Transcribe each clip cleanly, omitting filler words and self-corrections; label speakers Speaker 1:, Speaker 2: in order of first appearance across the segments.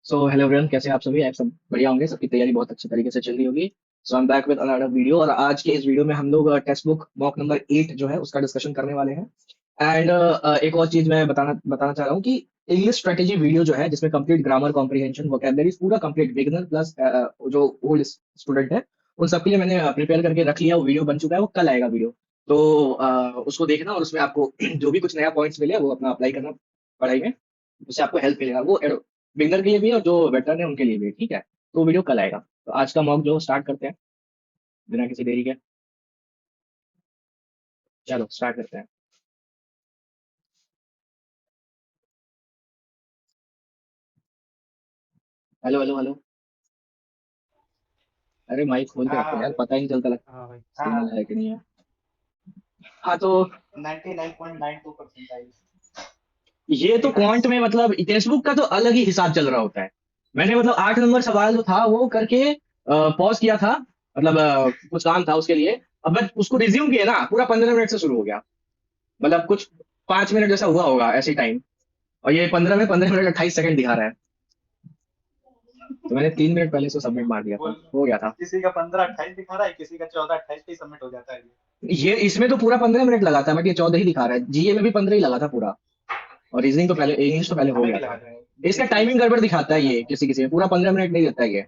Speaker 1: So hello everyone, कैसे हैं आप सब बढ़िया होंगे। सबकी तैयारी बहुत अच्छी तरीके से चल रही होगी। So I am back with another video और आज के इस वीडियो में हम लोग टेक्स्ट बुक मॉक नंबर 8 जो है उसका डिस्कशन करने वाले हैं। एंड एक और चीज मैं बताना चाह रहा हूँ कि इंग्लिश स्ट्रेटेजी वीडियो जो है जिसमें कंप्लीट ग्रामर कॉम्प्रिहेंशन वोकैबुलरी पूरा कंप्लीट बिगिनर प्लस जो ओल्ड स्टूडेंट है उन सबके लिए मैंने प्रिपेयर करके रख लिया। वो वीडियो बन चुका है, वो कल आएगा वीडियो। तो उसको देखना और उसमें आपको जो भी कुछ नया पॉइंट्स मिले वो अपना अप्लाई करना पढ़ाई में। उससे आपको हेल्प मिलेगा। वो बिगनर के लिए भी और जो वेटरन है उनके लिए भी, ठीक है। तो वीडियो कल आएगा। तो आज का मॉक जो स्टार्ट करते हैं बिना किसी देरी के। चलो स्टार्ट करते हैं। Hello hello hello. अरे माइक खोल के रखो
Speaker 2: हाँ
Speaker 1: यार, पता ही नहीं चलता लग
Speaker 2: हाँ भाई।
Speaker 1: सिग्नल है कि नहीं है। हाँ तो
Speaker 2: 99.92%
Speaker 1: ये तो
Speaker 2: थ्री
Speaker 1: क्वांट
Speaker 2: मंथ्स।
Speaker 1: में मतलब टेक्स्ट बुक का तो अलग ही हिसाब चल रहा होता है। मैंने मतलब 8 नंबर सवाल जो था वो करके पॉज किया था। मतलब कुछ काम था उसके लिए। अब मैं उसको रिज्यूम किया ना, पूरा 15 मिनट से शुरू हो गया। मतलब कुछ 5 मिनट जैसा हुआ होगा ऐसे टाइम। और ये 15 मिनट 28 सेकंड दिखा रहा है। तो मैंने 3 मिनट पहले से सबमिट मार दिया था,
Speaker 2: बोल,
Speaker 1: हो गया था।
Speaker 2: किसी का 15-28 दिखा रहा है, किसी का 14-28 पे सबमिट हो जाता है ये।
Speaker 1: ये इसमें तो पूरा 15 मिनट लगा था, बट ये 14 ही दिखा रहा है। जीए में भी 15 ही लगा था पूरा। और रीजनिंग तो पहले, इंग्लिश तो पहले हो
Speaker 2: हमें
Speaker 1: गया
Speaker 2: भी लगा
Speaker 1: था।
Speaker 2: था
Speaker 1: इसका
Speaker 2: इंग्लिश इंग्लिश
Speaker 1: टाइमिंग गड़बड़ दिखाता है,
Speaker 2: लगा
Speaker 1: ये
Speaker 2: था।
Speaker 1: किसी किसी में पूरा 15 मिनट नहीं देता है ये।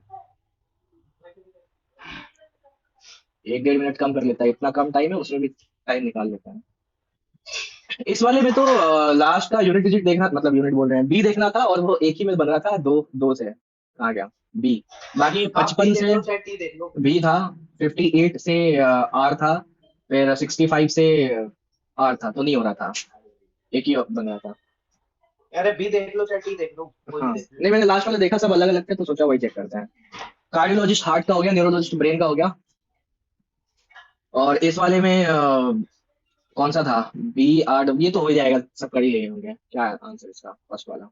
Speaker 1: 1 1.5 मिनट कम कर लेता है, इतना कम टाइम है उसमें भी टाइम निकाल लेता है। इस वाले में तो लास्ट का यूनिट डिजिट देखना, मतलब यूनिट बोल रहे हैं, बी देखना था और वो एक ही में बन रहा था, दो दो से कहाँ गया बी। बाकी
Speaker 2: आप बी
Speaker 1: 55
Speaker 2: देख
Speaker 1: से
Speaker 2: लो चाहे टी देख लो।
Speaker 1: बी था, 58 से आर था, फिर 65 से आर था, तो नहीं हो रहा था। एक ही बन रहा था।
Speaker 2: अरे बी देख लो चाहे टी देख लो, कोई
Speaker 1: हाँ
Speaker 2: भी देख लो।
Speaker 1: नहीं, मैंने लास्ट वाला देखा, सब अलग अलग थे तो सोचा वही चेक करते हैं। कार्डियोलॉजिस्ट हार्ट का हो गया, न्यूरोलॉजिस्ट ब्रेन का हो गया। और इस वाले में कौन सा था? बी आर, ये तो हो ही जाएगा, सब कर ही लिए होंगे। क्या आंसर इसका फर्स्ट वाला?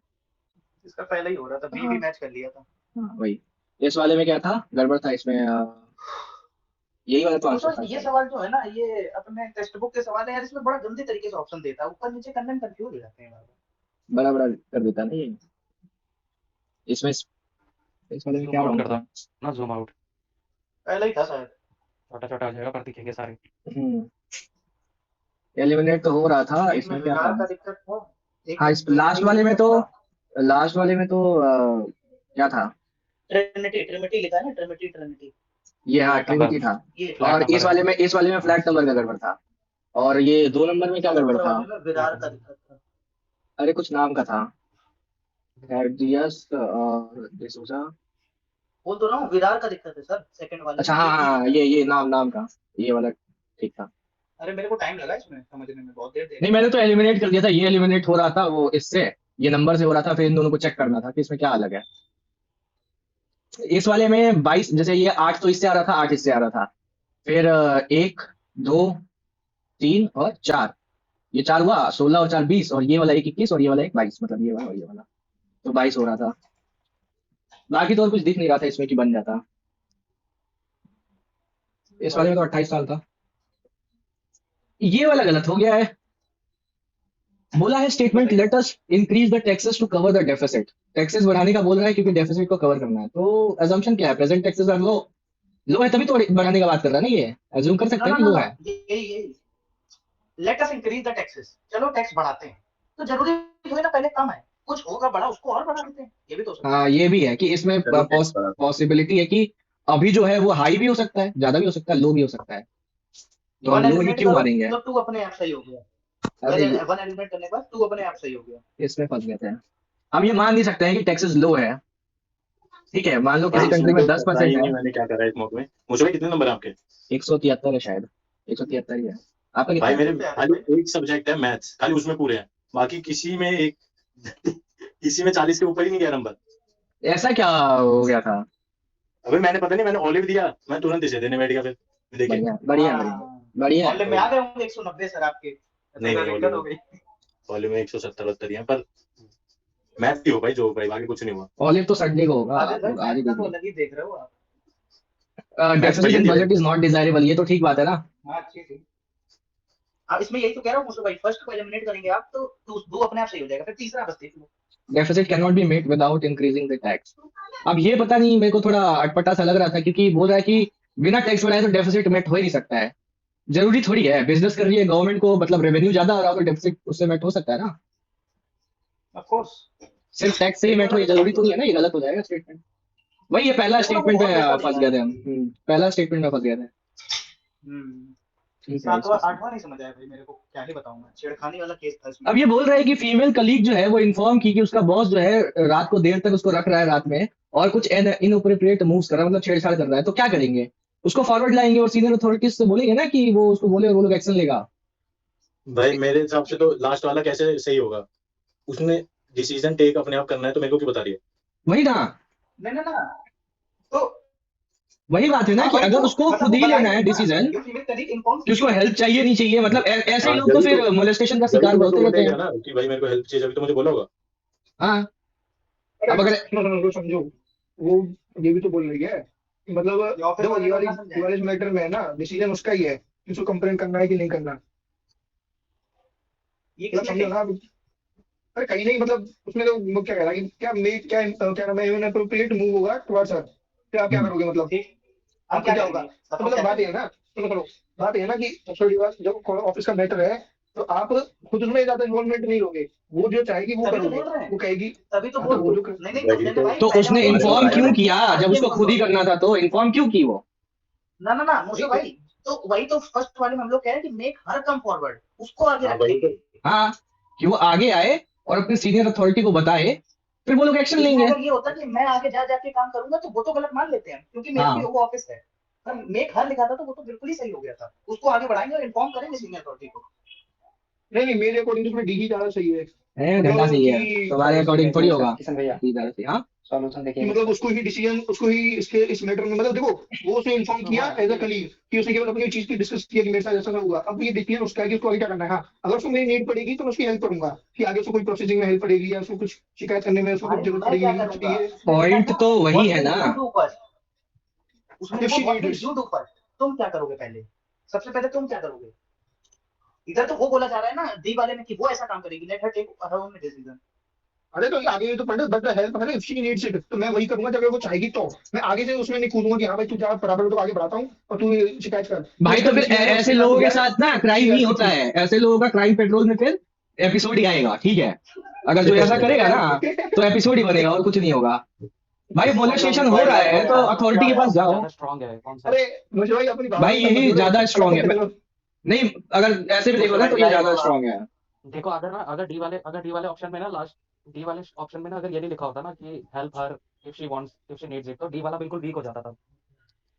Speaker 2: इसका पहले ही हो रहा था, बी भी
Speaker 1: हाँ
Speaker 2: मैच कर लिया था।
Speaker 1: हाँ वही। इस वाले में क्या था, गड़बड़ था इसमें यही वाला तो आंसर
Speaker 2: दोस्तों
Speaker 1: था
Speaker 2: ये
Speaker 1: शायद।
Speaker 2: सवाल जो है ना, ये अपने टेक्स्ट बुक के सवाल है यार, इसमें बड़ा गंदे तरीके से ऑप्शन देता है, ऊपर नीचे करने में कंफ्यूज हो जाते हैं बार
Speaker 1: बड़ा बड़ा कर देता है ना ये। इसमें इस वाले में
Speaker 3: जूम
Speaker 1: क्या
Speaker 3: आउट
Speaker 1: रॉन्ग
Speaker 3: कर दो
Speaker 1: था?
Speaker 3: ना, जूम आउट।
Speaker 2: पहले ही था शायद।
Speaker 3: छोटा छोटा हो जाएगा पर दिखेंगे सारे।
Speaker 1: हम्म एलिमिनेट तो हो रहा था,
Speaker 2: एक में
Speaker 1: इसमें क्या
Speaker 2: विरार
Speaker 1: था?
Speaker 2: का दिक्कत था, एक
Speaker 1: हाँ
Speaker 2: में
Speaker 1: इस लास्ट
Speaker 2: ट्रिनिटी का
Speaker 1: वाले में
Speaker 2: दिक्कत
Speaker 1: तो,
Speaker 2: था।
Speaker 1: लास्ट वाले में तो क्या था?
Speaker 2: ट्रिनिटी ट्रिनिटी लिखा है ना, ट्रिनिटी ट्रिनिटी।
Speaker 1: ये हाँ
Speaker 3: फ्लैट नंबर,
Speaker 1: ट्रिनिटी था।
Speaker 2: ये
Speaker 3: फ्लैट
Speaker 1: और
Speaker 3: नंबर है।
Speaker 1: इस वाले में
Speaker 3: हाँ।
Speaker 1: फ्लैट नंबर का गड़बड़ था। और ये 2 नंबर में क्या
Speaker 2: और
Speaker 1: गड़बड़
Speaker 2: ऊपर
Speaker 1: था?
Speaker 2: वाले में
Speaker 3: फ्लैट
Speaker 2: विरार का
Speaker 3: नंबर।
Speaker 2: दिक्कत था।
Speaker 1: अरे कुछ नाम का था, एडियस और डिसूजा।
Speaker 2: बोल तो रहा हूँ, विरार का दिक्कत है सर सेकंड वाले
Speaker 1: अच्छा
Speaker 2: में,
Speaker 1: हाँ
Speaker 2: एक
Speaker 1: हाँ
Speaker 2: ही
Speaker 1: हाँ,
Speaker 2: दिक्कत है।
Speaker 1: ये नाम नाम का, ये वाला ठीक था।
Speaker 2: अरे मेरे को टाइम लगा इसमें समझने में, बहुत देर
Speaker 1: नहीं
Speaker 2: देखा
Speaker 1: मैंने
Speaker 2: मैंने।
Speaker 1: तो एलिमिनेट कर दिया था, ये एलिमिनेट हो रहा था वो इससे, ये नंबर से हो रहा था, फिर इन दोनों को चेक करना था कि इसमें क्या अलग है। इस वाले में 22, जैसे ये 8 तो इससे आ रहा था, 8 इससे आ रहा था। फिर 1 2 3 और 4, ये 4 हुआ, 16 और 4 20, और ये वाला एक 21 और ये वाला एक 22, मतलब ये वाला और ये वाला, तो 22 हो रहा था। बाकी तो और कुछ दिख नहीं रहा था इसमें कि बन जाता। इस वाले में तो 28 साल था। ये वाला गलत हो गया है। बोला है
Speaker 2: ये तो
Speaker 1: स्टेटमेंट
Speaker 2: सही
Speaker 1: लेट
Speaker 2: था।
Speaker 1: Us increase the taxes to cover the deficit. Taxes बढ़ाने का बोल रहा है क्योंकि डेफिसिट को कवर करना है। तो अजम्पशन क्या है? प्रेजेंट टैक्सेस आर लो। लो है तभी तो बढ़ाने का बात कर रहा है ना, ये अज्यूम कर
Speaker 2: नो
Speaker 1: सकते हैं
Speaker 2: नो
Speaker 1: कि
Speaker 2: नो
Speaker 1: लो
Speaker 2: नो,
Speaker 1: है।
Speaker 2: यही let us increase the taxes, चलो टैक्स बढ़ाते हैं। तो जरूरी थोड़ी ना पहले कम है, कुछ होगा बड़ा उसको और बढ़ा देते हैं, ये भी तो हो सकता है।
Speaker 1: हाँ ये भी है कि इसमें
Speaker 4: चलो टैक्स बढ़ा दो।
Speaker 1: पॉसिबिलिटी है कि अभी जो है वो हाई भी हो सकता है, ज्यादा भी हो सकता है, लो भी हो सकता है। तो हम
Speaker 2: वन
Speaker 1: लो ही
Speaker 2: एलिमिनेट
Speaker 1: क्यों
Speaker 2: करो
Speaker 1: मारेंगे?
Speaker 2: मतलब टू अपने आप सही हो गया।
Speaker 1: अरे
Speaker 2: वन एलिमिनेट करने के बाद टू अपने आप सही हो गया।
Speaker 1: इसमें फंस गए थे। हम ये मान नहीं सकते हैं कि टैक्सेस लो है। ठीक है, मान लो किसी
Speaker 4: भाई इसमें
Speaker 1: कंट्री में
Speaker 4: तो
Speaker 1: दस
Speaker 4: पता
Speaker 1: परसेंट
Speaker 4: ही
Speaker 1: है।
Speaker 4: नहीं मैंने क्या करा है इस मौके में। मुझे भाई कितने नंबर है आपके?
Speaker 1: 173 है शायद, 173 ही है। आपका कितना
Speaker 4: भाई
Speaker 1: है?
Speaker 4: मेरे
Speaker 2: 100 पे आ रहे हैं भाई।
Speaker 4: खाली एक सब्जेक्ट है मैथ्स, खाली उसमें पूरे हैं। बाकी किसी में एक किसी में 40 के ऊपर ही नहीं गया नंबर।
Speaker 1: ऐसा क्या हो गया था?
Speaker 4: अबे मैंने पता नहीं, मैंने ऑलिव दिया, मैं तुरंत इसे देने बैठ गया फिर देखे।
Speaker 1: बढ़िया बढ़िया बढ़िया।
Speaker 2: हाँ,
Speaker 1: बढ़िया है।
Speaker 2: ऑनलाइन में आ गए होंगे 190 सर आपके, तो
Speaker 4: नहीं
Speaker 2: फिर
Speaker 4: नहीं,
Speaker 2: दिक्कत
Speaker 4: ऑलिव
Speaker 2: हो
Speaker 4: में,
Speaker 2: गई।
Speaker 4: ऑलिव में 170 है पर मैथ ही हो भाई, जो भाई बाकी कुछ नहीं हुआ।
Speaker 1: ऑलिव तो संडे को होगा,
Speaker 2: आदिल
Speaker 1: आप
Speaker 2: भाई
Speaker 1: लोग आज ही
Speaker 2: मैथ का
Speaker 1: देख
Speaker 2: तो
Speaker 1: लो।
Speaker 2: अलग ही देख रहे हो आप।
Speaker 4: मैथ्स
Speaker 1: डेफिसिट
Speaker 4: बढ़िया
Speaker 1: इन
Speaker 4: दिया
Speaker 1: बजट
Speaker 4: भाई।
Speaker 1: इज नॉट डिजायरेबल, ये तो ठीक बात है ना।
Speaker 2: हाँ अच्छी थी। अब इसमें यही तो कह रहा हूँ मुझे भाई, फर्स्ट को एलिमिनेट करेंगे आप तो दो अपने आप सही हो जाएगा, फिर तीसरा बस देख लो।
Speaker 1: Deficit can not be met without increasing the tax. अब ये पता नहीं, मेरे को थोड़ा अटपटा सा लग रहा था, क्योंकि बोल रहा है कि बिना टैक्स बढ़ाए तो डेफिसिट मेट हो ही नहीं सकता है। जरूरी थोड़ी है, बिजनेस कर रही है गवर्नमेंट को, मतलब रेवेन्यू ज्यादा हो रहा हो तो डेफिसिट उससे मेट हो सकता है ना।
Speaker 2: Of course.
Speaker 1: सिर्फ टैक्स से ही मेट हो, ये जरूरी तो नहीं है ना, ये गलत हो जाएगा स्टेटमेंट। वही ये पहला
Speaker 2: देखो ना, वो
Speaker 1: स्टेटमेंट
Speaker 2: बहुत
Speaker 1: में
Speaker 2: पैसा
Speaker 1: फंस
Speaker 2: दिया
Speaker 1: गए
Speaker 2: है।
Speaker 1: थे हम। पहला स्टेटमेंट में फंस गए थे। ठीक है
Speaker 2: सातवां
Speaker 1: इसमें।
Speaker 2: आठवां नहीं समझ आया भाई मेरे को, क्या ही बताऊं मैं, छेड़खानी वाला केस था इसमें।
Speaker 1: अब ये बोल रहा है कि फीमेल कलीग जो है वो इन्फॉर्म की कि उसका बॉस जो है रात को देर तक उसको रख रहा है रात में, और कुछ इनअप्रोप्रिएट मूव्स कर रहा है, मतलब छेड़छाड़ कर रहा है, तो क्या करेंगे? उसको फॉरवर्ड लाएंगे और सीनियर अथॉरिटीज से बोलेंगे ना कि वो उसको बोले और वो लोग एक्शन लेगा।
Speaker 4: भाई मेरे हिसाब से तो लास्ट वाला कैसे सही होगा? उसने डिसीजन टेक अपने आप करना है, तो मेरे को क्यों बता रही है?
Speaker 1: वही ना,
Speaker 2: नहीं ना ना, तो
Speaker 1: वही बात है ना
Speaker 2: हाँ
Speaker 1: कि
Speaker 2: वही
Speaker 1: अगर
Speaker 2: तो,
Speaker 1: उसको
Speaker 2: मतलब
Speaker 1: खुद
Speaker 2: वो
Speaker 1: ही
Speaker 2: बता ही
Speaker 1: लेना है
Speaker 2: नहीं ना,
Speaker 1: डिसीजन
Speaker 2: ये फीमेल कलीग इन्फॉर्म
Speaker 1: कि उसको हेल्प चाहिए नहीं चाहिए, मतलब ऐसे
Speaker 4: हाँ,
Speaker 1: लोग तो
Speaker 4: जल्दी
Speaker 1: फिर मोलेस्टेशन का
Speaker 4: जल्दी
Speaker 1: शिकार
Speaker 4: तो मेरे को
Speaker 1: होते रहते
Speaker 4: बोलेगा
Speaker 1: हैं।
Speaker 4: ना कि भाई मेरे को हेल्प चाहिए, जब तो मुझे बोला होगा।
Speaker 1: हाँ,
Speaker 5: अरे
Speaker 1: अब अगर
Speaker 5: सुनो समझो, वो ये भी तो बोल रही है कि मतलब
Speaker 2: ये ऑफिस
Speaker 5: देखो
Speaker 2: वाले
Speaker 5: ये
Speaker 2: लोग
Speaker 5: वाली
Speaker 2: ना
Speaker 5: ये
Speaker 2: समझाए।
Speaker 5: वाले मैटर में है ना, डिसीजन उसका ही है कि उसको कंप्लेन करना है कि नहीं करना।
Speaker 2: ये
Speaker 5: मतलब
Speaker 2: किसने
Speaker 5: समझो ना आप। अरे कहीं नहीं, मतलब उसमें तो वो क्या कह रहा है कि क्या मेक क्या नाम है, इनअप्रोप्रिएट मूव होगा टुवर्ड्स हर, फिर आप क्या
Speaker 1: हम्म,
Speaker 5: करोगे मतलब?
Speaker 2: ठीक, हम
Speaker 5: आप
Speaker 2: क्या
Speaker 5: क्या होगा?
Speaker 2: करेंगे
Speaker 5: तो
Speaker 2: बताओ,
Speaker 5: मतलब
Speaker 2: क्या
Speaker 5: बात ये
Speaker 2: करेंगे?
Speaker 5: है ना, सुनो बात ये है ना कि सॉरी जब ऑफिस का मैटर है तो आप खुद उसमें ज्यादा इन्वॉल्वमेंट नहीं लोगे, वो जो चाहेगी वो
Speaker 2: तभी तो
Speaker 5: करोगे,
Speaker 2: बोल रहे हैं,
Speaker 5: वो कहेगी।
Speaker 2: तभी तो
Speaker 5: हाँ
Speaker 2: बोल
Speaker 5: तो
Speaker 2: रहे
Speaker 5: वो
Speaker 2: हैं।
Speaker 5: जो
Speaker 2: नहीं नहीं, तो
Speaker 4: वही
Speaker 2: लेने
Speaker 4: तो
Speaker 2: भाई
Speaker 1: तो
Speaker 2: पहले
Speaker 1: उसने
Speaker 2: हम बोल रहे हैं
Speaker 1: इन्फॉर्म
Speaker 2: कि
Speaker 4: बताया
Speaker 1: क्यों
Speaker 4: ना।
Speaker 2: मेक
Speaker 1: किया
Speaker 2: हर
Speaker 1: जब उसको
Speaker 2: इन्फॉर्म
Speaker 1: खुद ही
Speaker 2: करो।
Speaker 1: करना था? तो इन्फॉर्म क्यों की वो?
Speaker 2: ना ना ना मुझे
Speaker 5: वही तो
Speaker 2: भाई, तो वही तो फर्स्ट वाले में हम लोग कह रहे हैं कि मेक हर कम फॉरवर्ड, उसको आगे
Speaker 4: हाँ वही तो।
Speaker 2: रखेंगे।
Speaker 1: हाँ, कि वो आगे आए और अपनी सीनियर अथॉरिटी को बताए, फिर वो लोग एक्शन
Speaker 2: इसमें
Speaker 1: लेंगे।
Speaker 2: अगर ये होता कि मैं आगे जा जाके काम करूंगा तो वो तो गलत मान लेते हैं, क्योंकि मेरा भी
Speaker 1: हाँ,
Speaker 2: वो ऑफिस है। पर मेक हर लिखा था तो वो तो बिल्कुल ही सही हो गया था, उसको आगे बढ़ाएंगे और इन्फॉर्म करेंगे सीनियर अथॉरिटी को।
Speaker 5: नहीं मेरे अकॉर्डिंग तो उसमें डी ही ज्यादा सही है,
Speaker 1: डंडा
Speaker 5: मतलब
Speaker 1: सही है,
Speaker 5: कि
Speaker 1: तुम्हारे
Speaker 3: सॉल्यूशन
Speaker 1: अकॉर्डिंग
Speaker 3: देखिए
Speaker 1: थोड़ी
Speaker 3: इसका
Speaker 1: होगा।
Speaker 3: किशन भैया,
Speaker 1: सीधा से हाँ।
Speaker 3: सॉल्यूशन देखिए
Speaker 5: कि
Speaker 3: इसका।
Speaker 5: मतलब उसको ही डिसीजन, उसको ही इसके इस मैटर में, मतलब देखो वो उसने इन्फॉर्म किया एज अ कलीग कि उसने केवल अपनी चीज की डिस्कस किया कि मेरे साथ ऐसा हुआ, अब ये डिसीजन उसका है कि उसको आगे क्या करना है। हाँ अगर उसको मेरी नीड पड़ेगी तो मैं उसकी हेल्प करूंगा कि आगे उसको कोई प्रोसेसिंग में हेल्प पड़ेगी या उसको कुछ शिकायत करने में उसको कुछ
Speaker 2: भाई
Speaker 5: जरूरत
Speaker 2: मैं
Speaker 5: पड़ेगी,
Speaker 2: क्या
Speaker 5: हेल्प
Speaker 2: करूंगा,
Speaker 5: चाहिए।
Speaker 2: उसने लिखा है
Speaker 1: पॉइंट
Speaker 2: ना
Speaker 1: तो वही
Speaker 2: व्हाट
Speaker 1: है
Speaker 2: विल
Speaker 1: ना।
Speaker 2: यू डू फर्स्ट, उसमें
Speaker 5: इफ
Speaker 2: लिखा
Speaker 5: she
Speaker 2: what will
Speaker 5: needs,
Speaker 2: you do first, तुम क्या करोगे पहले, सबसे पहले तुम क्या करोगे। इधर तो वो बोला जा रहा है ना डी वाले में कि वो ऐसा काम करेगी, let her take her own decision.
Speaker 5: अरे तो आगे तो पढ़े बट हेल्प है ना, इफ शी नीड्स इट तो मैं वही करूंगा जब वो चाहेगी, तो मैं आगे से उसमें नहीं कूदूंगा कि हाँ भाई तू जा बराबर, तो आगे बढ़ाता हूँ और तू शिकायत कर, तो
Speaker 1: भाई
Speaker 5: उसका
Speaker 1: तो फिर
Speaker 5: डिसीजन है
Speaker 1: ऐसे
Speaker 5: उसके साथ
Speaker 1: लोगों के
Speaker 5: गया है,
Speaker 1: साथ ना
Speaker 5: शी
Speaker 1: क्राइम
Speaker 5: हैज
Speaker 1: नहीं
Speaker 5: टू
Speaker 1: होता
Speaker 5: चूज।
Speaker 1: है, ऐसे लोगों का क्राइम पेट्रोल में फिर एपिसोड ही आएगा, ठीक है? अगर जो ऐसा करेगा ना तो एपिसोड ही बनेगा और कुछ नहीं होगा। भाई मोलेस्टेशन हो
Speaker 2: भाई
Speaker 1: रहा
Speaker 2: लग
Speaker 1: है
Speaker 2: तो
Speaker 1: तो
Speaker 2: रहा है
Speaker 1: अथॉरिटी के पास जाओ।
Speaker 3: ज्यादा स्ट्रांग है कौन सा?
Speaker 5: अरे मुझे भाई अपनी बातों
Speaker 1: भाई
Speaker 5: में मत
Speaker 1: यही
Speaker 5: जोड़ो,
Speaker 1: ज्यादा
Speaker 5: अगर
Speaker 1: स्ट्रांग
Speaker 5: तुम
Speaker 1: है।
Speaker 5: पहले
Speaker 1: नहीं, अगर ऐसे भी देखो ना
Speaker 2: भाई
Speaker 1: तो ये
Speaker 2: क्या
Speaker 1: ज्यादा
Speaker 2: होगा।
Speaker 1: स्ट्रांग है।
Speaker 3: देखो अगर डी वाले ऑप्शन में ना, लास्ट डी वाले ऑप्शन में ना अगर ये नहीं लिखा होता ना कि help her if she needs it, तो डी वाला बिल्कुल वीक हो जाता था।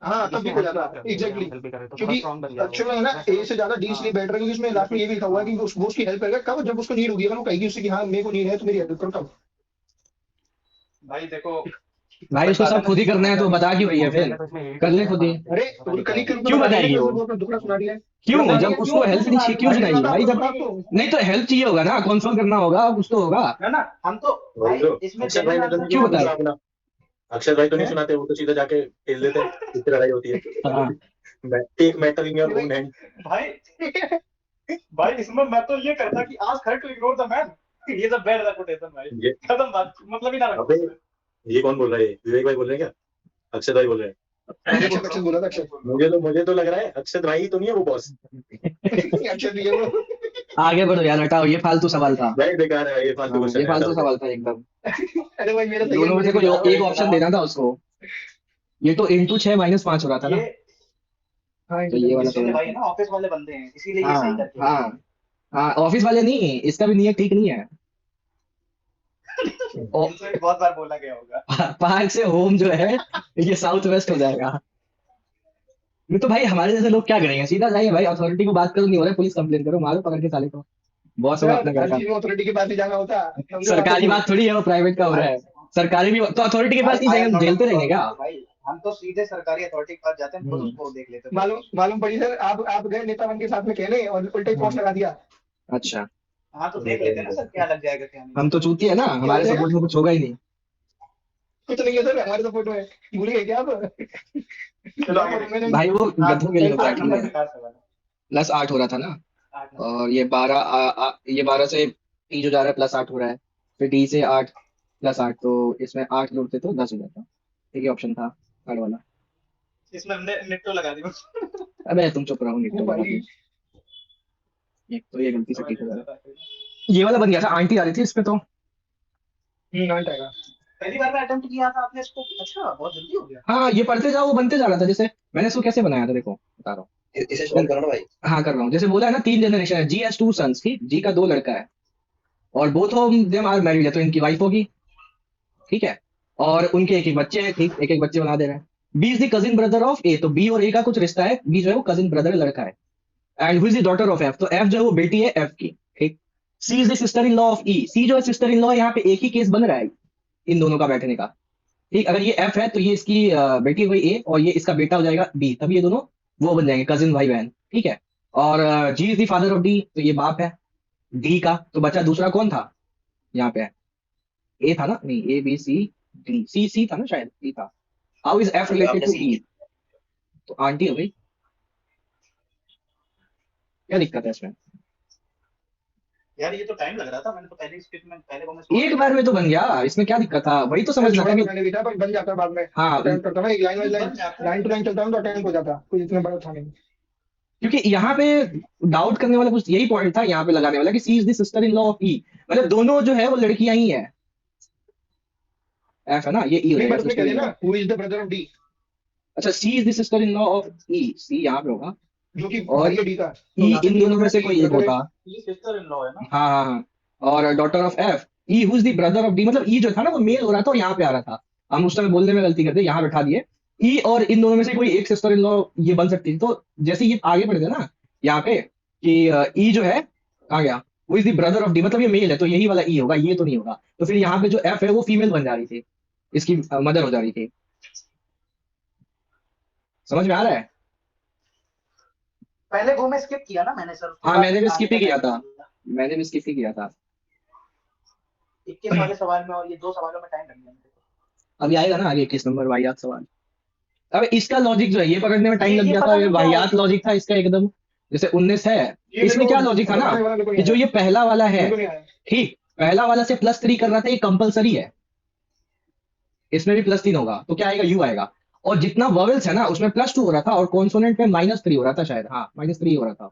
Speaker 5: हाँ तब भी
Speaker 3: इसमें
Speaker 5: हो
Speaker 3: हेल्प की
Speaker 5: जाता
Speaker 3: बात कर दी है कि
Speaker 5: एग्जैक्टली
Speaker 3: हम हेल्प भी कर रहे हैं, तो थोड़ा
Speaker 5: क्योंकि
Speaker 3: स्ट्रांग बन गया वो।
Speaker 5: एक्चुअल में है ना
Speaker 3: वैसे
Speaker 5: ए से ज्यादा डी इसलिए
Speaker 3: हाँ,
Speaker 5: बेटर है क्योंकि उसमें लास्ट में ये भी लिखा हुआ है कि
Speaker 3: हाँ,
Speaker 5: वो उसकी हेल्प करेगा कब, जब उसको नीड होगी, अगर वो कहेगी उससे कि हाँ मेरे को नीड है तो मेरी हेल्प करो तब।
Speaker 2: भाई देखो,
Speaker 1: भाई उसको
Speaker 2: सच बात
Speaker 1: सब
Speaker 2: है ना,
Speaker 1: खुद ही करना है तो बता क्यों रही है
Speaker 3: हो
Speaker 1: फिर?
Speaker 3: जाएगा तो इसमें एट
Speaker 1: कर ले
Speaker 3: है
Speaker 1: खुद ही।
Speaker 3: 5
Speaker 5: अरे
Speaker 3: पता
Speaker 5: तो
Speaker 3: नहीं क्या
Speaker 5: कली
Speaker 3: है।
Speaker 5: के रूप में
Speaker 1: क्यों
Speaker 5: बता दिया
Speaker 1: बताएगी
Speaker 5: ना,
Speaker 1: वो?
Speaker 5: वो अपना दुखड़ा सुना दिया है।
Speaker 1: क्यों?
Speaker 5: बता
Speaker 1: जब
Speaker 5: दिया
Speaker 1: उसको हेल्प नहीं चाहिए क्यों
Speaker 5: अरे
Speaker 1: सुनाएगी
Speaker 5: सुनाता
Speaker 1: भाई?
Speaker 5: तो
Speaker 1: जब
Speaker 5: सुना तो
Speaker 1: नहीं तो हेल्प चाहिए होगा ना, कॉन्सोल करना होगा, कुछ तो होगा।
Speaker 2: ना ना हम तो
Speaker 4: वही
Speaker 2: भाई
Speaker 4: तो।
Speaker 2: इसमें
Speaker 4: अक्षर भाई
Speaker 2: जेन्युइन
Speaker 4: ने तो
Speaker 2: आंसर
Speaker 4: नहीं
Speaker 1: क्यों
Speaker 2: क्या
Speaker 4: सुना
Speaker 1: बताए?
Speaker 2: दिया
Speaker 4: अपना। अक्षर भाई तो नहीं
Speaker 2: है।
Speaker 4: सुनाते, वो तो सीधा जाके खेल देते हैं, इससे लड़ाई होती है।
Speaker 1: हाँ,
Speaker 4: टेक मैटर इन योर
Speaker 5: नहीं
Speaker 4: ओन हैंड।
Speaker 2: भाई भाई इसमें मैं तो ये करता कि आज her to ignore the man, ये द बेड रेपुटेशन भाई,
Speaker 4: ये
Speaker 2: खत्म बात, मतलब ही ना रखो
Speaker 4: अबे
Speaker 2: उसमें।
Speaker 4: ये कौन बोल रहा है? विवेक भाई बोल रहे हैं क्या? अक्षर भाई बोल रहे हैं?
Speaker 2: मैं नहीं बोल
Speaker 5: अक्षत
Speaker 2: रहा
Speaker 5: अक्षत
Speaker 2: हूँ,
Speaker 5: बोला था
Speaker 2: मैं नहीं
Speaker 5: अक्षत।
Speaker 2: बोल रहा हूँ।
Speaker 4: मुझे तो लग रहा है अक्षर भाई तो नहीं है वो बॉस।
Speaker 5: अक्षत भी है वो।
Speaker 1: आगे बढ़ो यार, हटाओ, ये फालतू सवाल था।
Speaker 4: भाई बेकार है ये, फालतू
Speaker 1: हाँ, ये
Speaker 4: क्वेश्चन है,
Speaker 1: फालतू
Speaker 4: हटाओ
Speaker 1: सवाल था एकदम।
Speaker 5: अरे भाई मेरा सही है,
Speaker 1: दोनों में
Speaker 5: मुझे
Speaker 1: से
Speaker 5: भी
Speaker 1: कोई
Speaker 5: बता
Speaker 1: एक
Speaker 5: रहा
Speaker 1: ऑप्शन देना था उसको। ये तो इंटू 6 माइनस 5 हो रहा था
Speaker 2: ये
Speaker 1: ना,
Speaker 5: हाँ
Speaker 1: तो ये वाला
Speaker 2: इसीलिए
Speaker 1: सवाल।
Speaker 2: भाई है ना ऑफिस वाले बंदे हैं, इसीलिए ये सही
Speaker 1: हाँ
Speaker 2: करके
Speaker 1: हाँ
Speaker 2: भेजेंगे।
Speaker 1: हाँ, ऑफिस वाले नहीं, इसका भी नियत ठीक नहीं है। ओ,
Speaker 2: इनसे भी बहुत बार बोला गया होगा।
Speaker 1: पार्क से होम जो है ये साउथ वेस्ट हो जाएगा। नहीं तो भाई हमारे जैसे लोग क्या करेंगे? सीधा जाइए भाई, अथॉरिटी को बात करो, नहीं हो रहा है पुलिस कंप्लेन करो, मारो पकड़ के साले को। बॉस होगा अपने घर
Speaker 5: हर
Speaker 1: का।
Speaker 5: चीज में अथॉरिटी के पास ही जाना होता है, समझो बातों
Speaker 1: सरकारी
Speaker 5: को।
Speaker 1: बात थोड़ी है, वो प्राइवेट का हो रहा
Speaker 2: भाई
Speaker 1: है। सरकारी भी तो अथॉरिटी के
Speaker 2: भाई
Speaker 1: पास नहीं
Speaker 2: आई एम
Speaker 1: जाएंगे,
Speaker 2: नॉट
Speaker 1: झेलते रहेंगे क्या?
Speaker 2: भाई, हम तो सीधे सरकारी अथॉरिटी के पास जाते हैं, खुद
Speaker 1: हम्म,
Speaker 2: उसको देख लेते हैं।
Speaker 5: मालूम मालूम पड़ी सर, आप गए नेता बन के साथ में कहने और उल्टे पोस्ट
Speaker 1: हम्म,
Speaker 5: लगा दिया।
Speaker 1: अच्छा।
Speaker 2: हाँ तो देख लेते हैं ना सर, क्या लग जाएगा क्या नहीं
Speaker 1: हम तो
Speaker 2: लगेगा।
Speaker 1: चूतिए है ना,
Speaker 5: क्या हो
Speaker 1: हमारे
Speaker 5: जाएगा?
Speaker 1: सपोर्ट में कुछ होगा ही नहीं।
Speaker 5: कुछ नहीं है सर, हमारे सपोर्ट में भूल गए क्या आप?
Speaker 2: चलो आगे देखते
Speaker 5: मैंने
Speaker 1: भाई वो गधों के लिए होता है,
Speaker 2: 8
Speaker 1: ठीक
Speaker 2: नंबर
Speaker 1: है।
Speaker 2: बेकार सवाल है।
Speaker 1: प्लस 8 हो रहा था ना,
Speaker 2: 8 नंबर
Speaker 1: और ये 12 ये 12 से 3 जो जा रहा है प्लस 8 हो रहा है। फिर डी से 8 प्लस 8, तो इसमें 8 जोड़ते तो 10 हो जाता। ठीक है, ऑप्शन था थर्ड वाला।
Speaker 2: इसमें हमने निट्टो लगा दी बस।
Speaker 1: अबे तुम चुप रहो,
Speaker 5: वो
Speaker 1: निकल लगा
Speaker 5: भाई
Speaker 1: दी। एक तो ये गलती से ठीक हो गया। ये वाला बन गया था, आंटी आ रही थी इसमें तो।
Speaker 5: नाइट आएगा।
Speaker 2: पहली बार में अटेम्प्ट किया था आपने इसको? अच्छा, बहुत जल्दी हो गया।
Speaker 1: हाँ, ये पढ़ते जाओ वो बनते जा रहा था। जैसे मैंने इसको कैसे बनाया था, देखो बता रहा हूँ।
Speaker 6: इसे सॉल्व करो ना भाई।
Speaker 1: हाँ कर रहा हूँ। जैसे बोला है ना, 3 जनरेशन है, जी हैज 2 सन्स। ठीक, जी का 2 लड़का है और both of them are married है, तो इनकी वाइफ होगी। ठीक है, और उनके एक एक बच्चे हैं। ठीक, एक एक बच्चे बना दे रहे हैं। B is the cousin brother of A, तो बी और ए का कुछ रिश्ता है। बी जो है वो कजिन ब्रदर लड़का है। And who is the daughter of F, तो एफ जो है वो बेटी है एफ की। ठीक, C is the sister in law of E, C जो है सिस्टर इन लॉ, यहाँ पे एक ही केस बन रहा है इन दोनों का बैठने का। ठीक, अगर ये एफ है तो ये इसकी बेटी हो गई ए और ये इसका बेटा हो जाएगा बी, तब ये दोनों वो बन जाएंगे कजिन भाई बहन। ठीक है, और G is the father of D, तो ये बाप है डी का। तो बचा दूसरा कौन था यहाँ पे? ए था ना? नहीं, ए बी सी डी, सी सी था ना, शायद सी था। हाउ इज एफ रिलेटेड
Speaker 6: आपने
Speaker 1: टू
Speaker 6: सी
Speaker 1: ई? तो आंटी हो गई। क्या दिक्कत है इसमें?
Speaker 2: यार ये तो टाइम लग रहा था, मैंने तो पहले स्टेटमेंट पहले को मैं
Speaker 1: एक बार में तो बन गया, इसमें क्या दिक्कत था? वही तो समझना था
Speaker 5: छोटा
Speaker 1: कि
Speaker 5: तो मैंने भी था पर बन जाता बाद में।
Speaker 1: हाँ,
Speaker 5: अटेम्प्ट करता ना, एक लाइन बाय
Speaker 2: बन
Speaker 5: लाइन,
Speaker 2: जाता है।
Speaker 5: लाइन टू लाइन चलता हूँ तो अटेम्प्ट हो जाता, कोई इतना बड़ा था नहीं।
Speaker 1: क्योंकि यहाँ पे डाउट करने वाला कुछ यही पॉइंट था यहाँ पे लगाने वाला कि C is the sister in law of E, मतलब दोनों जो है वो लड़कियां ही है। एफ है ना, ये ई हो
Speaker 5: नहीं
Speaker 1: जाएगा
Speaker 5: बट उसने
Speaker 1: sister
Speaker 5: कह
Speaker 1: in
Speaker 5: दिया
Speaker 1: law।
Speaker 5: ना, who is the brother of D,
Speaker 1: अच्छा, C is the sister in law of E, C यहाँ पे होगा
Speaker 5: जो कि
Speaker 1: और
Speaker 5: भाई है डी का। तो
Speaker 1: ई
Speaker 5: यहाँ पे
Speaker 1: इन दोनों में से कोई एक होता।
Speaker 2: ये सिस्टर इन लॉ है ना।
Speaker 1: हाँ हाँ हाँ, और daughter of F, E who is the brother of D, मतलब ई जो था ना वो मेल हो रहा था और यहाँ पे आ रहा था। हम उस समय बोलने में गलती करते, यहाँ बैठा दिए ई, और इन दोनों में से कोई एक सिस्टर इन लॉ ये बन सकती थी। तो जैसे ये आगे बढ़ गया ना यहाँ पे कि ई जो है कहाँ गया, वो is the brother of D, मतलब ये मेल है तो यही वाला ई होगा, ये तो नहीं होगा। तो फिर यहाँ पे जो एफ है वो फीमेल बन जा रही थी, इसकी मदर हो जा रही थी। समझ में आ रहा है?
Speaker 2: पहले गो में स्किप किया ना मैंने सर।
Speaker 1: हाँ, मैंने भी skip ही किया था। मैंने भी स्किप ही किया था।
Speaker 2: 21 वाले सवाल में और ये 2 सवालों में टाइम लग गया मेरे को।
Speaker 1: अभी आएगा ना आगे 21 नंबर वाहियात सवाल। अब इसका लॉजिक जो है ये पकड़ने में टाइम लग
Speaker 2: ये
Speaker 1: गया
Speaker 2: पता
Speaker 1: था,
Speaker 2: नहीं
Speaker 1: ये
Speaker 2: क्या
Speaker 1: वाहियात
Speaker 2: है।
Speaker 1: लॉजिक था इसका एकदम। जैसे 19 है,
Speaker 5: ये
Speaker 1: इसमें
Speaker 5: मेरे
Speaker 1: क्या
Speaker 5: को
Speaker 1: लॉजिक था ना
Speaker 5: पकड़ने वाला मेरे को
Speaker 1: कि
Speaker 5: नहीं
Speaker 1: जो
Speaker 5: आया।
Speaker 1: ये पहला वाला है,
Speaker 5: मेरे को नहीं आया।
Speaker 1: ठीक, पहला वाला से +3 कर रहा था, ये कंपलसरी है, इसमें भी +3 होगा, तो क्या आएगा, यू आएगा। और जितना वॉवेल्स है ना उसमें +2 हो रहा था और कॉन्सोनेंट में -3 हो रहा था शायद, हाँ -3 हो रहा था।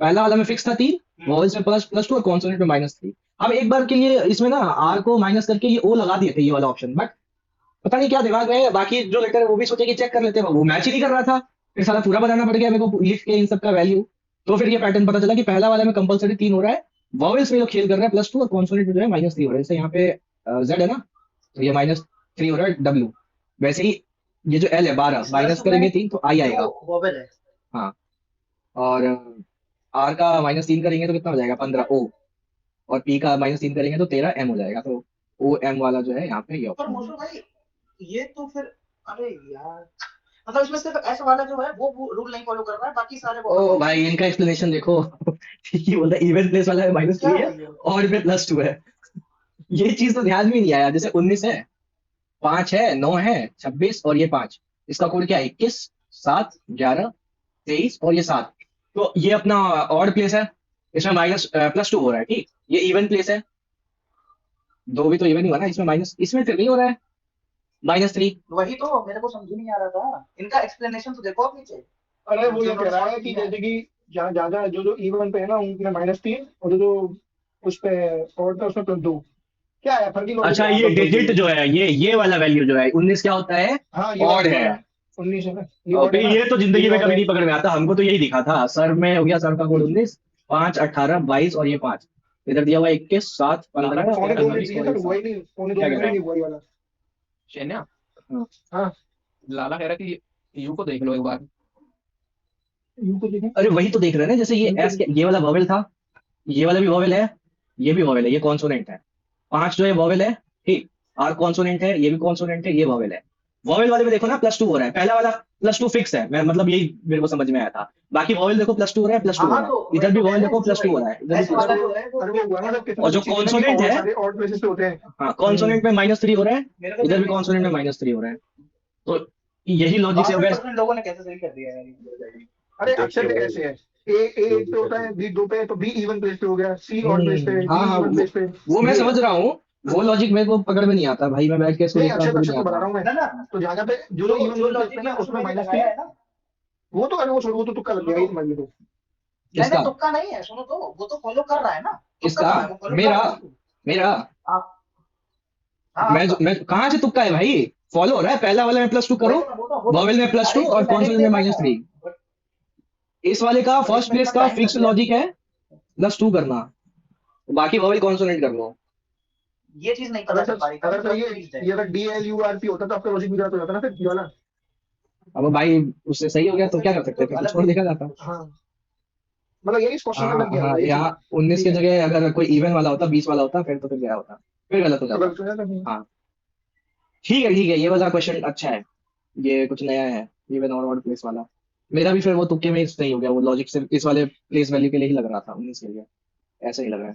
Speaker 1: पहला वाला में फिक्स था 3, वॉवेल्स में +2 और कॉन्सोनेंट में -3। अब एक बार के लिए इसमें ना आर को माइनस करके ये ओ लगा दिए थे, ये वाला ऑप्शन, बट पता नहीं क्या दिमाग में है, बाकी जो लेटर है वो भी सोचे कि चेक कर लेते हैं, वो मैच ही नहीं कर रहा था। फिर सारा पूरा बनाना पड़ गया मेरे को लिख के इन सब का वैल्यू। तो फिर ये पैटर्न पता चला कि पहला वाला में कंपलसरी 3 हो रहा है, वॉवेल्स में जो खेल कर रहा है +2 और कॉन्सोनेंट में जो है -3 हो रहा है। जैसे यहाँ पे जेड है ना, तो ये -3 हो रहा है डब्ल्यू। वैसे ही ये जो एल है 12 माइनस करेंगे 3 तो आई आएगा।
Speaker 2: वोवेल है।
Speaker 1: हाँ, और आर का -3 करेंगे तो कितना हो जाएगा, 15 ओ, और पी का -3 करेंगे तो 13 एम हो जाएगा। तो ओ एम वाला जो है यहाँ पे ये
Speaker 2: पर
Speaker 1: ऑप्शन।
Speaker 2: मोशो भाई ये तो फिर, अरे यार, मतलब इसमें सिर्फ एस वाला जो है वो रूल नहीं फॉलो कर रहा है, बाकी सारे
Speaker 1: ओ भाई, इनका एक्सप्लेनेशन देखो। ये बोलता है इवन प्लेस वाला है -3 है और इसमें +2 है। ये चीज तो ध्यान में नहीं आया। जैसे 19 है, 5 है, 9 है, 26 और ये 5, इसका कोड क्या है, 21, 7, 11, 23 और ये 7। तो ये अपना ऑड प्लेस है, इसमें +2 हो रहा है। ठीक, ये इवन प्लेस है, 2 भी तो इवन ही हुआ ना, इसमें माइनस, इसमें फिर नहीं हो रहा है -3।
Speaker 2: वही तो मेरे को समझ ही नहीं आ रहा था। इनका एक्सप्लेनेशन तो देखो आप नीचे।
Speaker 5: अरे वो ये कह रहा है कि जैसे कि जहाँ ज्यादा जो E1 पे है ना उनमें -3 और जो उस पे और था उसमें +2, क्या है फर्क ही logic
Speaker 1: अच्छा,
Speaker 5: है।
Speaker 1: ये डिजिट जो है, ये वाला वैल्यू जो है 19 क्या होता है,
Speaker 5: हाँ ये
Speaker 1: ऑड
Speaker 5: odd
Speaker 1: है।
Speaker 5: 19 है ना, ये
Speaker 1: और
Speaker 5: odd है
Speaker 1: फिर
Speaker 5: ना,
Speaker 1: ये तो जिंदगी में
Speaker 5: odd
Speaker 1: कभी
Speaker 5: है।
Speaker 1: नहीं पकड़ में आता, हमको तो यही दिखा था सर में हो गया, सर का कोड 19, 5, 18, 22 और ये 5 इधर दिया हुआ 21, 7, 15
Speaker 5: पौने 2
Speaker 1: और
Speaker 5: मिनट दिए सर, हुआ ही नहीं, पौने 2
Speaker 1: क्या
Speaker 5: मिनट
Speaker 1: कह रहा
Speaker 5: नहीं हुआ ये वाला।
Speaker 3: शैन्या,
Speaker 5: हाँ
Speaker 3: लाला कह रहा है कि यू को देख लो एक बार।
Speaker 5: यू को देखें।
Speaker 1: अरे वही तो देख रहे हैं ना, जैसे ये एस, ये वाला वॉवेल था, ये वाला भी वॉवेल है, ये भी वॉवेल है, ये कॉन्सोनेंट है। 5 जो है वॉवेल है, ठीक, आर कॉन्सोनेंट है, ये भी कॉन्सोनेंट है, ये वॉवेल है। वॉवेल वाले में देखो ना +2 हो रहा है, पहला वाला +2 फिक्स है, मैं मतलब यही मेरे को समझ में आया था। बाकी वॉवेल देखो +2 हो रहा है, +2 हो रहा है, इधर भी वॉवेल देखो +2 हो रहा है, इधर भी
Speaker 2: ऐसे वाला
Speaker 1: +2।
Speaker 2: जो है वो
Speaker 5: अरे वो हुआ ना,
Speaker 1: और जो consonant है,
Speaker 5: सारे ऑड प्लेसेस पे होते हैं।
Speaker 1: हाँ, कॉन्सोनेंट में -3 हो रहा है,
Speaker 2: मेरे को
Speaker 1: इधर भी
Speaker 2: देखने
Speaker 1: कॉन्सोनेंट में -3 हो रहा है। तो यही लॉजिक से
Speaker 2: 62% लोगों ने कैसे सही कर दिया यार ये।
Speaker 5: अरे अक्षर पे कैसे है, ए पे होता है, बी 2 पे, तो बी इवन प्लेस पे हो गया, सी ऑड प्लेस पे,
Speaker 1: हाँ
Speaker 5: डी
Speaker 1: हाँ
Speaker 5: इवन प्लेस पे।
Speaker 1: वो मैं
Speaker 5: ये
Speaker 1: समझ रहा हूँ, वो लॉजिक मेरे को पकड़ में नहीं आता भाई, मैं बैठ के इसको
Speaker 5: नहीं,
Speaker 1: देख रहा हूँ
Speaker 5: अक्षर
Speaker 1: तो भी
Speaker 5: अक्षर
Speaker 1: नहीं
Speaker 5: को बता
Speaker 1: आता।
Speaker 5: रहा हूँ मैं।
Speaker 2: ना ना
Speaker 5: तो जहाँ पे जो
Speaker 2: जो
Speaker 5: इवन
Speaker 2: जो
Speaker 5: प्लेस
Speaker 2: लॉजिक
Speaker 5: पे ना, उसमें
Speaker 2: मैंने
Speaker 5: माइनस
Speaker 2: लगाया
Speaker 5: थ्री।
Speaker 2: है ना,
Speaker 5: वो तो अरे वो छोड़, वो तो तुक्का लग गया, ये समझ लो।
Speaker 2: नहीं
Speaker 1: किसका
Speaker 2: तुक्का नहीं है, सुनो तो, वो तो फॉलो कर रहा है ना, तुक्का
Speaker 1: किसका
Speaker 2: कहाँ है, वो फॉलो कर
Speaker 1: मेरा
Speaker 2: रहा है।
Speaker 1: मेरा
Speaker 2: आप हाँ
Speaker 1: मैं
Speaker 2: आपका,
Speaker 1: मैं कहाँ से तुक्का है भाई, फॉलो हो रहा है, पहला वाला में +2 करो,
Speaker 2: वही तो मैं बोल रहा हूँ, वो तो
Speaker 1: वॉवेल में +2
Speaker 2: अरे ये
Speaker 1: और
Speaker 2: मैंने भी
Speaker 1: कॉन्सोनेंट में
Speaker 2: देखा
Speaker 1: -3।
Speaker 2: था,
Speaker 1: इस वाले का
Speaker 2: बट
Speaker 1: फर्स्ट
Speaker 2: इसमें
Speaker 1: प्लेस
Speaker 2: इतना
Speaker 1: का
Speaker 2: टाइम
Speaker 1: फिक्स
Speaker 2: लग गया।
Speaker 1: लॉजिक है +2 करना, बाकी वॉवेल कॉन्सोनेंट कर लो।
Speaker 2: ये चीज नहीं पता
Speaker 5: अगर
Speaker 2: चल पा
Speaker 5: सर
Speaker 2: रही थी,
Speaker 5: अगर सर
Speaker 2: फर्स्ट चीज है।
Speaker 5: ये अगर DLURP होता तो आपका लॉजिक भी गलत हो जाता ना फिर, ये वाला।
Speaker 1: अब भाई उससे सही हो गया तो क्या कर सकते
Speaker 2: तो
Speaker 1: थे, फिर तो
Speaker 2: अलग
Speaker 1: छोड़ देखा
Speaker 2: देखा
Speaker 1: जाता।
Speaker 2: कुछ।
Speaker 5: हाँ, मतलब ये इस क्वेश्चन में लग गया
Speaker 1: हाँ
Speaker 5: होगा ये चीज।
Speaker 1: यहाँ 19
Speaker 5: ठीक
Speaker 1: की
Speaker 5: है,
Speaker 1: जगह अगर कोई इवन वाला होता, 20 वाला होता, फिर क्या होता, फिर गलत हो
Speaker 5: तो
Speaker 1: जाता।
Speaker 5: गलत हो जाता है।
Speaker 1: हाँ ठीक है, ये वाला क्वेश्चन अच्छा है, ये कुछ नया है, इवन और ऑड प्लेस वाला। मेरा भी फिर वो तुक्के में ही सही हो गया, वो लॉजिक सिर्फ इस वाले प्लेस वैल्यू के लिए ही लग रहा था, 19 के लिए, ऐसा ही लग रहा है।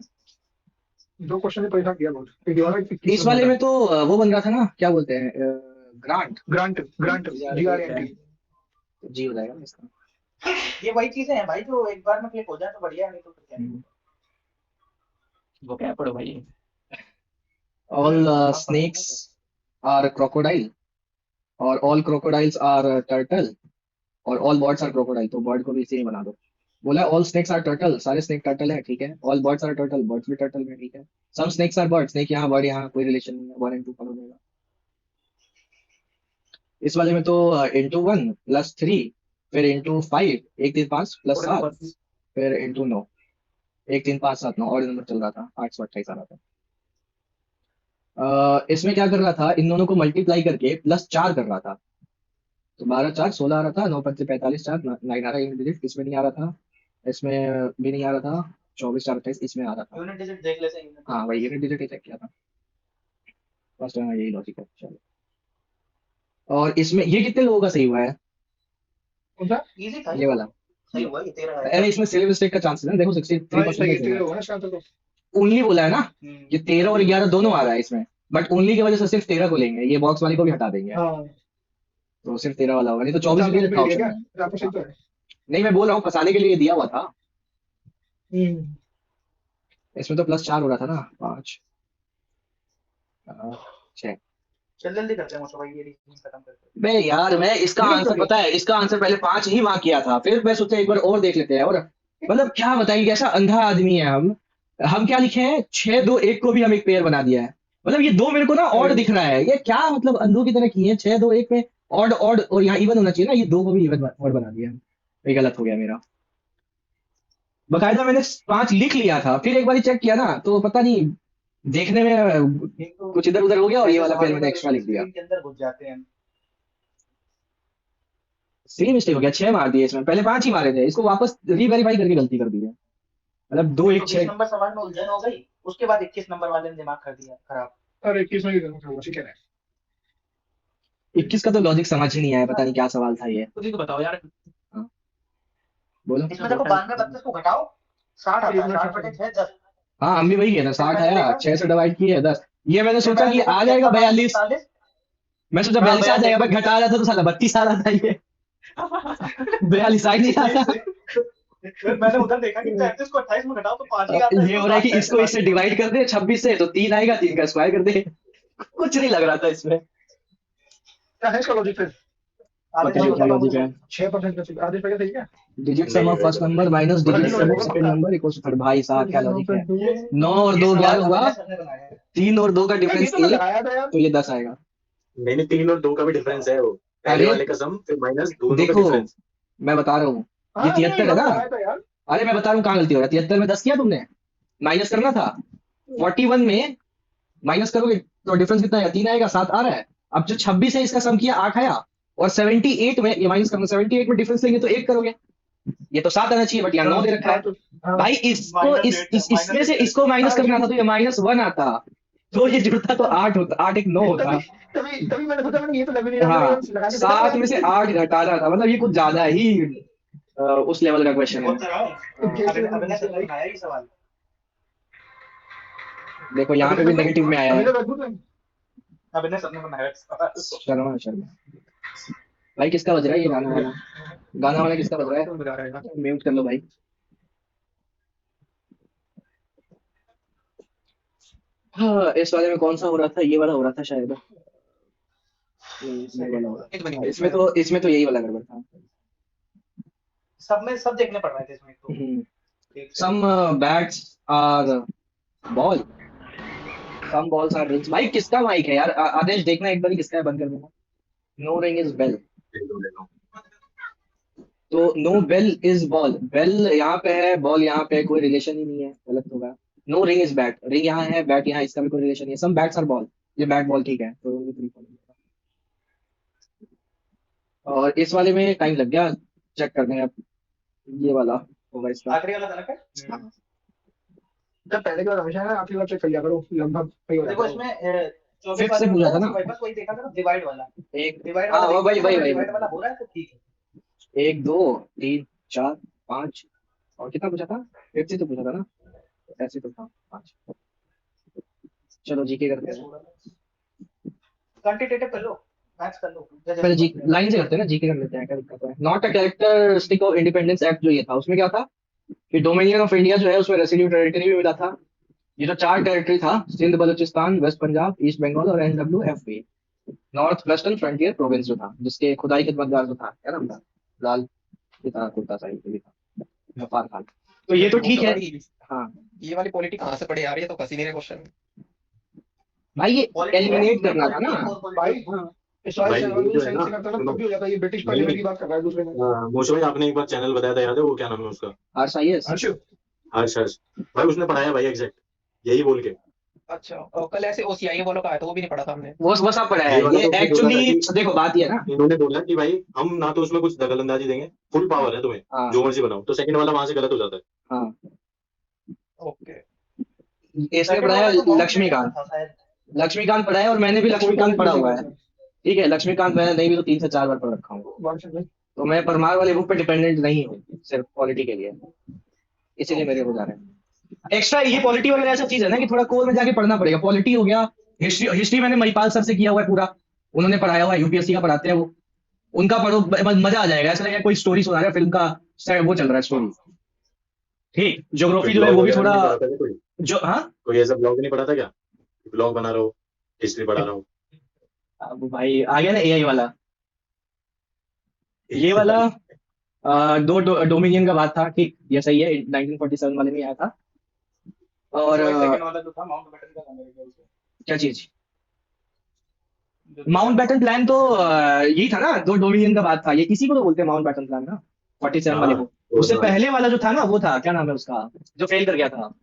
Speaker 5: दो क्वेश्चन ने परेशान किया बहुत, एक ये वाला, 21
Speaker 1: इस
Speaker 5: नंबर
Speaker 1: वाले
Speaker 5: का।
Speaker 1: में तो वो बन रहा था ना, क्या बोलते हैं, ग्रांट,
Speaker 5: ग्रांट, ग्रांट, GRANT।
Speaker 1: जी हो जाएगा इसका।
Speaker 2: ये वही चीजें हैं भाई जो एक बार में क्लिक हो जाए तो बढ़िया है, नहीं तो फिर क्या।
Speaker 1: हम्म।
Speaker 3: वो क्या पढ़ो भाई।
Speaker 1: All
Speaker 2: आप पढ़ो
Speaker 1: snakes are crocodile और all crocodiles are turtle और all birds are crocodile, तो bird को भी इसी में बना दो। बोला all snakes are turtle, सारे snake turtle है, ठीक है। all birds are turtle, birds भी turtle में, ठीक है। some snakes are birds, snake यहाँ bird यहाँ कोई रिलेशन नहीं है, 1 and 2 फॉलो होगा। इस वाले में तो into 1 + 3 फिर into 5 1 3 5 + 7 फिर into 9 1 3 5 7 9 और नंबर चल रहा था, 828 आ रहा था। इसमें क्या कर रहा था, इन दोनों को मल्टीप्लाई करके +4 कर रहा था, तो 12 4 16 आ रहा था, 9 5 45 4 9 आ रहा है डिजिट, इसमें नहीं आ रहा था, इसमें भी नहीं आ रहा था, 24 4 28 इसमें आ रहा था।
Speaker 2: यूनिट डिजिट देख लेते हैं।
Speaker 1: हाँ वही यूनिट डिजिट ही चेक किया था फर्स्ट टाइम, यही लॉजिक है। चलो और इसमें ये कितने लोगों का सही हुआ है,
Speaker 5: कौन सा?
Speaker 2: इजी था
Speaker 1: ये वाला?
Speaker 2: सही हुआ ये 13 है।
Speaker 1: अरे इसमें सिली मिस्टेक का चांस है ना, देखो
Speaker 5: हाँ, ये
Speaker 1: 63%
Speaker 5: सही है,
Speaker 1: सही
Speaker 5: 13
Speaker 1: है।
Speaker 5: होगा ना इसका आंसर तो।
Speaker 1: ओनली बोला है ना, ये 13 और 11 दोनों आ रहा है इसमें, बट ओनली की वजह से सिर्फ 13 को लेंगे, ये बॉक्स वाले को भी हटा देंगे,
Speaker 5: हाँ,
Speaker 1: तो सिर्फ 13 वाला होगा, नहीं तो
Speaker 5: तो
Speaker 1: 24
Speaker 5: आपने
Speaker 1: भी
Speaker 5: सही
Speaker 1: लिखा
Speaker 5: लिया
Speaker 1: ऑप्शन
Speaker 5: क्या?
Speaker 1: में।
Speaker 5: तो आपका सही तो है।
Speaker 1: नहीं मैं बोल रहा हूँ फंसाने के लिए दिया हुआ था,
Speaker 5: हम्म,
Speaker 1: इसमें तो +4 हो रहा था ना, 5 6।
Speaker 2: चल जल्दी करते हैं मुझे भाई, ये रीजनिंग खत्म करते हैं।
Speaker 1: बे यार मैं इसका
Speaker 5: ठीक है,
Speaker 1: आंसर
Speaker 5: चलिए।
Speaker 1: पता है, इसका आंसर पहले 5 ही मार्क किया था, फिर मैं सोचा एक बार और देख लेते हैं, और मतलब क्या बताइए कैसा अंधा आदमी है हम क्या लिखे हैं, 6 2 1 को भी हम एक पेयर बना दिया है, मतलब ये दो मेरे को ना ऑड दिख रहा है, ये क्या मतलब अंधों की तरह किए हैं, 6 2 1 में ऑड ऑड और यहाँ इवन होना चाहिए ना, ये दो को भी इवन ऑड बना दिया, ये गलत हो गया मेरा। बकायदा मैंने 5 लिख लिया था, फिर एक बार चेक किया ना तो पता नहीं देखने में
Speaker 2: एक तो
Speaker 1: कुछ इधर उधर हो गया और ये
Speaker 2: ऐसे
Speaker 1: वाला
Speaker 2: सवाल
Speaker 1: पेयर मैंने
Speaker 2: में
Speaker 1: एक्स्ट्रा लिख दिया,
Speaker 2: स्क्रीन के अंदर घुस जाते हैं।
Speaker 1: सिली मिस्टेक हो गया, 6 मार दिए इसमें, पहले 5 ही मारे थे, इसको वापस रीवेरीफाई करके गलती कर दी है, मतलब 2 1
Speaker 2: तो 20
Speaker 1: 6।
Speaker 2: नंबर सवाल में उलझन हो गई, उसके बाद 21 नंबर वाले ने दिमाग कर दिया खराब।
Speaker 5: अरे 21 में भी करना होगा, ठीक है।
Speaker 1: 21 का तो लॉजिक समझ ही नहीं आया, पता नहीं क्या सवाल था ये।
Speaker 3: खुद ही तो बताओ यार।
Speaker 1: बोलो।
Speaker 2: इसमें देखो 92 32 को घटाओ 60 आता है, 60 बटे 6 10।
Speaker 1: हाँ हम भी वही किए थे, 60
Speaker 2: मैंने
Speaker 1: आया,
Speaker 2: देखा
Speaker 1: 6 से डिवाइड किए 10, ये मैंने
Speaker 2: फिर
Speaker 1: सोचा
Speaker 2: मैंने
Speaker 1: कि
Speaker 2: देखा
Speaker 1: आ
Speaker 2: 6
Speaker 1: जाएगा
Speaker 2: का मान
Speaker 1: 42,
Speaker 2: 45।
Speaker 1: मैं सोचा
Speaker 2: हाँ
Speaker 1: 42 आ जाएगा,
Speaker 2: 42
Speaker 1: बट घटा रहा था तो साला 32 आ रहा था, ये 42 आ ही नहीं रहा था।
Speaker 2: फिर मैंने उधर देखा कि 33 को 28 में घटाओ तो 5 ही आता है।
Speaker 1: ये हो रहा है कि इसको इससे डिवाइड कर दे 26 से, तो 3 आएगा, 3 का स्क्वायर कर दे, कुछ नहीं लग रहा था इसमें।
Speaker 5: क्या है इसका लॉजिक फिर?
Speaker 1: बताइए क्या लॉजिक है।
Speaker 5: 6% का सही, आदेश भैया सही क्या?
Speaker 1: Digit sum of first number minus digit sum of second number equals to 3, भाई साहब क्या लॉजिक है, 9 और 2 11 होगा, 3 और 2 का
Speaker 5: ये
Speaker 1: डिफरेंस
Speaker 5: तो मैं
Speaker 1: 1,
Speaker 5: लगाया था यार।
Speaker 1: तो ये 10 आएगा।
Speaker 4: नहीं 3 और 2 का भी डिफरेंस है, वो पहले
Speaker 1: अरे
Speaker 4: वाले का सम फिर माइनस दोनों का
Speaker 1: देखो
Speaker 4: डिफरेंस।
Speaker 1: मैं बता रहा हूँ, ये
Speaker 5: हाँ, नहीं
Speaker 1: 73 है
Speaker 5: मैंने
Speaker 1: ना,
Speaker 5: लगाया था यार।
Speaker 1: अरे मैं बता रहा हूँ कहाँ गलती हो रहा है, 73 में 10 किया तुमने, माइनस करना था, 41 में माइनस करोगे तो डिफरेंस कितना आएगा, 3 आएगा, 7 आ रहा है। अब जो 26 है इसका सम किया 8 आया, और 78 में ये माइनस करना, 78 में डिफरेंस लेंगे तो 1 करोगे, ये तो 7 आना चाहिए, बट यहाँ 9 दे रखा है।
Speaker 5: हाँ,
Speaker 1: भाई इसको इसमें से इसको माइनस करना था तो ये -1 आता, तो ये जुड़ता तो 8 होता, 8 1 9 होता।
Speaker 5: तभी तभी मैंने सोचा, मैंने ये तो लग नहीं रहा,
Speaker 1: हाँ
Speaker 5: मैंने लगा के देखा
Speaker 1: 7 में से 8 घटाना था, मतलब ये कुछ ज्यादा ही उस लेवल का क्वेश्चन है।
Speaker 2: अभिनय सर ने बनाया ये सवाल।
Speaker 1: देखो यहाँ पे भी नेगेटिव में आया है,
Speaker 2: अभिनय सर ने बनाया सवाल।
Speaker 1: शर्मा भाई किसका बज रहा है ये गाना वाला? गाना वाला किसका बज रहा है?
Speaker 5: तो बजा रहा है यार।
Speaker 1: म्यूट कर लो भाई। हाँ, इस वाले में कौन सा हो रहा था? ये वाला हो रहा था शायद। ये वाला हो रहा
Speaker 5: ये तो बनी
Speaker 1: था।
Speaker 5: हुई है।
Speaker 1: इसमें तो यही वाला गड़बड़ था।
Speaker 2: सब में सब देखने पड़ रहे थे इसमें तो। एक से
Speaker 1: Some bats are ball. Some balls are rings. भाई किसका माइक है यार? आदेश देखना एक बार किसका है, बंद कर देना। No ring is bell. तो no bell is ball. Bell यहाँ पे है, बॉल यहाँ पे है, कोई रिलेशन ही नहीं है, गलत होगा। No ring is bat, ring यहाँ है, बैट यहाँ, इसका भी कोई रिलेशन नहीं है। सम बैट्स आर बॉल, ये बैट बॉल ठीक है। तो only three follow। और इस वाले में टाइम लग गया, चेक करते हैं अब। ये वाला होगा इसका।
Speaker 2: आखिरी वाला गलत है।
Speaker 1: हाँ।
Speaker 5: जब पहले के बाद हमेशा है, आखिरी बार चेक कर लिया करो, लगभग सही हो
Speaker 2: देखो
Speaker 5: जाता है।
Speaker 2: इसमें 24
Speaker 1: फिफ्थ से
Speaker 2: वाले में
Speaker 1: पूछा था ना?
Speaker 2: भाई बस वही देखा था ना, डिवाइड वाला।
Speaker 1: एक
Speaker 2: डिवाइड
Speaker 1: हाँ,
Speaker 2: वाला
Speaker 1: वही
Speaker 2: डिवाइड वाला हो रहा है तो ठीक है।
Speaker 1: 1 2 3 4 5 और कितना पूछा था? 5 से तो पूछा था ना, ऐसे तो था 5। चलो जीके करते हैं।
Speaker 2: क्वांटिटेटिव कर लो, मैथ्स कर लो।
Speaker 1: पहले जी लाइन से करते हैं ना, जीके कर लेते हैं, क्या दिक्कत है? Not a characteristic of independence act जो ये था, उसमें क्या था कि डोमिनियन ऑफ इंडिया जो है उसमें रेसिड्यू टेरिटरी भी मिला था। ये जो 4 टेरिटरी था, सिंध, बलूचिस्तान, वेस्ट पंजाब, ईस्ट बंगाल और NWFP, north western frontier province जो था, जिसके खुदाई खिदमतगार जो था, क्या नाम था? लाल किता कुर्ता साहिब भी था, गफ्फार खान। तो ये तो ठीक है। हाँ
Speaker 6: ये वाली पॉलिटिक्स कहाँ से पढ़े यार, ये तो फंसी नहीं रहे क्वेश्चन।
Speaker 1: भाई, ये एलिमिनेट करना था ना
Speaker 5: भाई
Speaker 1: हाँ।
Speaker 5: इस वाले
Speaker 4: भाई,
Speaker 5: चैनल में
Speaker 4: जो है
Speaker 5: सेंस
Speaker 4: ना,
Speaker 5: से करता ना
Speaker 4: सुनो।
Speaker 5: तब भी हो जाता है। ये ब्रिटिश
Speaker 4: नहीं,
Speaker 5: पार्लियामेंट की बात कर रहा है दूसरे में।
Speaker 4: मोशो भाई आपने एक बार चैनल बताया था, याद है वो क्या नाम है उसका?
Speaker 1: RSIS।
Speaker 5: हर्ष
Speaker 4: हर्ष हर्ष भाई, उसने पढ़ाया भाई एग्जैक्ट यही बोल के।
Speaker 6: अच्छा, और कल ऐसे OCI वालों का आया था, वो भी नहीं पढ़ा था हमने।
Speaker 1: वो सब पढ़ा है।
Speaker 4: ये वाला
Speaker 1: ये
Speaker 4: तो उसने बोला
Speaker 1: एक्चुअली
Speaker 4: था कि-
Speaker 1: देखो बात ये है ना।
Speaker 4: इन्होंने बोला कि भाई हम ना तो उसमें कुछ दखल अंदाजी देंगे, फुल पावर है तुम्हें,
Speaker 1: हाँ
Speaker 4: जो मर्जी बनाओ। तो सेकंड वाला वहां से गलत हो जाता है।
Speaker 1: हाँ,
Speaker 6: ओके,
Speaker 1: इसने पढ़ा है लक्ष्मीकांत। लक्ष्मीकांत पढ़ा है और मैंने भी लक्ष्मीकांत पढ़ा हुआ है। ठीक है, लक्ष्मीकांत मैंने नहीं भी तो 3 से 4 बार पढ़ रखा हूँ। तो मैं परमार वाले बुक पे डिपेंडेंट नहीं हूँ सिर्फ पॉलिटी के लिए, इसीलिए मेरे हो जा रहे हैं। एक्स्ट्रा ये पॉलिटी वगैरह ऐसा चीज है ना कि थोड़ा कोर में जाके पढ़ना पड़ेगा। पॉलिटी हो गया, हिस्ट्री मैंने महिपाल सर से किया हुआ है पूरा, उन्होंने पढ़ाया हुआ है, UPSC का पढ़ाते हैं वो। उनका पढ़ो, मजा आ जाएगा। ऐसा लगेगा कोई स्टोरी सुना रहा है, फिल्म का वो चल रहा है स्टोरी। ठीक, ज्योग्राफी जो है वो भी थोड़ा जो हाँ।
Speaker 4: कोई ऐसा ब्लॉग नहीं पढ़ा था क्या? ब्लॉग बना रहा हो, हिस्ट्री पढ़ा रहा हूँ।
Speaker 1: अब भाई आ गया ना AI वाला। ये वाला दो डोमिनियन का बात था। ठीक, ये सही है, 1947 वाले में आया था। और
Speaker 2: सेकंड वाला जो था माउंटबेटन का था मेरे ख्याल से।
Speaker 1: क्या चीज? माउंटबेटन प्लान तो यही था ना, 2 डोमिनियन का बात था। ये किसी को तो बोलते हैं माउंटबेटन प्लान ना, 47 वाले को। उससे पहले वाला जो था ना, वो था क्या नाम है उसका, जो फेल कर गया था?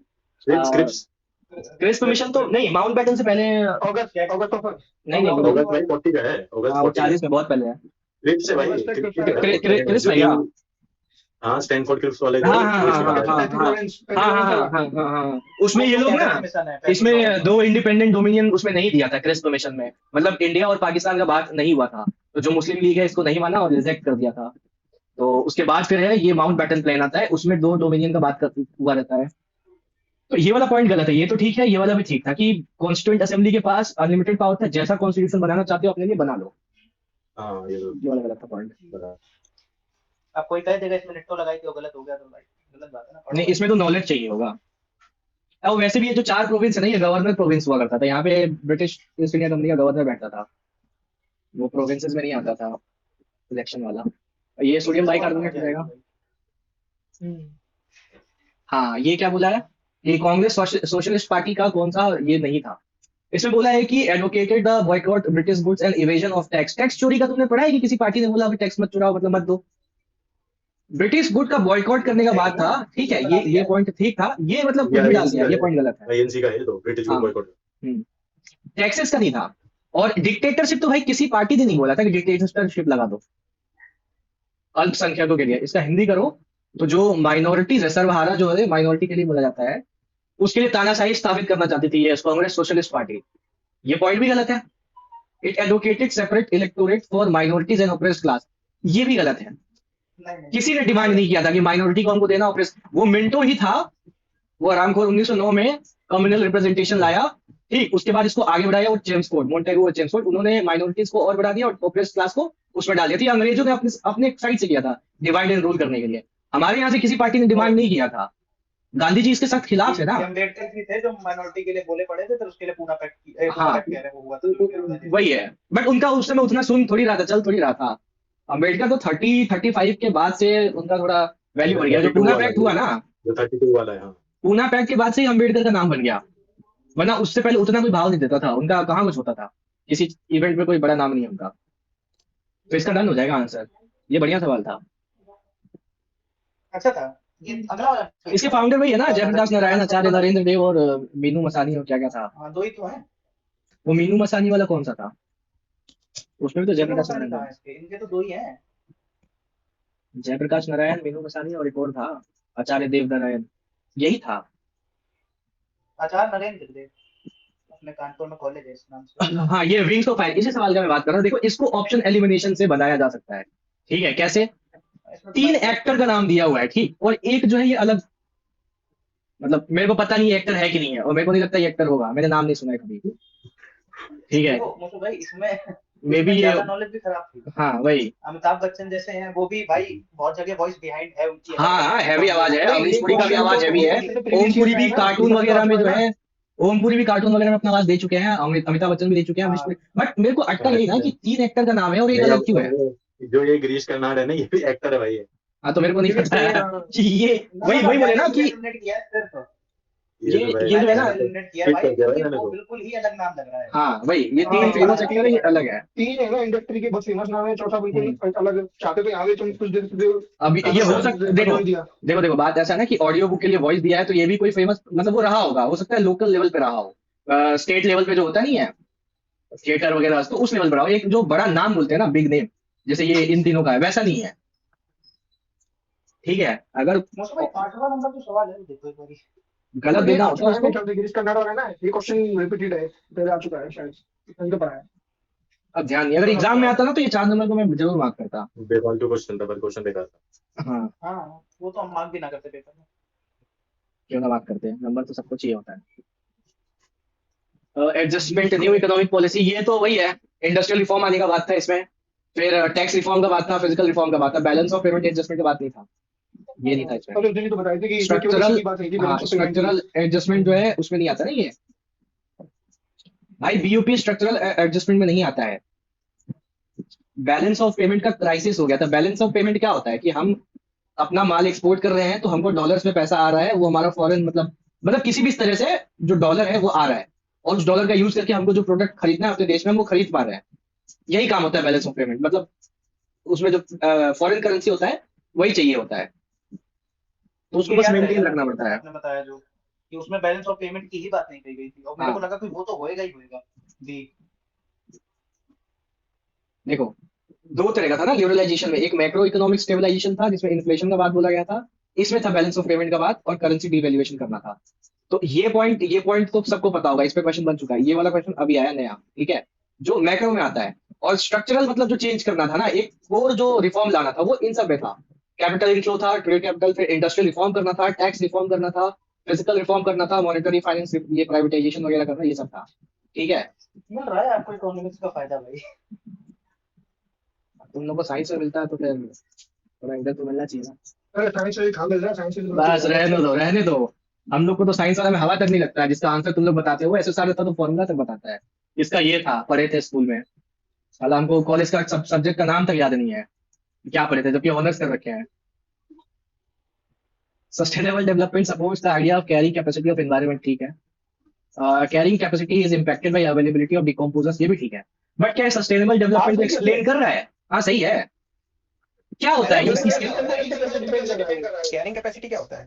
Speaker 1: क्रिप्स मिशन तो नहीं, माउंटबेटन से पहले।
Speaker 5: अगस्त
Speaker 1: नहीं
Speaker 4: अगस्त भाई 40 का है, अगस्त 40
Speaker 1: 40 में बहुत पहले है।
Speaker 4: क्रिप्स है भाई,
Speaker 1: क्रिप्स है क्या?
Speaker 4: हाँ, स्टैनफोर्ड क्रिप्स वाले
Speaker 1: हाँ। उसमें ये लोग ना, इसमें 2 इंडिपेंडेंट डोमिनियन उसमें नहीं दिया था क्रिस्प मिशन में। मतलब इंडिया और पाकिस्तान का बात नहीं हुआ था, तो जो मुस्लिम लीग है इसको नहीं माना और रिजेक्ट कर दिया था। तो उसके बाद फिर है ये माउंटबेटन प्लान आता है, उसमें 2 डोमिनियन का बात हुआ रहता है। तो ये वाला पॉइंट गलत है। ये तो ठीक है, ये वाला भी ठीक था कि कॉन्स्टिट्यूएंट असेंबली के पास अनलिमिटेड पावर था, जैसा कॉन्स्टिट्यूशन बनाना चाहते हो अपने लिए बना लो।
Speaker 4: हाँ, ये
Speaker 1: ये वाला गलत था पॉइंट।
Speaker 2: अब कोई कह देगा इसमें नेटो लगाई थी वो गलत हो गया, तो भाई गलत बात है ना।
Speaker 1: नहीं, इसमें तो नॉलेज चाहिए होगा। और वैसे भी ये जो 4 प्रोविंस है ना, ये गवर्नर प्रोविंस हुआ करता था। यहाँ पे ब्रिटिश ईस्ट इंडिया कंपनी का गवर्नर बैठता था, वो प्रोविंसेस में नहीं आता था इलेक्शन वाला। ये सोडियम बाइकार्बोनेट रहेगा। हाँ, ये क्या बोला है कि कांग्रेस सोशलिस्ट पार्टी का कौन सा ये नहीं था। इसमें बोला है कि advocated the boycott British goods and evasion of tax. Tax चोरी का तुमने पढ़ा है कि किसी पार्टी ने बोला टैक्स मत चुराओ, मतलब मत दो। ब्रिटिश गुड का बॉयकॉट करने का बात था। ठीक है, ये पॉइंट ठीक था। ये मतलब कुछ भी डाल दिया, ये पॉइंट गलत है।
Speaker 4: आईएनसी का है, तो ब्रिटिश
Speaker 1: हाँ।
Speaker 4: बॉयकॉट।
Speaker 1: टैक्सेस का नहीं था। और डिक्टेटरशिप तो भाई किसी पार्टी ने नहीं बोला था कि डिक्टेटरशिप लगा दो अल्पसंख्यकों के लिए। इसका हिंदी करो तो जो माइनॉरिटीज है, सर्वहारा जो है माइनॉरिटी के लिए बोला जाता है, उसके लिए तानाशाही स्थापित करना चाहती थी ये कांग्रेस सोशलिस्ट पार्टी। ये पॉइंट भी गलत है। It advocated separate electorate for minorities and oppressed class. ये भी गलत है। किसी ने डिमांड नहीं किया था कि माइनॉरिटी को हमको देना ऑप्रेस। वो मिंटो ही था, वो आरामखोर 1909 में कम्युनल रिप्रेजेंटेशन लाया। ठीक, उसके बाद इसको आगे बढ़ाया और चेम्सफोर्ड, मोंटेगो और चेम्सफोर्ड, उन्होंने माइनॉरिटीज को और बढ़ा दिया और ऑप्रेस्ड क्लास को उसमें डाल दिया था। अंग्रेजों ने अपने साइड से किया था। डिवाइड एंड रूल करने के लिए। हमारे यहाँ से किसी पार्टी ने डिमांड नहीं किया था, गांधी जी इसके सख्त खिलाफ है ना।
Speaker 2: ये अम्बेडकर भी थे जो माइनॉरिटी के लिए बोले पड़े थे, फिर उसके लिए पूना पैक्ट
Speaker 1: हाँ
Speaker 2: कह रहे वो हुआ था।
Speaker 1: वही है, बट उनका उस समय उतना सुन थोड़ी रहा था, चल थोड़ी रहा था। अम्बेडकर तो 30-35 के बाद से उनका थोड़ा वैल्यू बढ़ गया। जो
Speaker 4: 32
Speaker 1: पूना
Speaker 4: वाला
Speaker 1: पैक्ट हुआ ना,
Speaker 4: जो 32 वाला है, हाँ।
Speaker 1: पूना पैक्ट के बाद से ही अम्बेडकर का नाम बन गया, वरना उससे पहले उतना कोई भाव नहीं देता था उनका, कहाँ कुछ होता था, किसी इवेंट में कोई बड़ा नाम नहीं है उनका। तो इसका डन हो जाएगा आंसर, ये बढ़िया सवाल था।
Speaker 2: अच्छा था ये। अगला वाला
Speaker 1: इसके फाउंडर वही है ना, जयप्रकाश नारायण, आचार्य नरेंद्र देव और मीनू मसानी, और क्या क्या था।
Speaker 2: हाँ, दो ही तो है।
Speaker 1: वो मीनू मसानी वाला कौन सा था? उसमें भी तो जयप्रकाश
Speaker 2: मसानी
Speaker 1: नारायण
Speaker 2: कहाँ है इसके? इनके तो दो ही हैं।
Speaker 1: जयप्रकाश नारायण, मीनू मसानी और एक और था आचार्य देव नारायण, यही था।
Speaker 2: आचार्य नरेंद्र देव, अपने कानपुर में कॉलेज है इस नाम से।
Speaker 1: हाँ, ये विंग्स ऑफ फायर, इसी सवाल का मैं बात कर रहा हूँ। देखो, इसको ऑप्शन एलिमिनेशन से बनाया जा सकता है, ठीक है? कैसे?
Speaker 2: इसमें
Speaker 1: 3 एक्टर का नाम दिया हुआ है, ठीक, और एक जो है ये अलग, मतलब मेरे को पता नहीं ये एक्टर है कि नहीं है, और मेरे को नहीं लगता ये एक्टर होगा, मैंने नाम नहीं सुना है कभी, ठीक है?
Speaker 2: देखो मुझे भाई इसमें
Speaker 1: मे बी ये,
Speaker 2: ज्यादा नॉलेज भी खराब थी।
Speaker 1: हाँ वही,
Speaker 2: अमिताभ बच्चन जैसे हैं वो भी भाई बहुत जगह वॉइस बिहाइंड है उनकी।
Speaker 1: हाँ हैवी आवाज है, अमरीश पुरी का भी आवाज हैवी है, ओम पुरी भी कार्टून
Speaker 5: इसका
Speaker 1: वगैरह में जो
Speaker 5: है
Speaker 1: है, ओम पुरी भी कार्टून वगैरह में अपना आवाज दे चुके हैं, अमिताभ बच्चन भी दे चुके हैं, अमरीश पुरी। बट मेरे को अटका नहीं ना कि 3 एक्टर का नाम है और एक
Speaker 4: नहीं,
Speaker 1: अलग क्यों है।
Speaker 4: जो ये गिरीश कर्नाड है ना, ये भी एक्टर है भाई।
Speaker 1: हाँ, तो मेरे को नहीं पता है कि ये वही बोले ना कि ये जो है ना,
Speaker 2: किया भाई, वो बिल्कुल ही अलग नाम लग रहा है।
Speaker 1: हाँ वही, ये 3 फेमस एक्टर है, अलग है।
Speaker 5: 3 है ना इंडस्ट्री के बहुत फेमस नाम है, चौथा बिल्कुल अलग। चाहते तो आगे तुम कुछ देर
Speaker 1: अब ये हो सकता, देखो देखो बात ऐसा है ना कि ऑडियो बुक के लिए वॉइस दिया है, तो ये भी कोई फेमस, मतलब वो रहा होगा, हो सकता है लोकल लेवल पे रहा हो, स्टेट लेवल पे जो होता नहीं है थिएटर वगैरह, तो उस लेवल पे रहा हो। एक जो बड़ा नाम बोलते हैं ना, बिग नेम, जैसे ये इन तीनों का है, वैसा नहीं है, ठीक है? अगर
Speaker 2: आठवां नंबर जो सवाल है देखो एक बारी
Speaker 1: गलत देना होता है उसको,
Speaker 5: गिरीश कर्नाड वाला है ना, ये क्वेश्चन रिपीटेड है, पहले आ चुका है शायद, इनको पढ़ा है।
Speaker 1: अब ध्यान नहीं, अगर एग्जाम में आता ना तो ये 4 नंबर को मैं जरूर मार्क करता।
Speaker 4: बेफालतू क्वेश्चन था, पर क्वेश्चन बेकार था।
Speaker 1: हाँ,
Speaker 2: हाँ, वो तो हम मार्क भी ना करते पेपर में।
Speaker 1: क्यों ना बात करते हैं, नंबर तो सबको चाहिए होता है। एडजस्टमेंट, न्यू इकोनॉमिक पॉलिसी, ये तो वही है, इंडस्ट्रियल रिफॉर्म आने का बात था इसमें, फिर टैक्स रिफॉर्म का बात था, फिजिकल रिफॉर्म का बात था, बैलेंस ऑफ पेमेंट एडजस्टमेंट का बात नहीं था, ये नहीं था इसमें।
Speaker 5: और उस दिन तो बताए थे कि
Speaker 1: स्ट्रक्चरल,
Speaker 5: की बात है कि
Speaker 1: स्ट्रक्चरल एडजस्टमेंट जो है उसमें नहीं आता ना ये भाई, बीयूपी स्ट्रक्चरल एडजस्टमेंट में नहीं आता है। बैलेंस ऑफ पेमेंट का क्राइसिस हो गया था। बैलेंस ऑफ पेमेंट क्या होता है कि हम अपना माल एक्सपोर्ट कर रहे हैं, तो हमको डॉलर्स में पैसा आ रहा है, वो हमारा फॉरेन, मतलब किसी भी तरह से जो डॉलर है वो आ रहा है, और उस डॉलर का यूज करके हमको जो प्रोडक्ट खरीदना है अपने देश में, हम वो खरीद पा रहे हैं। यही काम होता है बैलेंस ऑफ पेमेंट, मतलब उसमें जो फॉरेन करेंसी होता है वही चाहिए होता है, तो उसको बस मेंटेन रखना पड़ता है।
Speaker 2: आपने बताया जो कि उसमें बैलेंस ऑफ पेमेंट की ही बात नहीं कही गई थी, और मेरे को लगा कि वो तो होएगा ही होएगा भी।
Speaker 1: देखो, 2 तरह का था ना लिबरलाइजेशन में, एक मैक्रो इकोनॉमिक स्टेबलाइजेशन था जिसमें इन्फ्लेशन का बात बोला गया था, इसमें था बैलेंस ऑफ पेमेंट का बात और करेंसी डिवैल्यूएशन करना था। तो ये पॉइंट तो सबको पता होगा, इस पे क्वेश्चन बन चुका है, ये वाला क्वेश्चन अभी आया नया, ठीक है, जो मैक्रो में आता है। और स्ट्रक्चरल मतलब जो चेंज करना था ना, एक कोर जो रिफॉर्म लाना था, वो इन सब में था। कैपिटल इनफ्लो था, ट्रेड कैपिटल, फिर इंडस्ट्रियल रिफॉर्म करना था, टैक्स रिफॉर्म करना था, फिजिकल रिफॉर्म करना था, मॉनेटरी फाइनेंस, ये प्राइवेटाइजेशन वगैरह करना, ये सब था, ठीक है?
Speaker 2: मिल रहा है आपको इकोनॉमिक्स का फायदा भाई।
Speaker 1: तुम लोग को साइंस में मिलता है तो फिर थोड़ा इधर तो मिलना चाहिए ना।
Speaker 5: अरे साइंस से खा मिल रहा है, साइंस से
Speaker 1: बस रहने दो। हम लोग को तो साइंस वाला में हवा तक नहीं लगता है, जिसका आंसर तुम लोग बताते हो एसएसआर रहता तो फॉर्मूला तक बताता है। इसका ये था, पढ़े थे स्कूल में, साला हमको कॉलेज का सब्जेक्ट का नाम तक याद नहीं है, क्या पढ़े थे, जबकि ऑनर्स कर रखे हैं। Sustainable development supports the idea of carrying capacity of environment, ठीक है। Carrying capacity is impacted by availability of decomposers, ये भी ठीक है। बट क्या सस्टेनेबल डेवलपमेंट को एक्सप्लेन कर रहा है? हाँ सही है। क्या होता है
Speaker 6: कैरिंग कैपेसिटी क्या होता है?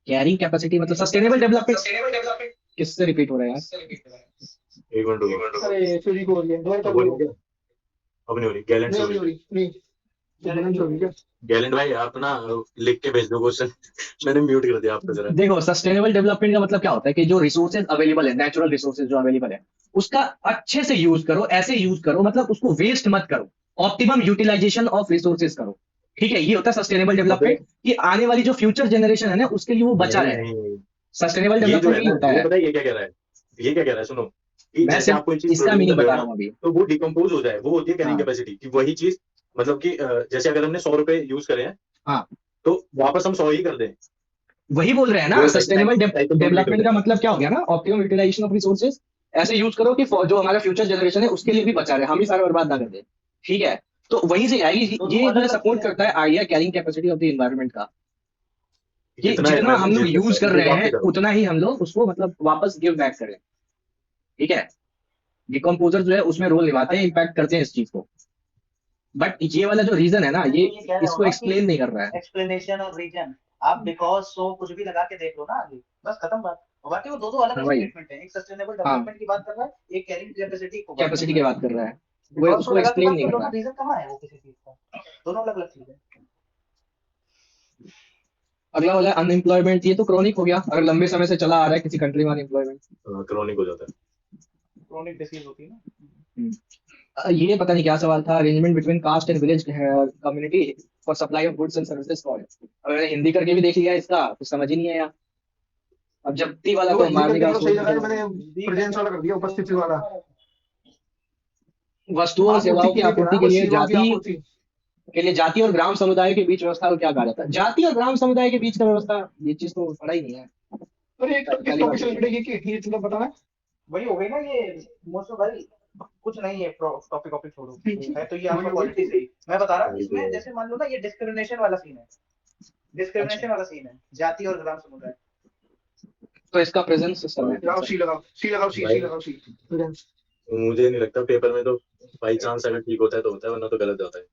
Speaker 1: कैरिंग कैपेसिटी मतलब सस्टेनेबल डेवलपमेंट किससे रिपीट हो रहा है यार?
Speaker 4: एक मिनट।
Speaker 5: अरे चोरी को हो गया, दोबारा
Speaker 4: अब हो रही है क्या? अब नहीं हो रही, गैलेंट
Speaker 5: नहीं हो रही, नहीं गैलेंट हो रही क्या?
Speaker 4: गैलेंट भाई आप ना लिख के भेज दो क्वेश्चन। मैंने म्यूट कर दिया आपको जरा।
Speaker 1: देखो, सस्टेनेबल डेवलपमेंट का मतलब क्या होता है कि जो रिसोर्सेज अवेलेबल है, नेचुरल रिसोर्सेज जो अवेलेबल है, उसका अच्छे से यूज करो, ऐसे यूज करो, मतलब उसको वेस्ट मत करो, ऑप्टिमम यूटिलाइजेशन ऑफ रिसोर्सेज करो, ठीक है? ये होता है सस्टेनेबल डेवलपमेंट, कि आने वाली जो फ्यूचर जनरेशन है ना, उसके लिए वो बचा रहे। सस्टेनेबल
Speaker 4: ये जो
Speaker 1: डेवलपमेंट
Speaker 4: है
Speaker 1: ही होता
Speaker 4: ना,
Speaker 1: है।
Speaker 4: पता है ये क्या कह रहा है? ये क्या कह रहा है सुनो, कि
Speaker 1: मैं
Speaker 4: जैसे
Speaker 1: सिर्फ
Speaker 4: आप कोई चीज
Speaker 1: इसका
Speaker 4: प्रोड्यूस
Speaker 1: मीनिंग
Speaker 4: कर रहे
Speaker 1: बता
Speaker 4: हो
Speaker 1: रहा
Speaker 4: ना,
Speaker 1: हूँ अभी।
Speaker 4: तो वो डिकम्पोज हो जाए, वो होती है कैरिंग
Speaker 1: हाँ।
Speaker 4: कैपेसिटी, कि वही चीज मतलब कि जैसे अगर हमने 100 रुपए यूज करे हैं,
Speaker 1: हाँ।
Speaker 4: तो वापस हम 100 ही कर दें।
Speaker 1: वही बोल रहे हैं ना,
Speaker 4: वो
Speaker 1: सस्टेनेबल
Speaker 4: cycle complete हो
Speaker 1: डेवलपमेंट का
Speaker 4: जाए।
Speaker 1: मतलब क्या हो गया ना, ऑप्टिमम यूटिलाइजेशन ऑफ रिसोर्सेज। ऐसे यूज करो कि जो हमारा फ्यूचर जनरेशन है उसके लिए भी बचा रहे, हम ही सारा बर्बाद ना कर दे। ठीक है, तो वहीं से आएगी
Speaker 2: दोनों
Speaker 1: ये,
Speaker 2: अलग-अलग
Speaker 1: सपोर्ट
Speaker 2: चीजें
Speaker 1: करता है idea carrying capacity of the environment का, कि
Speaker 4: जितना
Speaker 1: जितना हम
Speaker 4: एनवायरमेंट
Speaker 1: लोग
Speaker 4: झेल
Speaker 1: यूज
Speaker 4: सकता
Speaker 1: कर
Speaker 4: है,
Speaker 1: रहे
Speaker 4: वो वापस
Speaker 1: हैं
Speaker 4: करो।
Speaker 1: उतना ही हम लोग उसको मतलब वापस गिव बैक करें। ठीक है, डिकम्पोजर जो है उसमें रोल निभाते हैं, इम्पैक्ट करते हैं इस चीज को। बट ये वाला जो रीजन है ना,
Speaker 2: मैं
Speaker 1: ये
Speaker 2: तो ये कह रहा हूँ
Speaker 1: इसको
Speaker 2: ना कि
Speaker 1: एक्सप्लेन नहीं कर रहा है।
Speaker 2: एक्सप्लेनेशन और रीजन, आप बिकॉज सो कुछ भी लगा के देख लो ना आगे, बस खत्म बात। और बाकी वो दो अलग-अलग
Speaker 1: वही,
Speaker 2: स्टेटमेंट हैं। एक सस्टेनेबल
Speaker 1: हाँ,
Speaker 2: डेवलपमेंट की बात कर रहा है, एक कैरिंग कैपेसिटी को बात कर
Speaker 1: कैपेसिटी
Speaker 2: रहा
Speaker 1: की
Speaker 2: है।
Speaker 1: बात कर रहा है, वो
Speaker 2: बिकॉज सो
Speaker 1: उसको
Speaker 2: लगा के
Speaker 1: एक्सप्लेन
Speaker 2: बात
Speaker 1: नहीं
Speaker 2: कर
Speaker 1: कर
Speaker 2: लो
Speaker 1: रहा
Speaker 2: ना,
Speaker 1: है।
Speaker 2: रीजन कहाँ है वो किसी चीज का? दोनों अलग-अलग चीजें हैं।
Speaker 1: अगला वाला अनएम्प्लॉयमेंट, ये तो क्रॉनिक हो गया, अगर लंबे समय से चला आ रहा है किसी कंट्री में अनएम्प्लॉयमेंट।
Speaker 4: क्रॉनिक हो जाता है।
Speaker 2: क्रोनिक डिसीज होती है ना।
Speaker 1: ये पता नहीं क्या सवाल था, arrangement between caste and village community for supply of goods and services for. अब मैंने हिंदी करके भी देख लिया इसका, कुछ समझ ही नहीं आया। अब जब्ती वाला
Speaker 5: वो
Speaker 1: तो
Speaker 5: हिंदी
Speaker 1: मारने
Speaker 5: करके
Speaker 1: का
Speaker 5: थोड़ा
Speaker 1: सोच
Speaker 5: सही लगा,
Speaker 1: रहा
Speaker 5: मैंने प्रेजेंस वाला कर दिया, उपस्थिति वाला।
Speaker 1: वस्तुओं और
Speaker 5: आपूर्ति
Speaker 1: सेवाओं की
Speaker 5: के लिए
Speaker 1: आपूर्ति
Speaker 5: करा,
Speaker 1: के
Speaker 5: बस
Speaker 1: लिए
Speaker 5: सेवाओं की
Speaker 1: जाति
Speaker 5: आपूर्ति।
Speaker 1: के लिए जाति और ग्राम समुदाय के बीच व्यवस्था को क्या कहा जाता है? जाति और ग्राम समुदाय के बीच का व्यवस्था, ये चीज तो पढ़ा ही नहीं है।
Speaker 5: अरे एक
Speaker 1: पहली बार
Speaker 5: टॉपिक से
Speaker 1: सुन रहा
Speaker 5: रिलेटेड ये तुमको पता है?
Speaker 2: वही हो गई ना ये मोस्टो भाई। कुछ नहीं है, टॉपिक टॉपिक छोड़ो। है तो ये आपका
Speaker 5: वही वही।
Speaker 2: क्वालिटी सही। मैं बता रहा हूँ
Speaker 4: वही
Speaker 2: इसमें
Speaker 4: तो।
Speaker 2: जैसे मान लो ना ये डिस्क्रिमिनेशन वाला सीन है। डिस्क्रिमिनेशन वाला सीन है, जाति और ग्राम समुदाय।
Speaker 1: तो इसका प्रेजेंस सिस्टम है
Speaker 5: लगाओ सी, लगाओ सी, लगाओ सी,
Speaker 4: भाई
Speaker 5: सी लगाओ सी। प्रेजेंस।
Speaker 4: मुझे नहीं लगता पेपर में तो बाई चांस अगर ठीक होता है तो होता है, वरना तो गलत जाता है।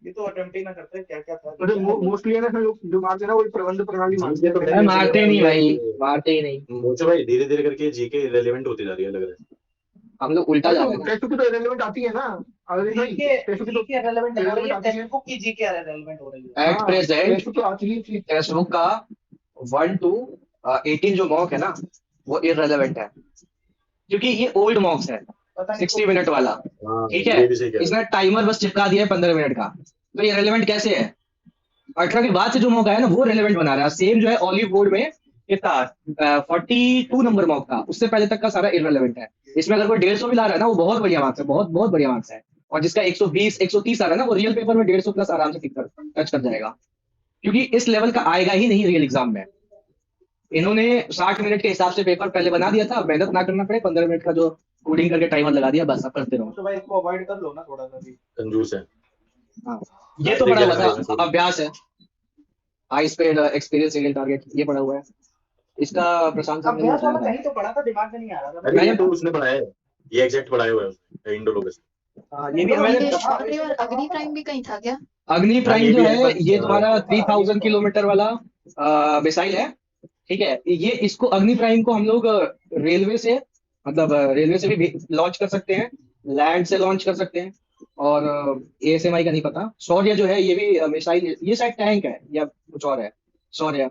Speaker 2: ये तो अटेम्प्ट ही ना करते, क्या क्या था
Speaker 5: अरे मोस्टली है ना, जो मारते हैं ना वो प्रबंध प्रणाली मारते हैं।
Speaker 1: अरे मारते नहीं भाई, मारते ही नहीं,
Speaker 4: मोचो भाई धीरे धीरे करके जीके रिलेवेंट होती जा रही है, लग रहा है।
Speaker 1: हम लोग उल्टा
Speaker 5: अरे
Speaker 1: जा
Speaker 5: तो
Speaker 1: रहे हैं ना।
Speaker 5: टेस्ट की तो रेलेवेंट आती है ना, अगर नहीं
Speaker 2: जीके
Speaker 5: टेस्ट की तो
Speaker 2: जीके रेलेवेंट नहीं हो रही है,
Speaker 5: relevant आती है।
Speaker 2: टेक्स्ट बुक की जीके रेलेवेंट हो रही है।
Speaker 1: एट प्रेजेंट
Speaker 5: टेस्ट तो आती है।
Speaker 1: टेक्स्ट बुक का 1 to 18 जो मॉक है ना, वो इररेलेवेंट है, क्योंकि ये ओल्ड मॉक्स है,
Speaker 2: पता नहीं
Speaker 1: 60 मिनट वाला।
Speaker 4: हाँ,
Speaker 1: ठीक
Speaker 4: ये
Speaker 1: है,
Speaker 4: भी सही कह रहे
Speaker 1: इसने टाइमर बस चिपका दिया है 15 मिनट का, तो ये रेलेवेंट कैसे है? 18 के बाद से जो मॉक आया ना वो रेलेवेंट बना रहा है। सेम जो है ऑलिव बोर्ड में कितना 42 नंबर मॉक था, उससे पहले तक का सारा इररेलेवेंट है। इसमें अगर कोई 150 भी ला रहा है ना, वो बहुत बढ़िया मार्क्स है, बहुत बहुत बढ़िया मार्क्स है। और जिसका 120 130 आ रहा है ना, वो रियल पेपर में 150 प्लस आराम से टच कर जाएगा, क्योंकि इस लेवल का आएगा ही नहीं रियल एग्जाम में। इन्होंने 60 मिनट के हिसाब से पेपर पहले बना दिया था, मेहनत ना करना पड़े, 15 मिनट का जो कोडिंग करके टाइमर लगा दिया, बस अब करते रहो।
Speaker 2: तो भाई इसको अवॉइड कर लो ना थोड़ा सा भी।
Speaker 4: कंजूस है।
Speaker 1: हाँ, ये तो पढ़ा हुआ था, अभ्यास है, high speed experience Indian target, ये पढ़ा हुआ है। इसका प्रशांत सर ने भी
Speaker 2: अभ्यास वाला
Speaker 1: बताया था।
Speaker 2: कहीं तो पढ़ा था, दिमाग में नहीं आ रहा था।
Speaker 4: अरे ये तो उसने पढ़ाया है, ये एग्जैक्ट पढ़ाया हुआ है उसने, इंडोलोगस।
Speaker 1: हाँ, ये भी मैंने
Speaker 7: ये शौर्य और अग्नि प्राइम भी कहीं था क्या?
Speaker 1: अग्नि
Speaker 4: हाँ,
Speaker 1: प्राइम
Speaker 4: ये
Speaker 1: जो
Speaker 4: भी
Speaker 1: है
Speaker 4: है,
Speaker 1: ये तुम्हारा
Speaker 2: पर
Speaker 1: 3000 किलोमीटर वाला मिसाइल है। ठीक है, ये इसको अग्नि प्राइम को हम लोग रेलवे से, मतलब रेलवे से भी लॉन्च कर सकते हैं, लैंड से लॉन्च कर सकते हैं, और ASMI का नहीं पता। शौर्य जो है ये भी मिसाइल, ये शायद टैंक है या कुछ और है। शौर्य,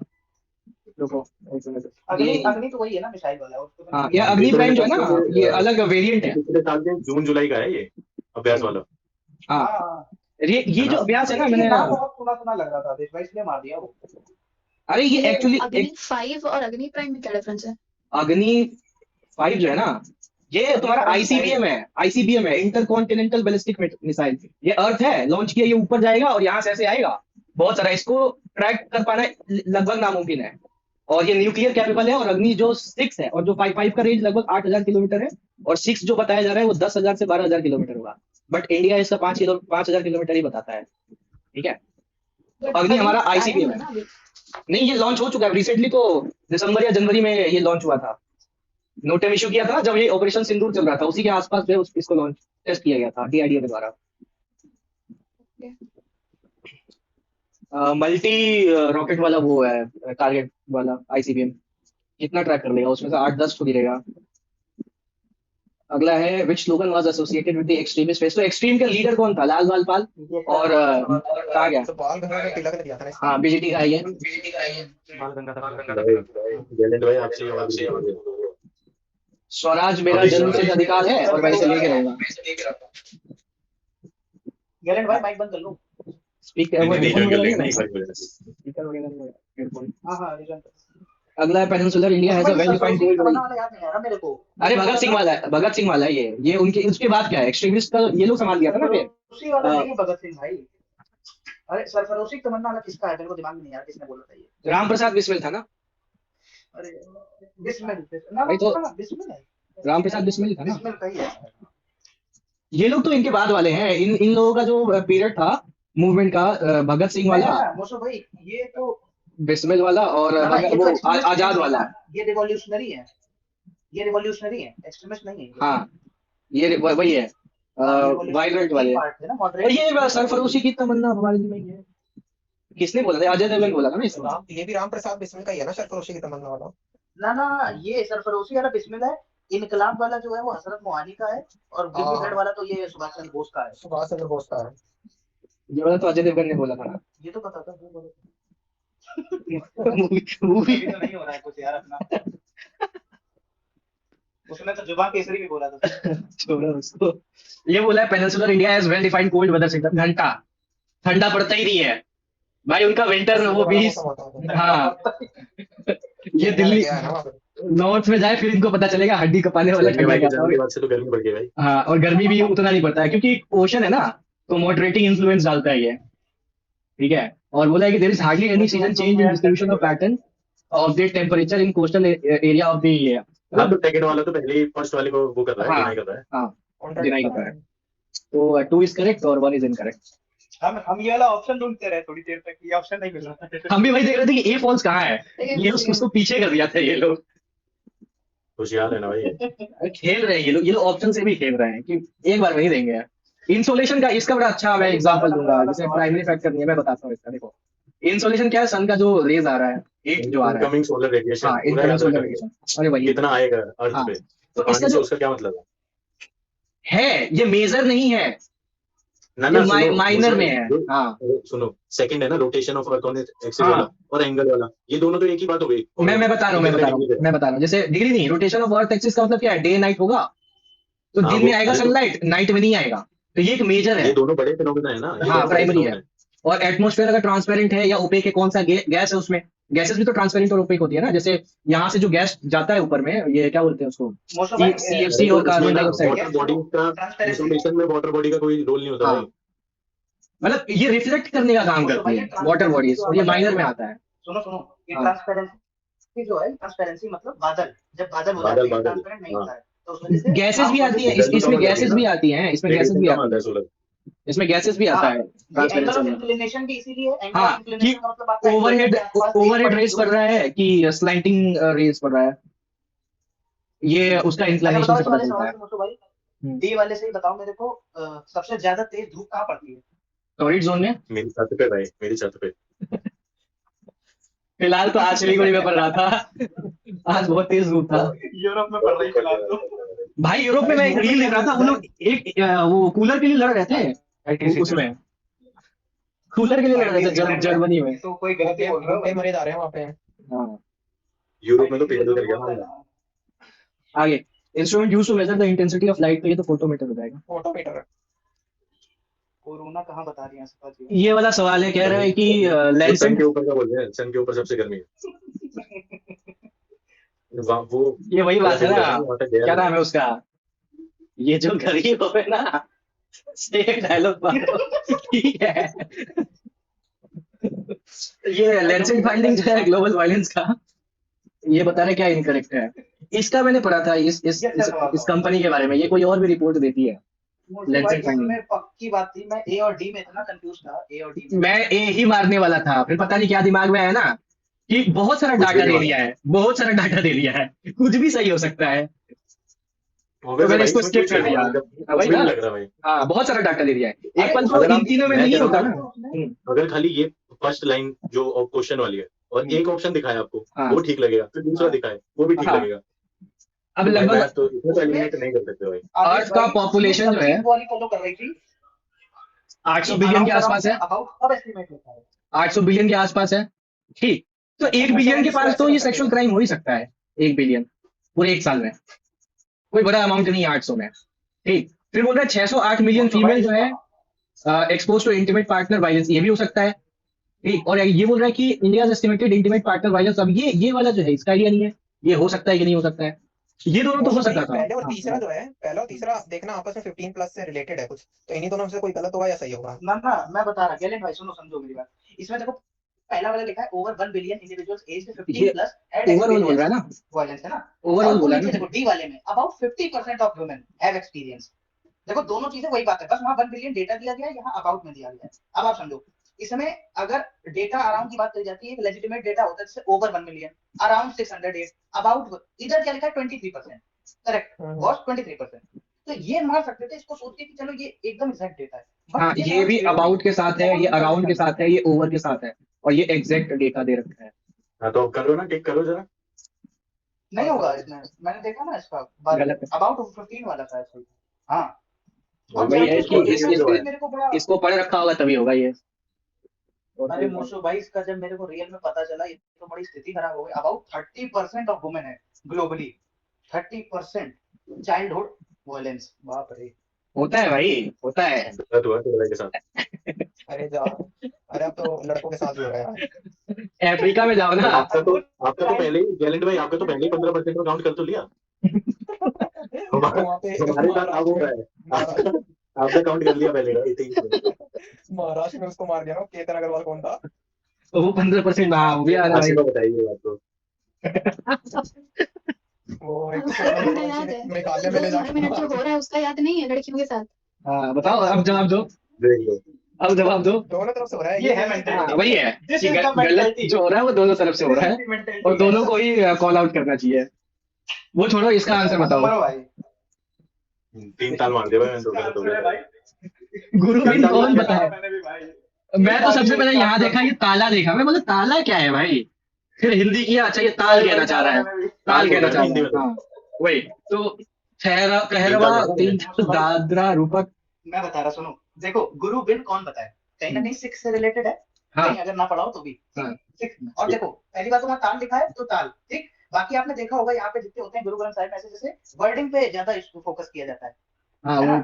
Speaker 1: रुको एक मिनट,
Speaker 2: अग्नि
Speaker 1: ये
Speaker 2: अग्नि तो वही है ना मिसाइल वाला, उसको तो
Speaker 1: हाँ,
Speaker 2: नहीं-
Speaker 1: ये अग्नि प्राइम जो है ना, ये अलग वेरिएंट है।
Speaker 4: पिछले साल के जून जुलाई का है ये अभ्यास वाला।
Speaker 1: हाँ,
Speaker 2: हाँ,
Speaker 1: ये जो अभ्यास है ना,
Speaker 2: ये
Speaker 1: मैंने
Speaker 2: नाम बहुत सुना सुना लग रहा था देश भाई, इसलिए मार दिया वो।
Speaker 1: अरे ये एक्चुअली
Speaker 7: अग्नि 5 और अग्नि प्राइम में क्या डिफरेंस है?
Speaker 1: अग्नि 5 जो है ना, ये तुम्हारा ICBM है, ICBM है, इंटर कॉन्टिनेंटल बैलिस्टिक मिसाइल। ये अर्थ है, लॉन्च किया, ये ऊपर जाएगा और यहाँ से ऐसे आएगा, बहुत सारा, इसको ट्रैक कर पाना लगभग नामुमकिन है। और ये न्यूक्लियर कैपेबल है। और अग्नि जो 6 है और जो 5 का रेंज लगभग 8000 किलोमीटर है, और 6 जो बताया जा रहा है वो 10,000 से 12,000 किलोमीटर होगा, बट इंडिया इसका 5,000 किलोमीटर ही बताता है। ठीक है, तो अग्नि हमारा ICBM है। नहीं, ये लॉन्च हो चुका है रिसेंटली, तो दिसंबर या जनवरी में ये लॉन्च हुआ था। नोटम इशू किया था जब ये ऑपरेशन सिंदूर चल रहा था, उसी के आसपास जो है इसको लॉन्च टेस्ट किया गया था DRDO के द्वारा। मल्टी रॉकेट वाला वो है, टारगेट वाला ICBM, कितना ट्रैक कर लेगा, उसमें से 8-10 तो गिरेगा। अगला है which slogan was associated with the extremist phase. तो एक्सट्रीम का लीडर कौन था? लाल बाल और कहा गया,
Speaker 6: तो बाल गंगाधर तिलक ने दिया था ना इसको।
Speaker 1: हाँ, BJT का है ये।
Speaker 3: बाल गंगाधर
Speaker 4: गैलेंट भाई आपसे ये आवाज नहीं
Speaker 1: स्वराज मेरा जन्मसिद्ध अधिकार है और मैं इसे लेके रहूंगा।
Speaker 2: गैलेंट भाई माइक बंद कर लो।
Speaker 1: स्पीकर वो
Speaker 4: नहीं,
Speaker 1: हेडफोन
Speaker 4: नहीं,
Speaker 1: वगैरह नहीं
Speaker 4: नहीं,
Speaker 1: है,
Speaker 4: नहीं,
Speaker 1: स्पीकर वगैरह नहीं है, हेडफोन।
Speaker 2: हाँ हाँ रिजन।
Speaker 1: अगला peninsular India has a well defined
Speaker 2: सरफरोशी
Speaker 1: गोल।
Speaker 2: तमन्ना वाला याद नहीं आ रहा मेरे को।
Speaker 1: अरे भगत सिंह वाला है, भगत सिंह वाला है ये उनके उसके बाद क्या है, एक्सट्रीमिस्ट का ये लोग संभाल लिया था ना फिर।
Speaker 2: सरफरोशी वाला
Speaker 1: अ,
Speaker 2: नहीं है भगत सिंह भाई। अरे सरफरोशी तमन्ना वाला किसका है, मेरे को दिमाग में नहीं आ रहा किसने बोला था ये।
Speaker 1: राम प्रसाद बिस्मिल था ना,
Speaker 2: अरे बिस्मिल ना
Speaker 1: भाई तो
Speaker 2: ना बिस्मिल है,
Speaker 1: राम प्रसाद बिस्मिल था ना।
Speaker 2: बिस्मिल का ही है।
Speaker 1: ये लोग तो इनके बाद वाले हैं, इन लोगों का जो पीरियड था मूवमेंट का, भगत सिंह
Speaker 2: नहीं
Speaker 1: वाला,
Speaker 2: ना मोशो भाई, ये तो
Speaker 1: बिस्मिल वाला और
Speaker 2: ना ये तो
Speaker 1: वो
Speaker 2: एक्सट्रीमिस्ट
Speaker 1: आजाद
Speaker 2: नहीं
Speaker 1: वाला।
Speaker 2: है, ये रिवॉल्यूशनरी है, ये रिवॉल्यूशनरी है, एक्सट्रीमिस्ट नहीं है ये।
Speaker 1: हाँ ये वही है, वायलेंट वाले।
Speaker 2: पार्ट है ना,
Speaker 1: और
Speaker 2: मॉडरेट।
Speaker 1: ये सरफरोशी की तमन्ना हमारे दिल में ही है। किसने बोला था, अजय देवगन बोला था ना इसमें।
Speaker 6: ये भी राम प्रसाद बिस्मिल का ही है ना, सरफरोशी की तमन्ना वाला।
Speaker 2: ना ये सरफरोशी वाला बिस्मिल है, इनकलाब वाला जो है वो हजरत मोहानी का है, और गिरवीगढ़ वाला तो ये सुभाष चंद्र बोस का है।
Speaker 6: सुभाष चंद्र बोस का है।
Speaker 1: ये वाला तो अजय देवगन ने बोला था ना।
Speaker 2: ये तो पता था वो बोले।
Speaker 1: मूवी
Speaker 2: अभी तो नहीं हो रहा है कुछ यार अपना। उसने तो जुबान केसरी भी बोला था।
Speaker 1: छोड़ो उसको। ये बोला है peninsular India has well defined cold weather system. घंटा ठंडा पड़ता ही नहीं है भाई, उनका विंटर वो 20। हाँ ये दिल्ली
Speaker 6: गया है ना वहाँ पे।
Speaker 1: नॉर्थ में जाए फिर इनको पता चलेगा हड्डी कपाने वाला
Speaker 4: गर्मी
Speaker 1: ठंडा
Speaker 4: भाई
Speaker 1: क्या
Speaker 4: के
Speaker 1: था।
Speaker 4: जाने के बाद से तो गर्मी बढ़ गई भाई।
Speaker 1: हाँ और गर्मी भी उतना नहीं पड़ता है क्योंकि ओशन है ना, तो मॉडरेटिंग इन्फ्लुएंस डालता है ये, ठीक है। और बोला है कि there is hardly any season change in distribution of pattern of the temperature in coastal area of the year.
Speaker 4: हाँ तो सेकंड वाला तो पहले ही फर्स्ट वाले को वो कर रहा है,
Speaker 1: हाँ
Speaker 4: डिनाई कर रहा है।
Speaker 1: हाँ डिनाई करता है। तो 2 इज करेक्ट और 1 इज इनकरेक्ट।
Speaker 2: हम ये वाला ऑप्शन ढूंढते रहे थोड़ी देर तक, ये ऑप्शन नहीं मिल रहा था।
Speaker 1: हम भी वही देख रहे थे कि ए फॉल्स कहाँ है, ये उसको पीछे कर दिया था ये लोग।
Speaker 4: होशियार है ना भाई।
Speaker 1: अरे खेल रहे हैं ये लोग ऑप्शन से भी खेल रहे हैं कि एक बार वही देंगे। इंसोलेशन का इसका बड़ा अच्छा मैं एग्जांपल दूंगा, जैसे प्राइमरी फैक्टर नहीं है, मैं बताता हूँ इसका। देखो इंसोलेशन क्या है, सन का जो रेज आ रहा है, हीट जो आ रहा है।
Speaker 4: इनकमिंग सोलर
Speaker 1: हाँ
Speaker 4: रेडिएशन पूरा
Speaker 1: इनकमिंग
Speaker 4: याद
Speaker 1: सोलर
Speaker 4: रखना।
Speaker 1: रेडिएशन, अरे वही
Speaker 4: कितना आएगा अर्थ
Speaker 1: हाँ।
Speaker 4: पे,
Speaker 1: तो
Speaker 4: पानी
Speaker 1: इसका
Speaker 4: से
Speaker 1: जो
Speaker 4: उसका क्या मतलब
Speaker 1: है ये मेजर नहीं है,
Speaker 4: ना
Speaker 1: ये
Speaker 4: सुनो
Speaker 1: माइनर में है।
Speaker 4: जो-
Speaker 1: हाँ
Speaker 4: सुनो सेकंड है ना, rotation of earth on axis
Speaker 1: हाँ।
Speaker 4: वाला और एंगल वाला, ये दोनों तो एक ही बात हो गई।
Speaker 1: मैं बता रहा हूँ जैसे डिग्री नहीं, रोटेशन ऑफ अर्थ एक्सिस का मतलब क्या है, डे नाइट होगा तो
Speaker 4: हाँ,
Speaker 1: दिन
Speaker 4: वो
Speaker 1: में आएगा
Speaker 4: अरे तो-
Speaker 1: सनलाइट, नाइट में नहीं आएगा, तो ये एक मेजर
Speaker 4: ये
Speaker 1: है।
Speaker 4: दोनों बड़े फिनोमेना है ना, ये
Speaker 1: हाँ
Speaker 4: दोनों बड़े
Speaker 1: प्राइमरी है।
Speaker 4: phenomena
Speaker 1: और एटमॉस्फेयर अगर ट्रांसपेरेंट है या ओपेक है, कौन सा गैस है उसमें, गैसेस भी तो ट्रांसपेरेंट और ओपेक होती है ना। जैसे यहाँ से जो गैस जाता है ऊपर में, ये क्या बोलते हैं उसको,
Speaker 2: मोशो भाई
Speaker 1: CFC और कार्बन डाइऑक्साइड।
Speaker 4: वाटर बॉडी का इंसुलेशन में वाटर बॉडी का कोई रोल नहीं होता
Speaker 1: हाँ
Speaker 4: भाई।
Speaker 1: मतलब ये रिफ्लेक्ट करने का काम करती है वाटर बॉडीज, और ये माइनर में आता है।
Speaker 2: सुनो ये
Speaker 1: हाँ।
Speaker 2: ट्रांसपेरेंसी जो है, ट्रांसपेरेंसी मतलब बादल, जब बादल हो
Speaker 4: बादल,
Speaker 2: जाते हैं
Speaker 4: बादल,
Speaker 2: ट्रांसपेरेंट नहीं
Speaker 4: हाँ।
Speaker 2: होता है, तो उस वजह से
Speaker 1: गैसेस भी आती है
Speaker 4: गर्मी
Speaker 1: इसमें,
Speaker 4: कम हो जाती है
Speaker 1: गैसेस
Speaker 4: ना।
Speaker 1: भी आती हैं, इसमें गैसेस भी आती हैं,
Speaker 4: सोलर
Speaker 1: इसमें गैसेस भी आता है
Speaker 2: एंगल ऑफ
Speaker 1: ट्रांसपेरेंसी में।
Speaker 2: इंक्लिनेशन भी इसीलिए एंगल
Speaker 1: हाँ,
Speaker 2: ऑफ इंक्लिनेशन का मतलब आपका
Speaker 1: ओवरहेड
Speaker 2: equator के आसपास
Speaker 1: ओवरहेड
Speaker 2: 1.2
Speaker 1: रेस पड़ रहा है कि स्लाइंटिंग रेस पड़ रहा है, ये उसका
Speaker 2: अच्छा
Speaker 1: इंक्लिनेशन
Speaker 2: बताओ
Speaker 1: से
Speaker 2: इस
Speaker 1: पता
Speaker 2: वाले
Speaker 1: चलता
Speaker 2: सवाल
Speaker 1: है।
Speaker 2: से मोशो भाई,
Speaker 1: हम्म।
Speaker 2: डी वाले से ही बताओ मेरे को, सबसे ज्यादा तेज धूप कहाँ पड़ती है?
Speaker 1: टॉरिड जोन में
Speaker 4: मेरी छत पे भाई, मेरी छत पे।
Speaker 1: फिलहाल तो आज सिलीगुड़ी में पड़ रहा था, आज बहुत तेज धूप था
Speaker 2: यूरोप में पड़ रही फिलहाल तो।
Speaker 1: भाई। यूरोप में मैं एक रील देख रहा था, वो लोग एक वो कूलर के लिए लड़ रहे थे, उसमें कूलर के लिए लड़ रहे थे जर्मनी में।
Speaker 2: तो कोई गलती बोल रहा
Speaker 6: भूखे
Speaker 2: है
Speaker 6: मरे जा रहे हैं वहाँ पे।
Speaker 1: हाँ
Speaker 4: यूरोप में तो पेड़ कर गया।
Speaker 1: आगे, instrument used to measure the intensity of light, तो ये तो फोटोमीटर हो जाएगा।
Speaker 6: फोटोमीटर।
Speaker 2: कोरोना कहाँ बता रही है?
Speaker 1: ये वाला सवाल है, कह रहा है कि
Speaker 4: सन
Speaker 1: लेंसेंट,
Speaker 4: के ऊपर का बोल रहे हैं, सन के ऊपर सबसे गर्मी है। वो
Speaker 1: ये वही बात है ना,
Speaker 4: वहाँ तक गया
Speaker 1: क्या
Speaker 4: नहीं।
Speaker 1: नाम है उसका, ये जो गरीब हो ना, एक डायलॉग मारो ठीक है। ये लेंसेंट फाइंडिंग जो है ग्लोबल वायलेंस का, ये बता रहे क्या इनकरेक्ट है। इसका मैंने पढ़ा था इस कंपनी के बारे में, ये कोई और भी रिपोर्ट देती है। लेंसेंट फाइंडिंग
Speaker 2: इसमें पक्की बात थी, मैं ए और डी में इतना कंफ्यूज था, ए और डी में।
Speaker 1: मैं ए ही मारने वाला था, फिर पता नहीं क्या दिमाग में आया ना कि बहुत सारा
Speaker 4: कुछ
Speaker 1: डाटा
Speaker 4: भी
Speaker 1: दे
Speaker 4: नहीं
Speaker 1: दिया है, बहुत सारा डाटा दे दिया है, कुछ भी सही हो सकता है।
Speaker 4: वैसे
Speaker 1: मैंने
Speaker 4: भाई
Speaker 1: इसको
Speaker 4: इसमें
Speaker 1: skip
Speaker 4: कुछ
Speaker 1: कर दिया।
Speaker 4: मतलब
Speaker 1: हाँ, वही
Speaker 4: कुछ भी
Speaker 1: ना।
Speaker 4: नहीं लग रहा भाई।
Speaker 1: हाँ बहुत सारा डाटा दे दिया है, एक पल तो
Speaker 4: अगर
Speaker 1: इन
Speaker 4: हम-
Speaker 1: तीनों में
Speaker 4: मैं
Speaker 1: नहीं
Speaker 4: कह
Speaker 1: होता
Speaker 4: रहा
Speaker 1: ना।
Speaker 4: अगर खाली ये फर्स्ट लाइन जो क्वेश्चन वाली है और एक ऑप्शन दिखाया आपको,
Speaker 1: हाँ।
Speaker 4: वो ठीक लगेगा, फिर दूसरा
Speaker 2: हाँ।
Speaker 4: दिखाए वो भी ठीक
Speaker 1: हाँ।
Speaker 4: लगेगा।
Speaker 1: अब
Speaker 4: भाई
Speaker 1: लगभग
Speaker 4: मैं तो इसमें तो एलिमिनेट नहीं कर सकते भाई।
Speaker 1: अर्थ का population जो है,
Speaker 2: वाली फॉलो कर रही थी
Speaker 1: 800 बिलियन के आसपास है,
Speaker 2: अबाउट अब एस्टिमेट होता है
Speaker 1: 800 बिलियन के आसपास है, ठीक। तो 1 बिलियन के पास तो ये सेक्सुअल क्राइम हो ही सकता है, 1 बिलियन पूरे एक साल में, कोई बड़ा अमाउंट नहीं है 800 में, ठीक। फिर बोल रहा है 608 मिलियन फीमेल जो है expose to intimate partner violence, ये भी हो सकता है, ठीक, और ये बोल रहा है कि India estimated intimate partner violence, अब ये वाला जो है इसका आइडिया नहीं है, ये हो सकता है कि नहीं हो सकता है, ये दोनों तो हो
Speaker 6: मोस्टली
Speaker 1: सकता था।
Speaker 6: पहले और
Speaker 1: हाँ,
Speaker 6: तीसरा जो है, पहला और तीसरा देखना आपस में 15 प्लस से रिलेटेड है कुछ, तो इन्हीं दोनों में से कोई गलत होगा या सही होगा।
Speaker 2: ना ना मैं बता रहा गैलेंट भाई, सुनो समझो मेरी बात। इसमें देखो पहला वाला लिखा है ओवर 1 बिलियन इंडिविजुअल्स एज 15
Speaker 1: ये
Speaker 2: प्लस हैड
Speaker 1: ओवरऑल बोल रहा है
Speaker 2: एक्सपीरियंस
Speaker 1: ना,
Speaker 2: वायलेंस, है ना।
Speaker 1: ओवरऑल
Speaker 2: और वो
Speaker 1: बोला है
Speaker 2: नीचे
Speaker 1: ना।
Speaker 2: देखो डी वाले में about 50% of women have experience. देखो दोनों चीजें वही बात है, बस वहां 1 बिलियन डेटा दिया गया है, यहाँ अबाउट में दिया गया है। अब आप समझो, इसमें अगर डेटा अराउंड की बात करी जाती है, एक लेजिटिमेट डेटा होता है जैसे ओवर 1 मिलियन, अराउंड 608, अबाउट इधर क्या लिखा है 23%, करेक्ट वॉट 23%। तो ये मार सकते थे इसको सोच के कि चलो ये एकदम एग्जैक्ट डेटा है,
Speaker 1: हाँ, ये भी अबाउट के साथ है, ये अराउंड के साथ है, ये ओवर के साथ है, और ये एग्जैक्ट डेटा दे रखा है।
Speaker 4: हाँ तो करो ना, टिक करो जरा।
Speaker 2: नहीं होगा इसमें, मैंने देखा ना इसका
Speaker 1: गलत है।
Speaker 2: अबाउट 15 वाला था इसको। हाँ
Speaker 4: और
Speaker 1: वही है
Speaker 2: इसको
Speaker 1: कि
Speaker 2: देखा तो मेरे को बड़ा,
Speaker 1: इसको पढ़ रखा होगा तभी होगा ये।
Speaker 2: अरे मोशो भाई इसका जब मेरे को रियल में पता चला, ये तो बड़ी स्थिति खराब हो गई। अबाउट 30% ऑफ वुमेन है ग्लोबली, 30% चाइल्डहुड वायलेंस, बाप रे।
Speaker 1: होता है भाई, होता है।
Speaker 4: गलत हुआ तेरे भाई के साथ।
Speaker 6: अरे जा, अरे अब तो लड़कों के साथ भी हो रहा है यार।
Speaker 1: अफ्रीका में जाओ ना।
Speaker 4: आपका तो पहले ही गैलेंट भाई, आपका तो पहले ही 15% में काउंट कर तो लिया। हमारा
Speaker 6: वहाँ पे
Speaker 4: हमारे साथ अब हो रहा है, आपने काउंट कर लिया पहले का 18 में।
Speaker 6: महाराष्ट्र में उसको मार दिया ना, केतन अग्रवाल कौन था?
Speaker 1: तो वो 15%, हाँ वो भी आ रहा है
Speaker 4: आसिफ
Speaker 1: भाई।
Speaker 4: को बताइए बात को।
Speaker 6: वो एक
Speaker 7: उसका याद है,
Speaker 6: मेघालय में ले
Speaker 7: 10-12 मिनट जो
Speaker 6: जाके
Speaker 7: हो रहा है उसका याद नहीं है लड़कियों के साथ।
Speaker 1: हाँ बताओ, अब जवाब दो,
Speaker 4: देख लो।
Speaker 1: अब जवाब दो।
Speaker 6: दोनों तरफ से हो रहा है
Speaker 2: ये है
Speaker 1: हाँ,
Speaker 2: मेंटालिटी,
Speaker 1: वही है
Speaker 2: दिस
Speaker 1: कि
Speaker 2: इज द
Speaker 1: गलत
Speaker 2: मेंटालिटी,
Speaker 1: जो हो रहा है वो दोनों तरफ से हो रहा है, और दोनों को ही कॉल आउट करना चाहिए। वो छोड़ो, इसका आंसर बताओ।
Speaker 2: मरो भाई।
Speaker 4: 3 ताल मार दिया भाई मैंने तो, गलत हो गया भाई।
Speaker 1: गुरुविन कौन
Speaker 4: बताया?
Speaker 1: बताया?
Speaker 2: मैंने भी भाई,
Speaker 1: मैं तो सबसे पहले यहाँ देखा, ये ताला देखा, मैं बोला ताला क्या है भाई, फिर हिंदी किया, अच्छा ये ताल कहना चाह रहा है, ताल कहना चाह रहा है। हाँ वही तो, कहरवा, तीन दादरा, रूपक।
Speaker 2: मैं बता रहा सुनो, देखो गुरु बिन कौन बताया, कहीं ना कहीं सिक्स से रिलेटेड है,
Speaker 1: हाँ
Speaker 2: कहीं अगर ना पढ़ाओ तो भी
Speaker 1: हाँ।
Speaker 2: सिक्स। और देखो पहली बात तो वहाँ ताल लिखा है तो ताल ठीक, बाकी आपने देखा होगा यहाँ पे जितने होते हैं गुरु ग्रंथ साहिब में ऐसे जैसे वर्डिंग पे ज्यादा इसको फोकस किया जाता है।
Speaker 1: हाँ वो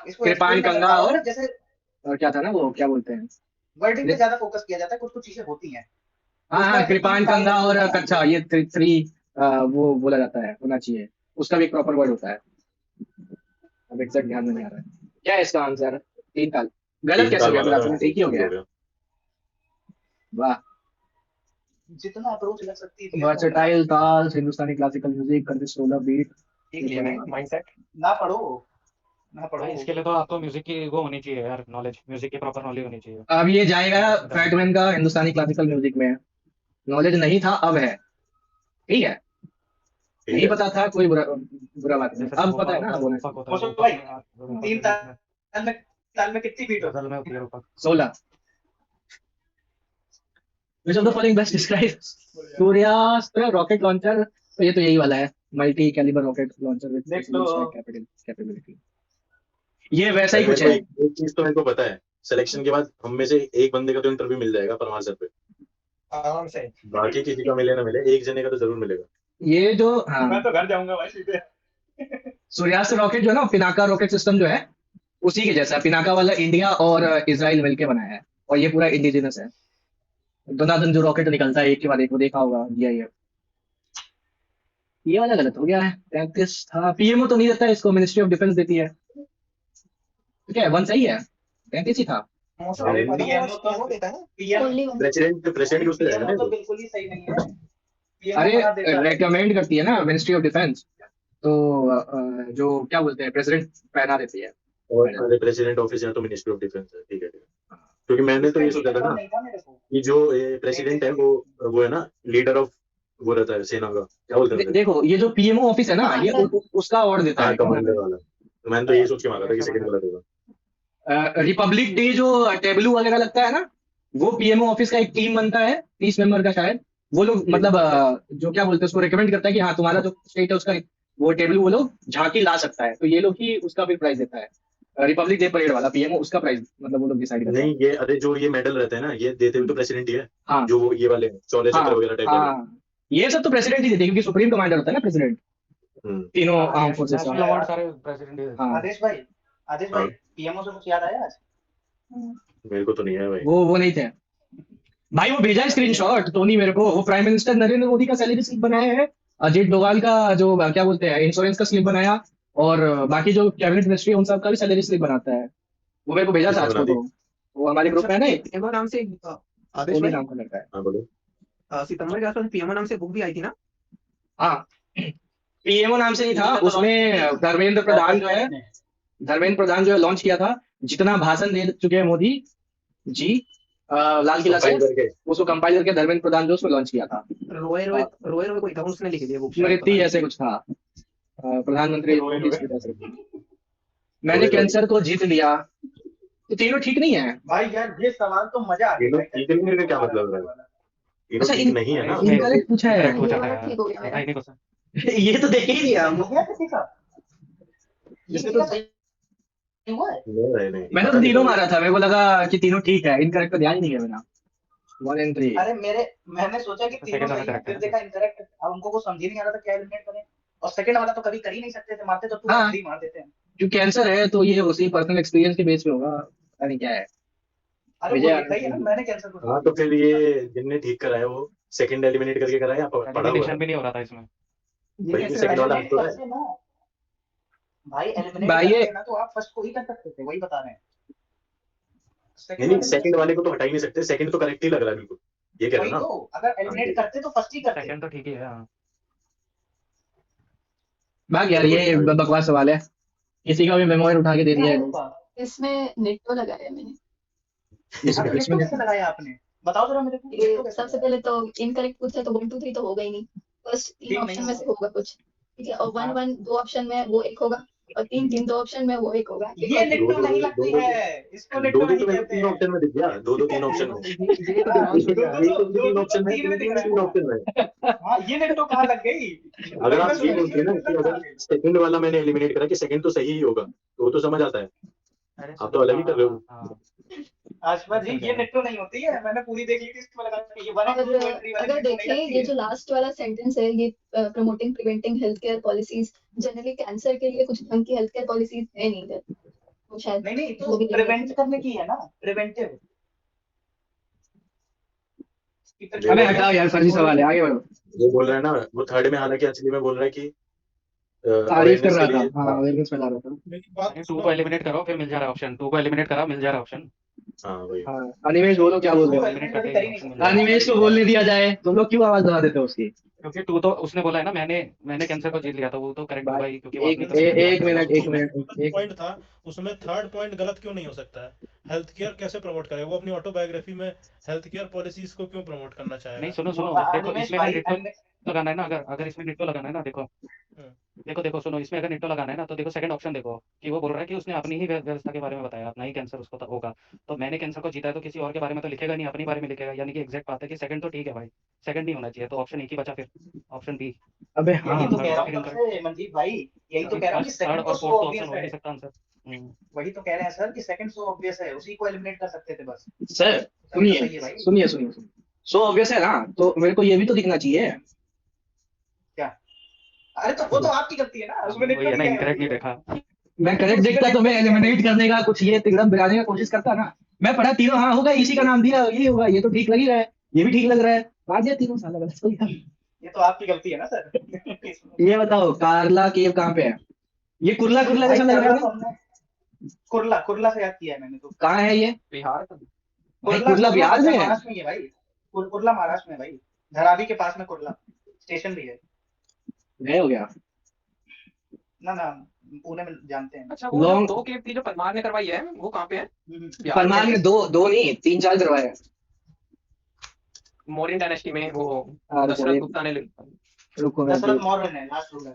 Speaker 2: इसको
Speaker 1: कृपाण
Speaker 2: explain
Speaker 1: गंगा
Speaker 2: करना होगा
Speaker 1: और
Speaker 2: ना, जैसे
Speaker 1: और क्या था ना, वो क्या बोलते हैं,
Speaker 2: वर्डिंग पे ज्यादा फोकस किया जाता है, कुछ कुछ चीजें होती हैं।
Speaker 1: हाँ हाँ, कृपाण गंगा और कच्छा, ये थ्री वो बोला जाता है, होना चाहिए, उसका भी एक प्रॉपर वर्ड होता है। अब एग्जैक्ट ध्यान में नहीं आ रहा है क्या है इसका आंसर। 3 ताल गलत
Speaker 4: 3
Speaker 1: कैसे हो
Speaker 4: ताल
Speaker 1: गया, फिर
Speaker 4: वाला
Speaker 1: आपने सही हो गया। वाह,
Speaker 2: जितना अप्रोच लग सकती है
Speaker 1: वर्सेटाइल ताल, हिंदुस्तानी क्लासिकल म्यूजिक, कंसिस्ट 16 बीट।
Speaker 6: सीख लिया मैं माइंडसेट।
Speaker 2: ना पढ़ो, ना पढ़ो।
Speaker 3: भाई इसके लिए तो आपको म्यूजिक की वो होनी चाहिए यार, नॉलेज, म्यूजिक की प्रॉपर नॉलेज होनी चाहिए।
Speaker 1: अब ये जाएगा फैटमैन का हिंदुस्तानी क्लासिकल म्यूजिक में, नॉलेज नहीं था अब है, ठीक है, नहीं पता था कोई बुरा बात नहीं, अब पता है ना।
Speaker 2: मोशो भाई, 3 ताल में कितनी बीट होती
Speaker 3: गजल में होती है रूपक।
Speaker 1: 16। Which of the following best describes Suryastra rocket launcher, तो ये तो यही वाला है, multi calibre rocket launcher with
Speaker 2: देख लो।
Speaker 1: कैपेबिलिटी। ये वैसा ही कुछ है।
Speaker 4: एक चीज तो मेरे को पता है, सिलेक्शन के बाद हम में से एक बंदे का तो इंटरव्यू मिल जाएगा परमार सर पे,
Speaker 6: आराम से।
Speaker 4: बाकी किसी का मिले ना मिले, एक जने का तो जरूर मिलेगा।
Speaker 1: ये जो हाँ,
Speaker 2: मैं तो घर जाऊंगा भाई सीधे।
Speaker 1: सूर्यास्त्र रॉकेट जो है ना, पिनाका रॉकेट सिस्टम जो है उसी के जैसा, पिनाका वाला इंडिया और इजराइल मिलके बनाया है, और ये पूरा इंडिजिनस है। दनादन जो रॉकेट निकलता है एक के बाद एक, वो देखा होगा ये वाला गलत हो गया है। 33 था, पीएमओ तो नहीं देता है इसको, मिनिस्ट्री ऑफ डिफेंस देती है, ठीक है, 1 सही है, 33 ही था।
Speaker 6: मोस्ट
Speaker 2: अरे
Speaker 6: पीएमओ देता है ना।
Speaker 2: PM
Speaker 7: Only one.
Speaker 4: प्रेसिडेंट उससे जाएगा
Speaker 2: पीएम तो
Speaker 4: ना।
Speaker 2: बिल्कुल ही सही नहीं है। PM
Speaker 1: अरे
Speaker 2: बना देता है।
Speaker 1: रेकमेंड करती है ना मिनिस्ट्री ऑफ डिफेंस, तो जो क्या बोलते हैं, प्रेसिडेंट पहना देती है।
Speaker 4: और प्रेसिडेंट ऑफिस है तो मिनिस्ट्री ऑफ डिफेंस है, ठीक है ठीक है। क्योंकि मैंने तो ये सोचा था ना
Speaker 2: नहीं था मेरे को।
Speaker 4: कि जो प्रेसिडेंट है वो है ना लीडर ऑफ, वो रहता है सेना का, क्या बोलते हैं उसे?
Speaker 1: देखो ये जो पीएमओ ऑफिस है ना, ये उसका अवार्ड देता
Speaker 4: हाँ,
Speaker 1: है।
Speaker 4: कमांडर वाला। तो मैंने तो ये सोच के मांगा था कि सेकंड गलत होगा।
Speaker 1: रिपब्लिक डे जो टेबलू वगैरह लगता है ना, वो पीएमओ ऑफिस का एक टीम बनता है 30 मेंबर का शायद, वो लोग मतलब जो क्या बोलते हैं उसको रिकमेंड करता है कि हाँ तुम्हारा जो स्टेट है उसका वो टेबलू वो लोग झांकी ला सकता है, तो ये लोग ही उसका भी प्राइस देता है। रिपब्लिक डे परेड वाला पीएमओ, उसका प्राइस मतलब वो लोग डिसाइड करते हैं।
Speaker 4: नहीं, ये अरे जो ये मेडल रहता है ना, ये देते भी तो प्रेसिडेंट ही है।
Speaker 1: हाँ
Speaker 4: जो ये वाले चौले
Speaker 1: हाँ
Speaker 4: चक्र वगैरह टाइप वाले।
Speaker 1: हाँ, ये सब तो प्रेसिडेंट ही देते हैं, क्योंकि सुप्रीम कमांडर होता है ना प्रेसिडेंट तीनों आर्म फोर्सेस
Speaker 3: नेशनल
Speaker 1: का।
Speaker 3: अवार्ड सारे प्रेसिडेंट ही देते हैं।
Speaker 1: हाँ
Speaker 2: आदेश भाई पीएमओ से कुछ याद आया आज?
Speaker 4: मेरे को तो नहीं है भाई।
Speaker 1: वो नहीं थे, भाई वो भेजा है स्क्रीनशॉट टोनी मेरे को, वो प्राइम मिनिस्टर नरेंद्र मोदी का सैलरी स्लिप बनाया है, अजीत डोभाल का जो क्या बोलते हैं इंश्योरेंस का स्लिप बनाया, और बाकी जो कैबिनेट मिनिस्ट्री है उन सब का भी सैलरी स्लिप बनाता है। वो मेरे को भेजा था
Speaker 4: किसने
Speaker 1: आज
Speaker 4: बना दी?
Speaker 1: फोटो, वो हमारे ग्रुप में है ना एक,
Speaker 6: पीएमओ नाम से आदेश
Speaker 1: टोनी
Speaker 6: भाई,
Speaker 1: नाम का लड़का है।
Speaker 4: हाँ बोलो।
Speaker 6: सितंबर के आसपास पीएमओ नाम से बुक भी आई थी ना?
Speaker 1: हाँ पीएमओ नाम से नहीं था, उसमें धर्मेंद्र प्रधान जो है, धर्मेंद्र प्रधान जो है लॉन्च किया था, जितना भाषण दे चुके हैं मोदी जी लाल किला से,
Speaker 4: कंपाइल करके
Speaker 1: उसको कंपाइल करके धर्मेंद्र प्रधान जो उसमें लॉन्च किया था।
Speaker 6: रोए रोए रोए रोए कोई था, उसने लिख दिया बुक,
Speaker 1: स्मृति ऐसे कुछ था, प्रधानमंत्री
Speaker 3: रोए
Speaker 1: मोदी
Speaker 3: रोए।
Speaker 1: स्मृति ऐसे कुछ। मैंने
Speaker 4: रोए रोए।
Speaker 1: कैंसर को जीत लिया, तो तीनों ठीक नहीं है।
Speaker 2: भाई यार ये सवाल तो मजा आ
Speaker 4: तीनों
Speaker 2: गया।
Speaker 4: ठीक नहीं है, क्या मतलब है? तीनों
Speaker 1: अच्छा,
Speaker 4: ठीक नहीं है ना।
Speaker 3: इसमें
Speaker 1: इनकरेक्ट पूछा है।
Speaker 3: incorrect हो जाता है
Speaker 7: ठीक हो गया
Speaker 3: यार।
Speaker 7: मेरा।
Speaker 3: भाई नहीं कुछ।
Speaker 1: ये तो देख ही लिया
Speaker 2: हो गया किसी का? ये
Speaker 1: इसमें
Speaker 2: किसी का
Speaker 1: तो
Speaker 2: सही हुआ है?
Speaker 4: नहीं
Speaker 1: मैंने
Speaker 4: पता
Speaker 1: तो
Speaker 4: नहीं
Speaker 1: तीनों
Speaker 4: चला।
Speaker 1: मारा था, मेरे को लगा कि तीनों ठीक है, इनकरेक्ट का ध्यान ही नहीं है मेरा। 1 and 3
Speaker 2: अरे मैंने सोचा कि तीनों
Speaker 3: Second वाला
Speaker 2: सही है,
Speaker 3: correct
Speaker 2: फिर
Speaker 3: है।
Speaker 2: देखा इनकरेक्ट। अब उनको कुछ समझ ही नहीं आ रहा था क्या एलिमिनेट करें, और सेकंड वाला तो कभी कर ही नहीं सकते थे, मारते तो 2
Speaker 1: हाँ।
Speaker 2: और 3 मार देते हैं।
Speaker 1: क्योंकि कैंसर है तो ये उसी पर्सनल एक्सपीरियंस के बेस पे होगा, पता नहीं क्या है।
Speaker 2: अरे
Speaker 1: विजय
Speaker 2: वो लिखा ही है ना, मैंने कैंसर को
Speaker 4: हाँ तो फिर ये जिनने ठीक कराया वो सेकंड एलिमिनेट करके कराया या पढ़ा हुआ
Speaker 3: एलिमिनेशन
Speaker 4: है?
Speaker 3: भी नहीं हो रहा था इसमें।
Speaker 2: ये
Speaker 4: भाई
Speaker 2: कैसे
Speaker 4: second वाला
Speaker 2: एलिमिनेट
Speaker 4: तो है।
Speaker 2: करते ना भाई, एलिमिनेट
Speaker 1: भाई ये-
Speaker 2: करते ना तो आप फर्स्ट को ही कर सकते थे, वही बता रहे हैं।
Speaker 4: नहीं सेकंड वाले को तो हटा ही नहीं सकते, सेकंड तो करेक्ट ही लग रहा है बिल्कुल, ये कह रहे
Speaker 2: वही
Speaker 4: हो ना।
Speaker 2: तो, अगर एलिमिनेट करते तो फर्स्ट ही करते।
Speaker 3: सेकंड तो ठीक ही है। हाँ।
Speaker 1: भाग यार, ये बकवास सवाल है, किसी का भी मेमोरी उठा के दे दिया है।
Speaker 7: इसमें निट्टो लगाया मैंने।
Speaker 1: इसमें
Speaker 2: नेटो
Speaker 1: इसमें
Speaker 2: कैसे लगाया आपने, बताओ जरा मेरे को।
Speaker 7: ये
Speaker 2: नेटो कैसे
Speaker 7: सबसे
Speaker 2: लगाया?
Speaker 7: पहले तो इनकरेक्ट पूछा तो 1 2 3 तो होगा ही नहीं, फर्स्ट
Speaker 2: ठीक
Speaker 7: 3
Speaker 2: नहीं
Speaker 7: ऑप्शन में से
Speaker 2: होगा।
Speaker 7: होगा कुछ, ठीक है, और 1
Speaker 2: हाँ।
Speaker 7: 1 2 ऑप्शन में वो एक होगा, और 3 3 2 ऑप्शन में वो एक होगा। एक
Speaker 2: ये
Speaker 7: और
Speaker 2: नेटो
Speaker 4: दो-
Speaker 2: नहीं
Speaker 4: दो-
Speaker 2: लगती
Speaker 4: दो-
Speaker 2: है, इसको
Speaker 4: दो
Speaker 2: नेटो
Speaker 4: दो
Speaker 2: नहीं
Speaker 4: तो मेरे को
Speaker 2: कहते
Speaker 4: तीन
Speaker 2: हैं।
Speaker 4: ऑप्शन में दिख गया, दो तीन ऑप्शन में।
Speaker 6: ये तो दिमाग
Speaker 2: हाँ,
Speaker 6: से
Speaker 2: दो-
Speaker 6: जा-
Speaker 2: दो-
Speaker 4: एक तो
Speaker 2: दो-
Speaker 4: तीन
Speaker 2: दो-
Speaker 4: ऑप्शन में,
Speaker 2: तीन में दिख रहा है
Speaker 4: तीन
Speaker 2: ना।
Speaker 4: ऑप्शन में।
Speaker 2: हाँ, ये नेटो कहाँ लग गई?
Speaker 4: अगर आप
Speaker 2: मैं
Speaker 4: ये
Speaker 2: सोच
Speaker 4: बोलते हैं ना कि अगर सेकंड वाला मैंने एलिमिनेट करा कि सेकंड तो सही ही होगा, तो वो तो समझ आता है।
Speaker 3: अरे
Speaker 4: आप तो अलग ही कर रहे हो।
Speaker 3: हाँ,
Speaker 2: आशुआ जी, ये नेटो नहीं होती है, मैंने पूरी देख ली थी, इसको लगा कि ये 1
Speaker 7: और
Speaker 2: और 2 एंट्री वाली
Speaker 7: अगर
Speaker 2: नेटो नहीं
Speaker 7: देखें
Speaker 2: लगती
Speaker 7: ये
Speaker 2: है।
Speaker 7: जो लास्ट वाला सेंटेंस है, ये promoting preventing health care policies, generally cancer के लिए कुछ ढंग की हेल्थ केयर पॉलिसीज है नहीं इधर, तो शायद
Speaker 2: नहीं नहीं,
Speaker 7: वो
Speaker 2: तो
Speaker 7: भी नहीं
Speaker 2: प्रिवेंट
Speaker 7: है।
Speaker 2: करने की है ना, प्रिवेंटिव।
Speaker 1: अबे हटाओ यार, फर्जी सवाल है, आगे बढ़ो।
Speaker 4: वो बोल रहा है ना, वो थर्ड में हालांकि असली में बोल रहा है कि
Speaker 1: तारीफ कर
Speaker 4: awareness
Speaker 1: रहा
Speaker 4: के
Speaker 1: था,
Speaker 4: लिए।
Speaker 1: हाँ अवेयरनेस फैला रहा था।
Speaker 8: मेरी बात
Speaker 3: टू को एलिमिनेट करो फिर मिल जा रहा है ऑप्शन। टू को एलिमिनेट करा मिल जा रहा है ऑप्शन।
Speaker 4: हाँ वही।
Speaker 1: हाँ अनिमेश बोलो क्या बोल रहे हो।
Speaker 3: एलिमिनेट करके
Speaker 2: कर ही नहीं
Speaker 3: ऑप्शन मिल
Speaker 2: सकते।
Speaker 3: जा रहा है।
Speaker 1: अनिमेश को बोलने दिया जाए, तुम लोग क्यों आवाज दबा देते हो उसकी।
Speaker 3: क्योंकि टू तो उसने बोला है ना, मैंने कैंसर को जीत लिया, तो वो तो करेक्ट होगा ही, क्योंकि वो
Speaker 1: एक
Speaker 3: अपनी तरफ से
Speaker 1: एक
Speaker 3: बोला।
Speaker 1: मिनट एक
Speaker 8: पॉइंट था उसमें, थर्ड पॉइंट गलत क्यों नहीं हो सकता है? हेल्थ केयर कैसे प्रमोट करेगा वो? अपनी ऑटोबायोग्राफी में हेल्थ केयर पॉलिसीज को क्यों प्रमोट करना चाहेगा?
Speaker 3: नहीं सुनो सुनो, देखो
Speaker 2: अनिमेश
Speaker 3: इसमें
Speaker 2: भाई,
Speaker 3: नेटो लगाना है ना, अगर इसमें नेटो लगाना है ना, देखो देखो सुनो, इसमें अगर नेटो लगाना है ना, तो देखो सेकंड ऑप्शन देखो कि वो बोल रहा है कि उसने अपनी ही व्यवस्था के बारे में बताया, अपना ही कैंसर उसको होगा, तो मैंने कैंसर को जीता है तो किसी और के बारे में तो लिखेगा नहीं, अपने बारे में लिखेगा, यानी कि एग्जैक्ट बात है कि सेकंड तो ठीक है भाई, सेकंड नहीं होना चाहिए, तो ऑप्शन एक ही बचा फिर, ऑप्शन बी।
Speaker 1: अबे
Speaker 2: यही
Speaker 1: हाँ
Speaker 2: तो कह रहा हूँ सबसे मनजीत भाई, यही तो कह रहा हूँ कि
Speaker 3: थर्ड
Speaker 2: सेकंड तो
Speaker 3: और
Speaker 2: सो
Speaker 3: फोर्थ
Speaker 2: ऑब्वियस
Speaker 3: ऑप्शन हो ही
Speaker 2: है।
Speaker 3: नहीं सकता आंसर।
Speaker 2: वही तो कह रहे हैं सर कि सेकंड सो ऑब्वियस है, उसी को एलिमिनेट कर सकते थे बस।
Speaker 1: सर
Speaker 2: सही है
Speaker 1: सुनिए
Speaker 2: भाई।
Speaker 1: सुनिए सो ऑब्वियस है ना, तो मेरे को ये भी तो दिखना चाहिए।
Speaker 2: अरे तो वो तो आपकी गलती है ना, उसमें
Speaker 3: वही है ना, इनकरेक्ट नहीं देखा।
Speaker 1: मैं करेक्ट देखता तो मैं एलिमिनेट करने का कुछ ये तिकड़म बिगाड़ने का कोशिश करता ना। मैं पढ़ा तीनों हाँ होगा, इसी का नाम दिया, ये होगा, ये तो ठीक लग ही रहा है, ये भी ठीक लग रहा है, बात दिया तीनों साल गलत हो गया।
Speaker 2: ये तो आपकी गलती है ना सर।
Speaker 1: ये बताओ कारला केव कहाँ पे है? ये कुर्ला कुर्ला जैसा लग रहा है ना?
Speaker 2: कुर्ला कुर्ला से याद किया है मैंने तो।
Speaker 1: कहाँ है ये?
Speaker 3: बिहार
Speaker 1: भाई कुर्ला बिहार में है?
Speaker 2: महाराष्ट्र में है भाई, कुर्ला महाराष्ट्र में है भाई, धरावी के पास में कुर्ला स्टेशन भी है।
Speaker 1: गए हो गया?
Speaker 2: ना ना, पुणे में जानते हैं।
Speaker 6: अच्छा वो जो 2 केस थी जो परमार ने करवाई है, वो कहाँ पे है? बिहार
Speaker 1: परमार
Speaker 6: में
Speaker 1: में दो नहीं 3-4 करवाए हैं।
Speaker 6: मौर्य डायनेस्टी में वो
Speaker 1: हाँ,
Speaker 6: दशरथ
Speaker 1: रुको,
Speaker 6: गुप्ता ने
Speaker 1: रुको मैं
Speaker 2: दशरथ मौर्य ने लास्ट रूलर।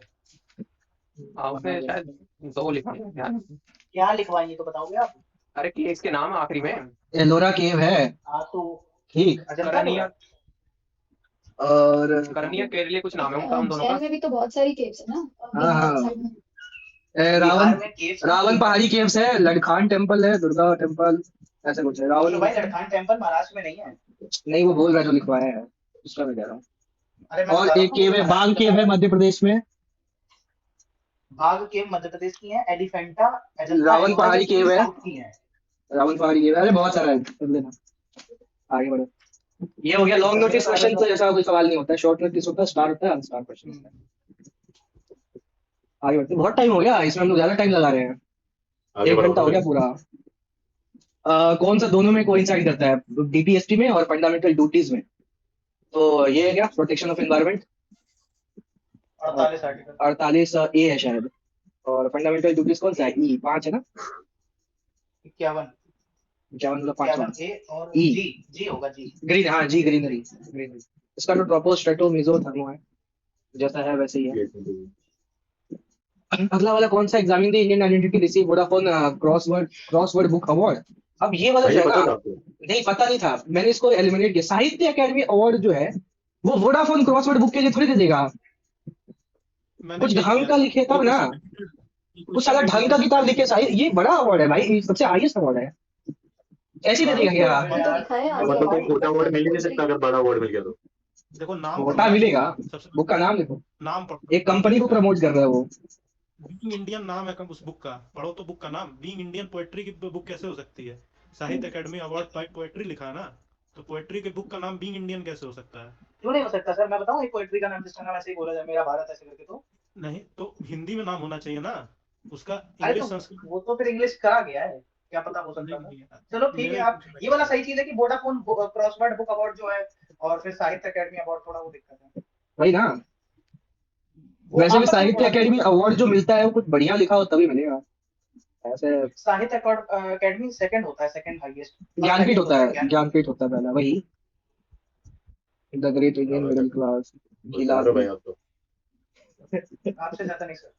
Speaker 6: उसने शायद 2 लिखवाई है यार।
Speaker 2: क्या लिखवाएंगे तो बताओगे आप?
Speaker 6: अरे केस के नाम आखिरी में
Speaker 1: एलोरा केव है,
Speaker 2: हाँ तो
Speaker 1: ठीक,
Speaker 2: अजंता
Speaker 6: करनिया
Speaker 1: और
Speaker 6: करनिया केरली कुछ नाम है उनका, हम दोनों
Speaker 7: जैन
Speaker 6: का।
Speaker 7: में भी तो बहुत सारी केव्स है ना,
Speaker 1: हाँ।
Speaker 7: बिहार साइड में।
Speaker 1: रावण
Speaker 2: बिहार में caves हैं।
Speaker 1: रावण पहाड़ी केव्स है, लड़खान टेम्पल है, दुर्गा टेम्पल, ऐसा कुछ है। रावण
Speaker 2: तो भाई लड़खान टेम्पल महाराष्ट्र में नहीं है।
Speaker 1: नहीं, वो बोल रहा है जो लिखवाया है उसका मैं कह रहा हूँ।
Speaker 2: अरे मैं
Speaker 1: और
Speaker 2: बता रहा
Speaker 1: एक
Speaker 2: हूँ,
Speaker 1: केव है, बांग केव है मध्य प्रदेश में।
Speaker 2: बाघ केव मध्य प्रदेश की है, एलिफेंटा
Speaker 1: रावण पहाड़ी केव है।
Speaker 2: साउथ की है।
Speaker 1: रावण पहाड़ी केव है, अरे बहुत सारा है, कर लेना, आगे बढ़ो। ये हो गया लॉन्ग नोटिस क्वेश्चन, तो जैसा कोई सवाल नहीं होता है, शॉर्ट नोटिस होता है, स्टार होता है, अनस्टार क्वेश्चन होता है। आगे बढ़ते हैं। बहुत टाइम हो गया इसमें, हम लोग ज्यादा टाइम लगा रहे हैं,
Speaker 4: आगे
Speaker 1: 1
Speaker 4: बढ़ो
Speaker 1: घंटा हो गया पूरा। कौन सा दोनों में कोइंसाइड करता है, डीपीएसपी में और फंडामेंटल ड्यूटीज में? तो ये है क्या, प्रोटेक्शन ऑफ एनवायरनमेंट,
Speaker 2: 48 आर्टिकल
Speaker 1: 48 ए है शायद, और फंडामेंटल ड्यूटीज कौन सा है, ई 5 है ना,
Speaker 2: 51
Speaker 1: 51 मतलब 5
Speaker 2: ए और
Speaker 1: E।
Speaker 2: जी होगा जी।
Speaker 1: ग्रीन, हाँ जी, ग्रीनरी। इसका तो ट्रोपो स्ट्रेटो मेसो थर्मो है, जैसा है वैसे ही है। अगला वाला कौन सा, examining the Indian identity receive Vodafone crossword book award. अब ये वाला जो है
Speaker 4: पता
Speaker 1: ना,
Speaker 4: था आपको?
Speaker 1: नहीं पता नहीं था, मैंने इसको एलिमिनेट किया। साहित्य अकेडमी अवार्ड जो है वो वोडाफोन क्रॉसवर्ड बुक के लिए थोड़ी दे देगा,
Speaker 8: मैंने
Speaker 1: कुछ
Speaker 8: भी
Speaker 1: ढंग
Speaker 8: किया
Speaker 1: का
Speaker 8: था।
Speaker 1: लिखे तब ना, कुछ साला ढंग का किताब लिखे। साहित्य ये बड़ा अवार्ड है भाई, सबसे हाईएस्ट अवार्ड है, ऐसे ही दे देगा क्या?
Speaker 7: वो तो लिखा है आगे
Speaker 4: मतलब कोई
Speaker 7: award
Speaker 4: छोटा अवार्ड मिल ही नहीं सकता अगर बड़ा अवार्ड मिल गया तो।
Speaker 8: देखो नाम
Speaker 1: छोटा
Speaker 8: पढ़ना
Speaker 1: मिलेगा,
Speaker 8: सबसे
Speaker 1: बुक का नाम लिखो,
Speaker 8: नाम पढ़ो।
Speaker 1: एक कंपनी को प्रमोट कर रहा है वो।
Speaker 8: बीइंग इंडियन नाम है उस बुक का, पढ़ो तो बुक का नाम। बीइंग इंडियन पोएट्री की बुक कैसे हो सकती है? साहित्य अकेडमी अवार्ड बाय पोएट्री लिखा है ना, तो पोएट्री की बुक का नाम बीइंग इंडियन कैसे हो सकता है?
Speaker 2: क्यों नहीं हो सकता सर, मैं बताऊं एक पोएट्री का नाम जिसका नाम ऐसे ही बोला जाए, मेरा भारत ऐसे करके, तो
Speaker 8: नहीं तो हिंदी में नाम होना चाहिए ना उसका,
Speaker 2: अरे
Speaker 8: इंग्लिश
Speaker 2: तो
Speaker 8: संस्कृत
Speaker 2: वो तो फिर इंग्लिश कहा गया है, क्या पता हो सकता था। चलो ठीक है, आप ये वाला सही चीज है कि वोडाफोन क्रॉसवर्ड बुक अवार्ड जो है, और फिर साहित्य अकेडमी अवार्ड थोड़ा वो दिक्कत है।
Speaker 1: वही ना,
Speaker 2: वो
Speaker 1: वैसे भी
Speaker 2: आपस में
Speaker 1: साहित्य
Speaker 2: थोड़ा
Speaker 1: अकेडमी अवार्ड जो मिलता है वो कुछ बढ़िया लिखा हो तभी मिलेगा, ऐसे
Speaker 2: साहित्य अकेडमी सेकंड होता है, सेकंड हाईएस्ट।
Speaker 1: ज्ञानपीठ होता है, ज्ञानपीठ होता है पहला, वही the great Indian middle class.
Speaker 4: बता रहे हो भाई आप तो।
Speaker 2: आपसे ज्यादा नहीं सर।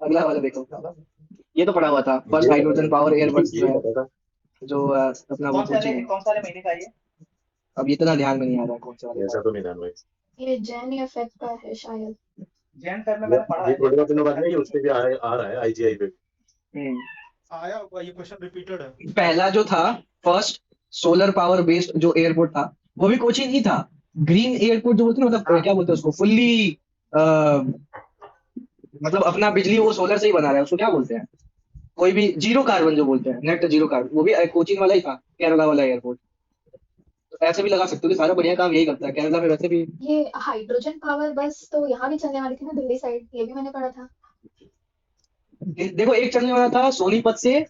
Speaker 1: अगला वाला देखो, ये तो पढ़ा हुआ था, फर्स्ट हाइड्रोजन पावर एयरबस जो है,
Speaker 4: पता था।
Speaker 1: जो अपना वो कोचिंग,
Speaker 2: कौन साले महीने का ये?
Speaker 1: अब इतना ध्यान में नहीं आ रहा है कौन सा वाला
Speaker 4: ऐसा तो नहीं था भाई।
Speaker 7: ये जैन या फेक का है शायद।
Speaker 2: जैन फेब में मैंने पढ़ा
Speaker 4: ये
Speaker 2: है।
Speaker 4: थोड़े दिनों बाद नहीं, उस पे भी आ रहा है आईजीआई पे।
Speaker 8: आया होगा, ये क्वेश्चन रिपीटेड है।
Speaker 1: पहला जो था फर्स्ट सोलर पावर बेस्ड जो एयरपोर्ट था, वो भी कोचिंग ही था। ग्रीन एयरपोर्ट जो बोलते हैं, मतलब क्या बोलते हैं उसको, फुल्ली मतलब अपना बिजली वो सोलर से ही बना रहा है, उसको क्या बोलते हैं, कोई भी जीरो कार्बन जो बोलते हैं, नेट जीरो कार्बन, वो भी कोचिंग वाला ही था, केरला वाला एयरपोर्ट। तो ऐसे भी लगा सकते हो कि सारा बढ़िया काम यही करता है केरला में। वैसे भी
Speaker 7: ये हाइड्रोजन पावर बस तो यहाँ भी चलने वाली थी ना दिल्ली साइड, ये भी मैंने पढ़ा था।
Speaker 1: देखो, एक चलने वाला था सोनीपत से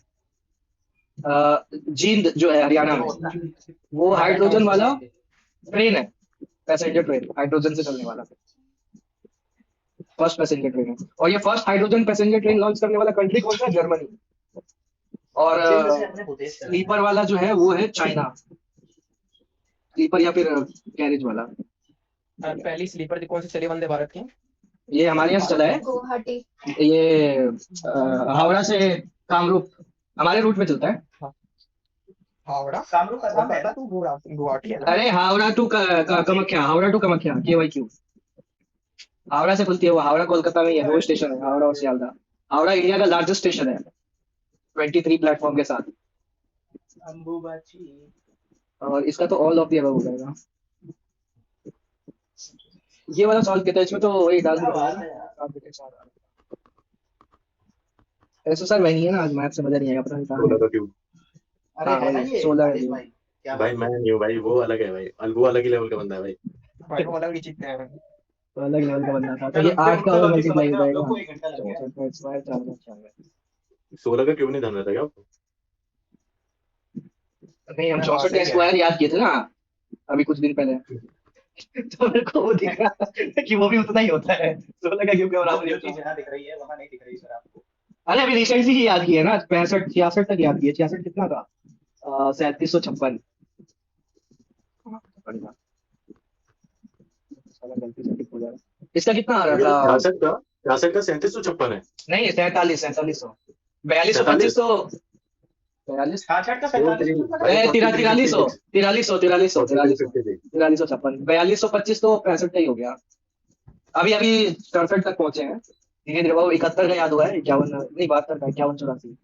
Speaker 1: जींद जो है हरियाणा में, वो हाइड्रोजन वाला ट्रेन है, पैसेंजर ट्रेन, हाइड्रोजन से चलने वाला फर्स्ट पैसेंजर ट्रेन है। और ये first hydrogen passenger train launch करने वाला कंट्री कौन सा है, जर्मनी। और स्लीपर वाला जो है वो है चाइना, स्लीपर या फिर कैरेज वाला।
Speaker 6: पहली स्लीपर कौन सी चली वंदे भारत की?
Speaker 1: ये हमारे यहाँ से चला है,
Speaker 7: गुवाहाटी।
Speaker 1: ये हावड़ा से कामरूप हमारे रूट में चलता है।
Speaker 6: हावड़ा
Speaker 2: कामरूप का नाम है ना?
Speaker 6: गुवाहाटी है ना?
Speaker 1: अरे Howrah to Kamakhya, Howrah to Kamakhya KYQ, Howrah से खुलती है वो, हावड़ा कोलकाता में ही है, वो स्टेशन है हावड़ा और सियालदह। हावड़ा इंडिया का लार्जेस्ट स्टेशन है 23 प्लेटफॉर्म के साथ।
Speaker 2: अंबुबाची।
Speaker 1: और इसका तो ऑल ऑफ द अबव हो जाएगा। ये वाला सॉल्व किया था, इसमें तो वही डाल दिया ऐसा सर, वही नहीं है ना, आज मैथ से मजा नहीं आएगा, पता नहीं
Speaker 4: सोलह
Speaker 1: कहाँ
Speaker 4: का क्यों?
Speaker 2: अरे है ना ये
Speaker 1: 16
Speaker 2: राजेश भाई, क्या
Speaker 4: भाई मैं नहीं हूँ भाई, वो अलग है भाई, वो अलग ही लेवल का बंदा है भाई।
Speaker 6: भाई वो अलग ही चीज है।
Speaker 1: तो अलग लेवल का बंदा था। तो ये 8 का और मल्टीप्लाई हो जाएगा,
Speaker 2: 1 घंटा लग गया।
Speaker 4: 16 का क्यों नहीं ध्यान रहता क्या आपको?
Speaker 1: नहीं, हम 64 का स्क्वायर याद किए थे ना अभी कुछ दिन पहले, तो मेरे को वो दिख रहा कि वो भी उतना ही होता है, 16 का क्यूब के बराबर ही होता है।
Speaker 2: चीज यहाँ दिख रही है, वहाँ नहीं दिख रही सर आपको।
Speaker 1: अरे अभी रिसेंटली ही याद किया ना, 65 66 तक याद किया, 66 कितना था, 3756। इसका कितना आ रहा था?
Speaker 4: 66 का 3756 है।
Speaker 1: नहीं 47 4700 4200 2500 42
Speaker 2: 66 का 47
Speaker 1: 4300 4255 तो 65 का ही हो गया। अभी अभी 67 तक पहुंचे हैं, धीरे धीरे। वो 71 का याद हुआ है, 51 नहीं 72 का, 51 84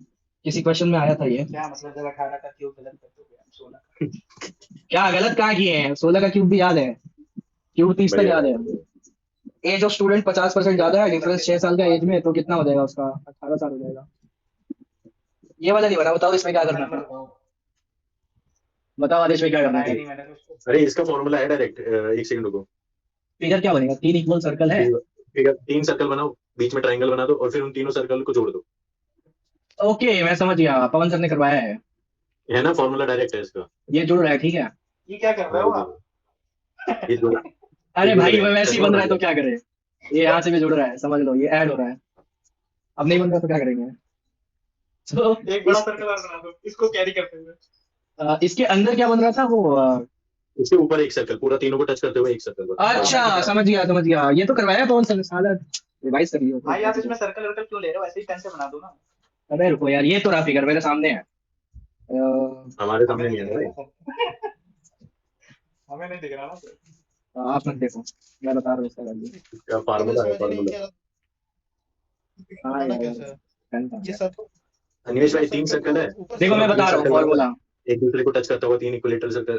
Speaker 1: किसी क्वेश्चन में आया था ये।
Speaker 2: क्या मतलब, जब 18 का क्यूब गलत कर दोगे आप 16
Speaker 1: क्या गलत कहाँ किए हैं, 16 का क्यूब भी याद है, क्यूब 30 तक याद है। एज ऑफ स्टूडेंट 50% ज्यादा है, डिफरेंस 6 साल का एज में, तो कितना हो जाएगा उसका, 18 साल हो जाएगा। ये वाला नहीं बना, बताओ इसमें क्या करना है। बताओ आदेश भाई क्या करना
Speaker 2: बनाया
Speaker 1: है?
Speaker 2: नहीं मैंने तो उसको।
Speaker 4: अरे इसका फॉर्मूला है डायरेक्ट, एक सेकंड रुको।
Speaker 1: फिगर क्या बनेगा? 3 इक्वल सर्कल है।
Speaker 4: फिगर 3 सर्कल बनाओ, बीच में ट्रायंगल बना दो और फिर उन तीनों सर्कल को जोड़ दो।
Speaker 1: ओके मैं समझ गया, पवन सर ने करवाया है
Speaker 4: ना, फॉर्मूला डायरेक्ट है इसका।
Speaker 1: ये जुड़ रहा है, ठीक है।
Speaker 2: ये क्या कर रहे हो आप?
Speaker 4: ये जुड़
Speaker 1: अरे
Speaker 4: जुड़
Speaker 1: भाई
Speaker 4: रहे
Speaker 1: वो
Speaker 4: हैं,
Speaker 1: वैसे ही
Speaker 4: चश्मा
Speaker 1: बन रहा है
Speaker 4: बना
Speaker 1: तो क्या करे, ये यहाँ से भी जुड़ रहा है, समझ लो ये ऐड हो रहा है। अब नहीं बन रहा तो क्या करेंगे? तो
Speaker 2: एक बड़ा सर्कल और बना दो, इसको कैरी करते हुए।
Speaker 1: इसके अंदर क्या बन रहा था वो
Speaker 4: इसके ऊपर एक सर्कल, पूरा तीनों को टच करते हुए एक सर्कल बना।
Speaker 1: अच्छा समझ गया, ये तो करवाया पवन सर ने, साला रिवाइज कर लियो।
Speaker 2: भाई आप इसमें सर्कल वर्कल क्यों ले रहे हो? ऐसे ही पेन से बना दो ना।
Speaker 1: अरे रुको यार, ये तो रहा फिगर मेरे सामने है।
Speaker 4: हमारे सामने नहीं है भाई।
Speaker 2: हमें नहीं दिख रहा ना।
Speaker 1: आप मत देखो, मैं बता रहा हूँ इसका वैल्यू।
Speaker 4: क्या
Speaker 6: हमें
Speaker 4: फार्मूला है,
Speaker 6: समझ ही नहीं
Speaker 4: फार्मूला।
Speaker 6: आ रहा
Speaker 1: हाँ
Speaker 6: बनाना
Speaker 1: यार,
Speaker 6: कैसे है
Speaker 1: पेन था।
Speaker 6: ये सब।
Speaker 4: अनिमेश भाई 3 सर्कल है,
Speaker 6: ऊपर
Speaker 1: देखो मैं
Speaker 4: तीन
Speaker 1: बता रहा हूँ
Speaker 4: सर्कल बनाओ,
Speaker 1: फॉर्मूला।
Speaker 4: एक दूसरे को टच करता हुआ 3 इक्विलेटरल सर्कल,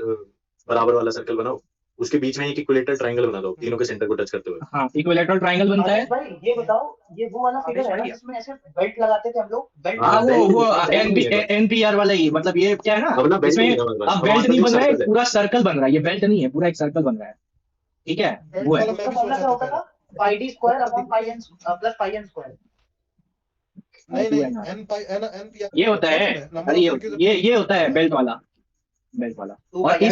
Speaker 4: बराबर वाला सर्कल बनाओ, उसके बीच में एक इक्विलेटरल ट्रायंगल बना दो, तीनों के सेंटर को टच करते हुए।
Speaker 1: हाँ इक्विलेटरल ट्रायंगल बनता है।
Speaker 2: आदेश भाई ये बताओ, ये वो वाला फिगर है ना जिसमें ऐसे बेल्ट लगाते थे हम लोग? बेल्ट
Speaker 1: हाँ
Speaker 4: हाँ, बेल्ट
Speaker 1: वो
Speaker 4: बेल्ट नहीं है।
Speaker 1: एनपीआर वाला ही, मतलब ये क्या है ना,
Speaker 4: अब ना बेल्ट नहीं
Speaker 1: इसमें
Speaker 4: है हमारे पास,
Speaker 1: अब
Speaker 4: हमारे
Speaker 1: बेल्ट नहीं
Speaker 4: पास
Speaker 1: बन रहा है,
Speaker 4: एक सर्कल है।
Speaker 1: पूरा सर्कल बन रहा है, ये बेल्ट नहीं है, पूरा एक सर्कल बन रहा है, ठीक है
Speaker 6: बेल्ट
Speaker 1: वो है।
Speaker 6: वाला मैं
Speaker 2: उसका
Speaker 6: भी
Speaker 2: फॉर्मूला
Speaker 6: सोचा
Speaker 2: क्या होता
Speaker 6: था
Speaker 2: था? Pi D square upon pi N plus pi N square.
Speaker 6: नहीं नहीं N pi N N P
Speaker 1: ये होता है, अरे ये होता है बेल्ट वाला, बेल्ट वाला। और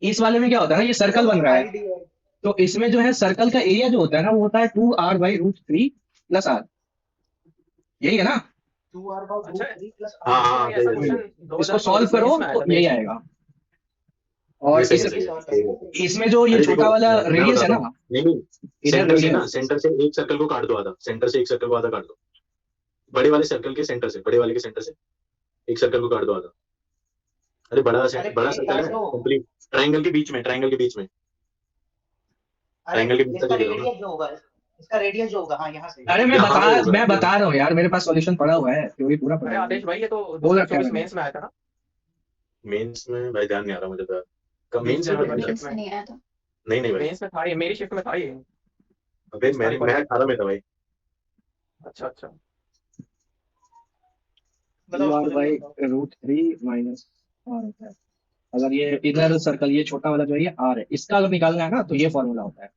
Speaker 1: इस वाले में क्या होता है ना, ये सर्कल बन रहा है, तो इसमें जो है सर्कल का एरिया जो होता है ना, वो होता है 2r/√3 प्लस r, यही है ना?
Speaker 2: 2r/√3 प्लस
Speaker 4: हाँ, हाँ,
Speaker 2: r।
Speaker 4: सही है।
Speaker 1: इसको सॉल्व करो तो यही आएगा। और
Speaker 4: ये सही
Speaker 1: इस,
Speaker 4: है, सही है।
Speaker 1: इसमें जो ये
Speaker 4: अरे
Speaker 1: छोटा
Speaker 4: देखो,
Speaker 1: वाला
Speaker 4: मैं
Speaker 1: रेडियस है
Speaker 4: बताता
Speaker 1: ना,
Speaker 4: हूँ। नहीं
Speaker 1: इधर
Speaker 4: सेंटर से ना,
Speaker 1: रेडियस,
Speaker 4: सेंटर से एक सर्कल को काट दो आधा, सेंटर से एक सर्कल को आधा काट दो, बड़े वाले सर्कल के सेंटर से, बड़े वाले के सेंटर से एक सर्कल को काट दो आधा। अरे बड़ा सर्कल है कंप्लीट, ट्रायंगल के बीच में, ट्रायंगल के बीच में, ट्रायंगल के बीच
Speaker 2: इसका
Speaker 4: में
Speaker 2: रेडियस जो होगा, इसका रेडियस जो होगा, हाँ यहाँ से।
Speaker 1: अरे मैं बता रहा हूँ यार, मेरे पास सॉल्यूशन पड़ा हुआ है, थ्योरी पूरा पड़ा हुआ है।
Speaker 6: आदेश भाई ये तो
Speaker 1: बोल रखा है
Speaker 6: 2024
Speaker 1: मैंने।
Speaker 6: मेंस में आया था ना?
Speaker 4: मेंस में भाई ध्यान नहीं आ रहा मुझे तो, कब मेंस में
Speaker 6: मेरी
Speaker 4: आया था?
Speaker 6: शिफ्ट में
Speaker 7: नहीं आया था।
Speaker 4: नहीं भाई,
Speaker 6: मेंस में था ये, मेरी शिफ्ट में था ये।
Speaker 4: अबे मैं 18 में था भाई।
Speaker 6: अच्छा
Speaker 1: 2r/√3 माइनस r होता है। अगर ये इधर सर्कल, ये छोटा वाला जो है ये r है, इसका अगर निकालना है ना तो ये फॉर्मूला होता है।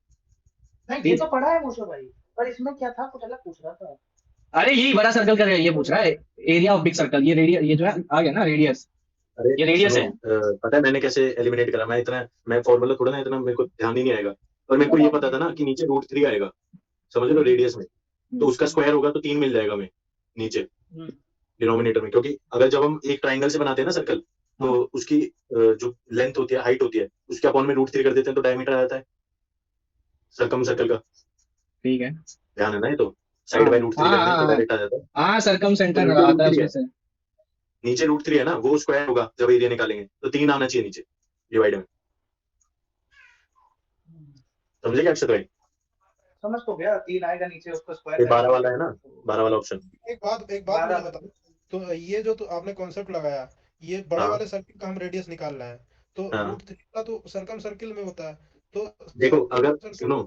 Speaker 2: नहीं ये तो पढ़ा है मूसो भाई, पर इसमें क्या था, कुछ अलग पूछ रहा था।
Speaker 1: अरे यही बड़ा सर्कल का ये पूछ रहा है, एरिया ऑफ बिग सर्कल, ये रेडियस, ये जो है आ गया ना रेडियस,
Speaker 4: अरे
Speaker 1: ये रेडियस
Speaker 4: सुनो,
Speaker 1: है।
Speaker 4: पता है मैंने कैसे एलिमिनेट करा? मैं फॉर्मूला थोड़ा ना इतना मेरे को ध्यान ही नहीं आएगा, और मेरे को ये पता था ना कि नीचे √3 आएगा, समझ लो रेडियस में, तो उसका स्क्वायर होगा तो 3 मिल जाएगा हमें नीचे डिनोमिनेटर में, क्योंकि अगर जब हम एक ट्राइंगल से बनाते हैं ना सर्कल, तो उसकी जो लेंथ होती है, हाइट होती है, उसके अपॉन में √3 कर देते हैं तो डायमीटर आ जाता है सर्कल का।
Speaker 1: ठीक है,
Speaker 4: ध्यान है ना? ये तो साइड बाय √3 कर दें तो डायरेक्ट आ जाता है।
Speaker 1: हाँ सर्कम सेंटर
Speaker 4: तो
Speaker 1: आता है उसमें से।
Speaker 4: नीचे √3 है ना, वो स्क्वायर होगा जब एरिया निकालेंगे, तो 3 आना चाहिए नीचे डिवाइड में। समझे क्या अक्षत भाई?
Speaker 2: समझ तो गया, 3 आएगा नीचे, उसको
Speaker 4: ये
Speaker 2: स्क्वायर
Speaker 4: 12 वाला है ना, 12 वाला ऑप्शन।
Speaker 6: एक बात मुझे बताओ, तो ये जो तो आपने कॉन्सेप्ट लगाया, ये बड़े वाले सर्किल का हम रेडियस निकाल रहे हैं, तो √3 का तो सर्कम सर्किल में होता है, तो
Speaker 4: देखो अगर सुनो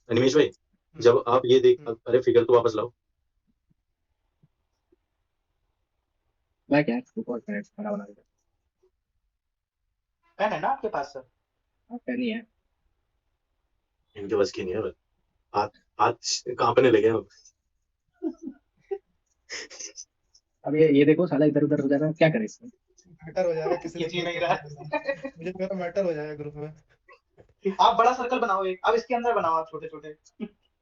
Speaker 4: अनिमेश भाई, जब आप ये देख, अरे फिगर तो वापस लाओ।
Speaker 1: मैं क्या बड़ा बना देता।
Speaker 2: पेन है ना आपके पास सर?
Speaker 1: पेन ही है,
Speaker 4: इनके बस की नहीं है, हाथ कांपने लगे अब।
Speaker 1: अब ये देखो साला इधर उधर हो जा रहा है, क्या करें इसमें?
Speaker 6: मैटर हो जाएगा किसी
Speaker 2: ये नहीं रहा
Speaker 6: मुझे मेरा मैटर हो जाएगा ग्रुप में।
Speaker 2: आप बड़ा सर्कल बनाओ एक, अब इसके अंदर बनाओ आप छोटे छोटे।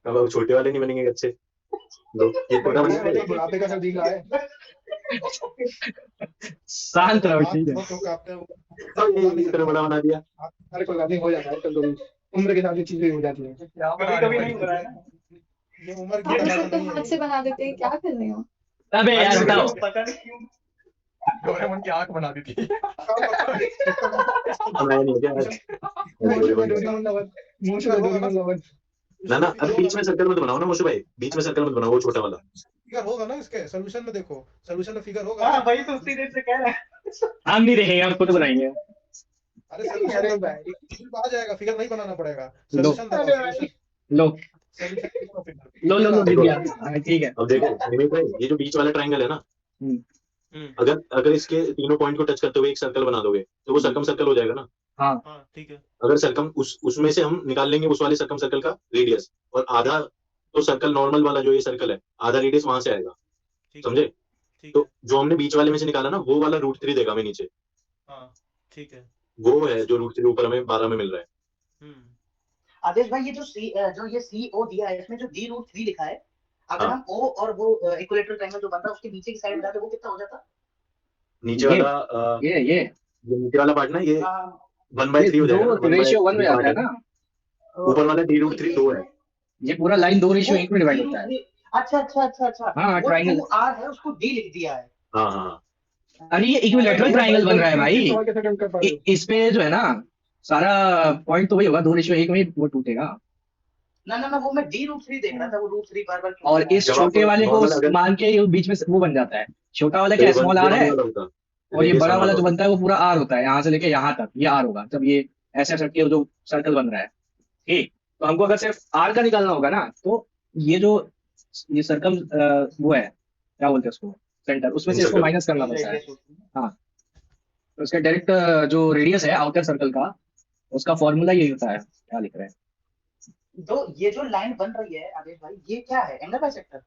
Speaker 4: अब छोटे वाले नहीं बनेंगे अच्छे, ये बड़ा बनेगा।
Speaker 5: बुढ़ापे का नजदीक आए,
Speaker 1: शांत रहो, ठीक है।
Speaker 4: इतना बड़ा बना दिया।
Speaker 5: अरे कोई बात नहीं, हो जाता है कभी उम्र के साथ ये चीजें हो जाती हैं।
Speaker 2: कभी नहीं हो रहा है ना।
Speaker 6: ये उम्र
Speaker 7: आप
Speaker 6: की
Speaker 7: इसे तो हाथ से बना देते हैं, क्या कर रहे हो?
Speaker 1: अबे यार बताओ,
Speaker 2: पता नहीं क्यों
Speaker 6: डोरेमोन की आंख बना दी थी।
Speaker 4: मैं नहीं क्या ना अरे बीच में सर्कल मत बनाओ ना मोशु भाई, बीच में सर्कल मत बनाओ, वो छोटा वाला।
Speaker 6: फिगर होगा ना इसके सोल्यूशन में, देखो सोल्यूशन में फिगर होगा।
Speaker 2: हाँ वही तो उसी देर से कह रहा है।
Speaker 1: हम नहीं देखेंगे, हम खुद बनाएंगे।
Speaker 6: अरे सोल्यूशन में आ जाएगा, फिगर नहीं बनाना पड़ेगा। सोल्यूशन
Speaker 1: लो
Speaker 6: सोल्यूशन
Speaker 1: लो लो लो दिख गया। हाँ, ठीक है।
Speaker 4: अब देखो अनिमेश भाई, ये जो बीच वाला ट्रायंगल है ना, अगर अगर इसके तीनों पॉइंट को टच करते हुए एक सर्कल बना दोगे तो वो सर्कम सर्कल हो जाएगा ना।
Speaker 8: हाँ ठीक है।
Speaker 4: अगर सर्कम उसमें से हम निकाल लेंगे उस वाले सर्कम सर्कल का रेडियस, और आधा तो सर्कल नॉर्मल वाला जो ये सर्कल है आधा रेडियस वहां से आएगा,
Speaker 8: ठीक है।
Speaker 4: समझे।
Speaker 8: ठीक
Speaker 4: तो
Speaker 8: है।
Speaker 4: जो हमने बीच वाले में से निकाला ना वो वाला √3 देगा हमें नीचे,
Speaker 8: हाँ ठीक है।
Speaker 4: वो है जो √3 ऊपर हमें 12 में मिल रहा है।
Speaker 2: आदेश भाई, ये जो ये CO दिया है इसमें जो D√3 लिखा है, अगर
Speaker 4: हाँ।
Speaker 2: हम O और वो इक्विलेटरल ट्रायंगल जो बन रहा है उसके नीचे की साइड में जाते वो कितना हो जाता?
Speaker 4: नीचे
Speaker 1: ये
Speaker 4: वाला
Speaker 1: ये
Speaker 4: ये नीचे वाला पार्ट ना ये
Speaker 2: हाँ,
Speaker 4: 1/3 हो जाएगा ना,
Speaker 1: 2 रेशियो 1 में
Speaker 4: 1/3
Speaker 1: जाता है
Speaker 4: पार्ट है।
Speaker 1: ना।
Speaker 4: ऊपर वाला D√3 2 है।
Speaker 1: ये पूरा लाइन 2 रेशियो 1 में डिवाइड होता है।
Speaker 2: अच्छा अच्छा अच्छा अच्छा,
Speaker 1: हाँ,
Speaker 2: वो
Speaker 1: triangle।
Speaker 2: 2R है उसको D लिख दिया है।
Speaker 4: हाँ हाँ
Speaker 1: अरे ये इक्विलेटरल ट्रायंगल बन रहा है भाई।
Speaker 5: सवाल कैसे अटेम्प्ट कर पा रहे हो?
Speaker 1: इस पे जो है ना सारा पॉइंट तो वही होगा, 2 रेशियो 1 में ही वो टूटेगा।
Speaker 2: ना ना ना, वो मैं D√3 देख रहा था, वो √3 बार-बार क्यों
Speaker 1: और
Speaker 2: लिख रहा
Speaker 1: इस
Speaker 2: है?
Speaker 4: जब आप
Speaker 1: छोटे वाले को
Speaker 4: normal अगर-
Speaker 1: मान के ये बीच में से वो बन जाता है। छोटा वाला क्या
Speaker 4: ये
Speaker 1: स्मॉल
Speaker 4: वन
Speaker 1: r है,
Speaker 4: वाला होता,
Speaker 1: और ये
Speaker 4: radius
Speaker 1: बड़ा
Speaker 4: वन
Speaker 1: वाला जो
Speaker 4: होता।
Speaker 1: बनता है वो पूरा r होता है, यहाँ से लेके यहाँ तक ये r होगा जब ये ऐसे सटके जो सर्कल बन रहा है। ठीक, तो हमको अगर सिर्फ r का निकालना होगा ना, तो ये जो ये सर्कल वो है क्या बोलते हैं उसको, सेंटर, उसमें से इसको
Speaker 4: Circle।
Speaker 1: माइनस करना पड़ता है।
Speaker 2: Radius होती है।
Speaker 1: हाँ, तो इसका डायरेक्ट जो रेडियस है आउटर सर्कल का, उसका फॉर्मूला यही होता है। क्या लिख रहे हैं?
Speaker 2: तो ये जो लाइन बन रही है आदेश भाई, ये क्या है? एंगल बाइसेक्टर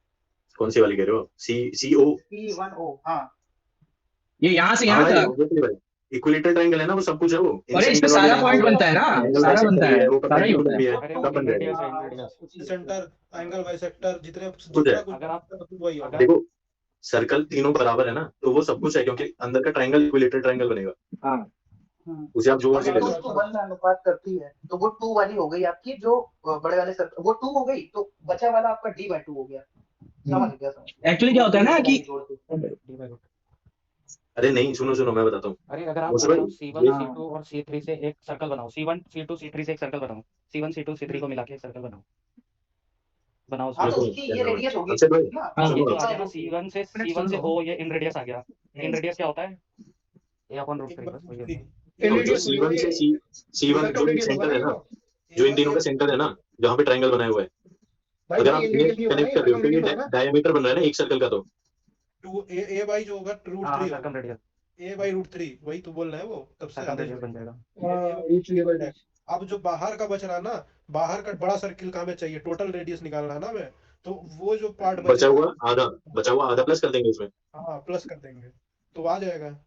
Speaker 4: कौन सी वाली कह रहे हो? CO।
Speaker 2: P1O। हाँ,
Speaker 1: ये यहाँ से
Speaker 4: हाँ
Speaker 1: यहाँ
Speaker 4: भाई,
Speaker 1: तक,
Speaker 4: obviously भाई, इक्विलेटरल ट्रायंगल है ना, वो सब कुछ है वो।
Speaker 1: अरे इस पे
Speaker 4: Incenter
Speaker 1: सारा
Speaker 4: वाले
Speaker 1: पॉइंट
Speaker 4: हैं,
Speaker 1: बनता है ना,
Speaker 4: angle
Speaker 1: सारा
Speaker 4: bisector
Speaker 1: बनता
Speaker 4: भी
Speaker 1: है,
Speaker 4: वो
Speaker 1: सारा ही होता
Speaker 4: perpendicular
Speaker 1: है।
Speaker 4: भी है,
Speaker 3: अरे वो
Speaker 4: सब बन जाएगा।
Speaker 3: रेडियस है, रेडियस।
Speaker 8: सेंटर, एंगल बाइसेक्टर, जितने
Speaker 4: कुछ
Speaker 8: जितना
Speaker 4: है।
Speaker 8: कुछ
Speaker 3: अगर आप
Speaker 8: वही होगा।
Speaker 4: देखो सर्कल तीनों बराबर है ना, तो वो सब कुछ है, क्योंकि अंदर का ट्रायंगल इक्विलेटरल ट्रायंगल बनेगा,
Speaker 1: हाँ,
Speaker 4: उसे आप जो
Speaker 2: और
Speaker 4: मर्जी
Speaker 2: ये
Speaker 4: ले
Speaker 2: 2
Speaker 4: लो।
Speaker 2: to 1 में अनुपात करती है, तो वो 2 वाली हो गई आपकी, जो बड़े वाले सर्कल, वो 2 हो गई, तो बचा वाला आपका D/2 हो गया। समझ गया, समझ गया।
Speaker 1: एक्चुअली क्या होता है ना कि
Speaker 2: जोड़ के।
Speaker 3: D/2।
Speaker 4: अरे नहीं, सुनो मैं बताता हूँ।
Speaker 3: अरे अगर आप
Speaker 4: मुझे भाई,
Speaker 3: C1
Speaker 4: ये-
Speaker 3: C2 और C3 से एक सर्कल बनाओ, C1 C2 C3 से एक सर्कल बनाओ, C1 C2 C3 को मिला के एक सर्कल बनाओ
Speaker 2: हाँ,
Speaker 3: उसमें।
Speaker 2: तो उसकी ये रेडियस होगी
Speaker 4: अच्छा भाई,
Speaker 2: ना।
Speaker 1: हाँ,
Speaker 3: ये
Speaker 4: सुनो
Speaker 3: जो
Speaker 4: आप।
Speaker 3: आ गया ना C1 से O, ये इन रेडियस आ गया। इन रेडियस क्या होता है? A/√3 बस वही होता है।
Speaker 4: देखो, जो C1 से C1 जो सेंटर है ना, जो इन तीनों का सेंटर है ना, जहाँ पे ट्रायंगल बनाया हुआ है,
Speaker 5: भाई
Speaker 4: अगर
Speaker 5: भाई
Speaker 4: आप
Speaker 5: ये
Speaker 4: इन्हें
Speaker 5: रेडियस नहीं होगा
Speaker 4: कनेक्ट
Speaker 5: ना,
Speaker 4: कर रहे हो, तो
Speaker 5: ये
Speaker 4: ये
Speaker 5: सर्कम रेडियस होगा ना।
Speaker 4: डायमीटर बन रहा है ना एक सर्कल का, तो
Speaker 8: 2 A बाई जो होगा
Speaker 3: हाँ,
Speaker 8: √3
Speaker 3: सर्कम रेडियस,
Speaker 8: A/√3 वही तो बोल रहे हैं वो, तब से
Speaker 3: सर्कम
Speaker 8: आदेश
Speaker 3: रेडियस
Speaker 8: भाई।
Speaker 3: बन जाएगा।
Speaker 5: हाँ, ये
Speaker 8: अब जो बाहर का बच रहा है ना, बाहर का बड़ा सर्किल का हमें चाहिए, टोटल रेडियस निकालना है ना हमें, तो वो जो पार्ट
Speaker 4: बचा
Speaker 8: बचेगा,
Speaker 4: हुआ आधा प्लस कर देंगे उसमें।
Speaker 8: हाँ प्लस कर देंगे तो आ जाएगा।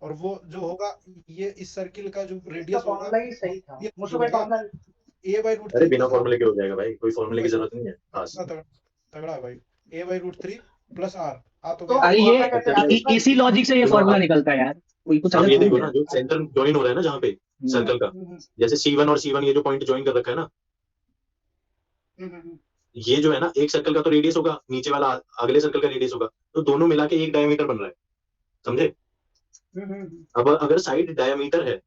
Speaker 8: और वो जो होगा, ये इस सर्किल का जो
Speaker 2: इसका
Speaker 8: रेडियस होगा,
Speaker 2: फॉर्मूला ही सही था।
Speaker 8: ये
Speaker 2: मुझे भाई फॉर्मूला
Speaker 8: A/√3
Speaker 4: अरे बिना
Speaker 8: प्लस
Speaker 4: फॉर्मूले के हो जाएगा भाई, कोई फॉर्मूले की जरूरत नहीं है खास।
Speaker 8: तगड़ा है भाई। A/√3 प्लस R आ तो
Speaker 2: तो
Speaker 8: गया।
Speaker 1: अरे
Speaker 2: वो
Speaker 1: ये
Speaker 2: आता कैसे आदेश भाई?
Speaker 1: इसी लॉजिक से ये
Speaker 4: सुनो,
Speaker 1: फॉर्मूला
Speaker 4: आप-
Speaker 1: निकलता है यार, कोई कुछ
Speaker 4: आप
Speaker 1: अलग
Speaker 4: ये
Speaker 1: थोड़ी
Speaker 4: देखो
Speaker 1: है।
Speaker 4: ना, जो सेंटर ज्वाइन हो रहा है ना जहाँ पे सर्कल का, जैसे C1 और C1 ये जो पॉइंट ज्वाइन कर रखा है ना, ये जो है ना एक सर्कल का तो रेडियस होगा, नीचे वाला अगले सर्कल का रेडियस होगा, तो दोनों मिला के एक डायमीटर बन रहा है, समझे। अब अगर साइड डायमीटर है,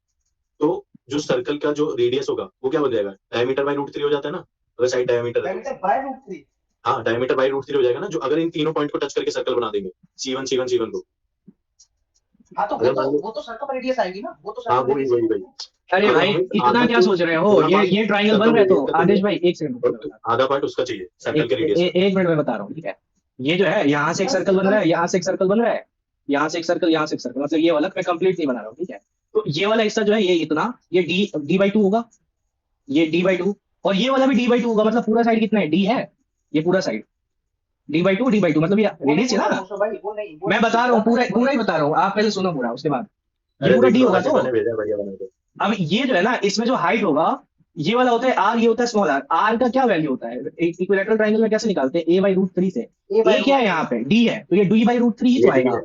Speaker 4: तो जो सर्कल का जो रेडियस होगा वो क्या बन जाएगा, डायमीटर बाय √3 हो जाता है ना, अगर साइड डायमीटर है तो।
Speaker 2: Diameter by √3।
Speaker 4: हाँ, डायमीटर बाय √3 हो जाएगा ना, जो अगर इन तीनों पॉइंट को टच करके सर्कल बना देंगे, C1 को।
Speaker 2: हाँ, तो
Speaker 4: अगर मान लो-
Speaker 2: वो तो सर्कल रेडियस आएगी ना, वो तो
Speaker 4: हाँ,
Speaker 2: सर्कल
Speaker 4: वही
Speaker 2: रेडियस
Speaker 4: वही वही
Speaker 1: अरे
Speaker 4: अगर
Speaker 1: भाई
Speaker 4: हमें
Speaker 1: इतना
Speaker 4: आधा
Speaker 1: क्या
Speaker 4: तो
Speaker 1: सोच रहे हो,
Speaker 4: पूरा
Speaker 1: ये
Speaker 4: पार्ट
Speaker 1: ट्रायंगल बन
Speaker 4: सर्कल
Speaker 1: रहा है तो
Speaker 4: रेडियस का
Speaker 1: आदेश
Speaker 4: चाहिए,
Speaker 1: भाई एक सेकंड
Speaker 4: और आधा पार्ट उसका चाहिए सर्कल के रेडियस का।
Speaker 1: एक मिनट में बता रहा हूँ, ठीक है। ये जो है यहाँ से एक सर्कल बन रहा है, यहाँ से एक सर्कल बन रहा है, यहाँ से एक सर्कल, यहाँ से एक सर्कल, मतलब ये वाला मैं कंप्लीट नहीं बना रहा हूँ, ठीक है। तो ये वाला हिस्सा जो है ये इतना, ये D/2 होगा, ये D/2, और ये वाला भी D/2 होगा, मतलब पूरा साइड कितना है, D है, ये पूरा साइड D/2 मतलब ये रेडियस है ना।
Speaker 2: भाई वो नहीं,
Speaker 1: मैं बता रहा हूँ पूरा ही बता रहा हूँ, आप पहले सुनो पूरा, उसके बाद ये पूरा D होगा। तो
Speaker 4: भेजा है बढ़िया बना के।
Speaker 1: अब ये जो है ना, इसमें जो हाइट होगा ये वाला होता है R, ये होता है स्मॉल r का क्या वैल्यू होता है इक्विलेटरल ट्रायंगल में, कैसे निकालते हैं, A/√3 से। A क्या है यहाँ पे, D है, तो ये D/√3 ही तो आएगा,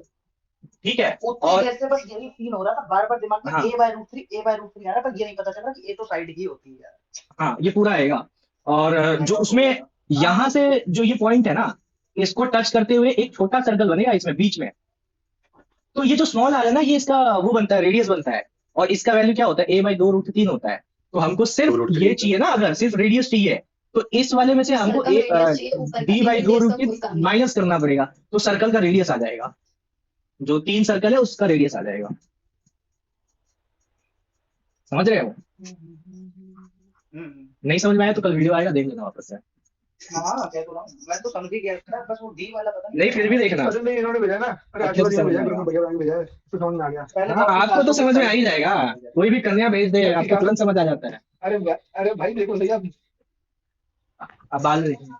Speaker 1: ठीक है।
Speaker 2: उतनी
Speaker 1: और
Speaker 2: देर से बस यही सीन हो रहा था, बार बार दिमाग में
Speaker 1: हाँ।
Speaker 2: A/√3 आ रहा, पर ये नहीं पता चल रहा कि A तो साइड ही होती है।
Speaker 1: हाँ, ये पूरा आएगा। और जो उसमें यहाँ से जो ये पॉइंट है ना, इसको टच करते हुए एक छोटा सर्कल बनेगा इसमें बीच में, तो ये जो स्मॉल आ रहा है ना, ये इसका वो बनता है, रेडियस बनता है, और इसका वैल्यू क्या होता है, A/2√3 होता है। तो हमको सिर्फ
Speaker 4: 2√3
Speaker 1: ये चाहिए ना, अगर सिर्फ रेडियस चाहिए, तो इस वाले में से हमको
Speaker 7: सर्कल रेडियस चाहिए, ऊपर का
Speaker 1: D/2√3 माइनस करना पड़ेगा, तो सर्कल का रेडियस आ जाएगा, जो 3 सर्कल है उसका रेडियस आ जाएगा। समझ रहे हो? नहीं समझ में आया तो कल वीडियो आएगा, देख लेना वापस से।
Speaker 2: हाँ कह तो रहा हूँ, मैं तो समझ ही गया था, बस वो डी वाला पता
Speaker 1: नहीं फिर भी देखना
Speaker 5: अरे नहीं इन्होंने भेजा ना, अरे
Speaker 1: अच्छे से
Speaker 5: आजू-बाजू
Speaker 1: समझ
Speaker 5: भेजा,
Speaker 1: में
Speaker 5: ग्रुप में
Speaker 1: आएगा।
Speaker 5: भैया भेजा है, तो समझ में आ गया।
Speaker 2: पहले
Speaker 1: हाँ आपको तो समझ में आ ही जाएगा, कोई भी कन्या भेज दे आपको तुरंत समझ आ जाता है।
Speaker 5: अरे भाई देखो सही आप।
Speaker 1: अब बाद में देखेंगे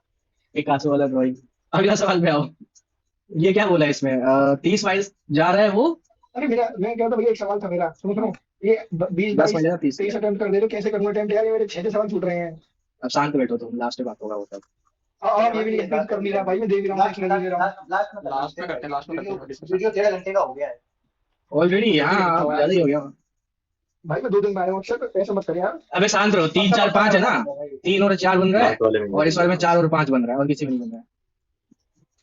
Speaker 1: पिकासो वाला ड्राइंग। अगला सवाल पे आओ। ये क्या बोला है इसमें 30 माइल्स जा रहा है वो,
Speaker 5: अरे मेरा मैं क्या था भैया, एक सवाल था मेरा, सुनो ये 20
Speaker 1: 10
Speaker 5: 22
Speaker 1: माइल 30
Speaker 5: 23 अटेम्प्ट कर दे रहे हो, कैसे करूंगा अटेम्प्ट यार, ये मेरे 6 सवाल छूट रहे हैं।
Speaker 1: अब शांत बैठो तुम, लास्ट में बात होगा वो सब।
Speaker 5: और ये भी नहीं कर नहीं रहा भाई, मैं देख रहा हूँ, एक्सप्लेन दे रहा हूँ।
Speaker 2: लास्ट में करते हैं, वीडियो 1.5 घंटे का हो गया है
Speaker 1: ऑलरेडी हाँ अब ज्यादा ही हो गया।
Speaker 5: भाई मैं 2 दिन में आया हूँ अक्षर, ऐसा मत कर यार।
Speaker 1: अबे शांत रहो, 3 4 5 है ना, 3 और 4 बन रहा है
Speaker 4: लास्ट वाले में
Speaker 1: और इस वाले में 4 और 5 बन रहा है और किसी में नहीं बन रहा है,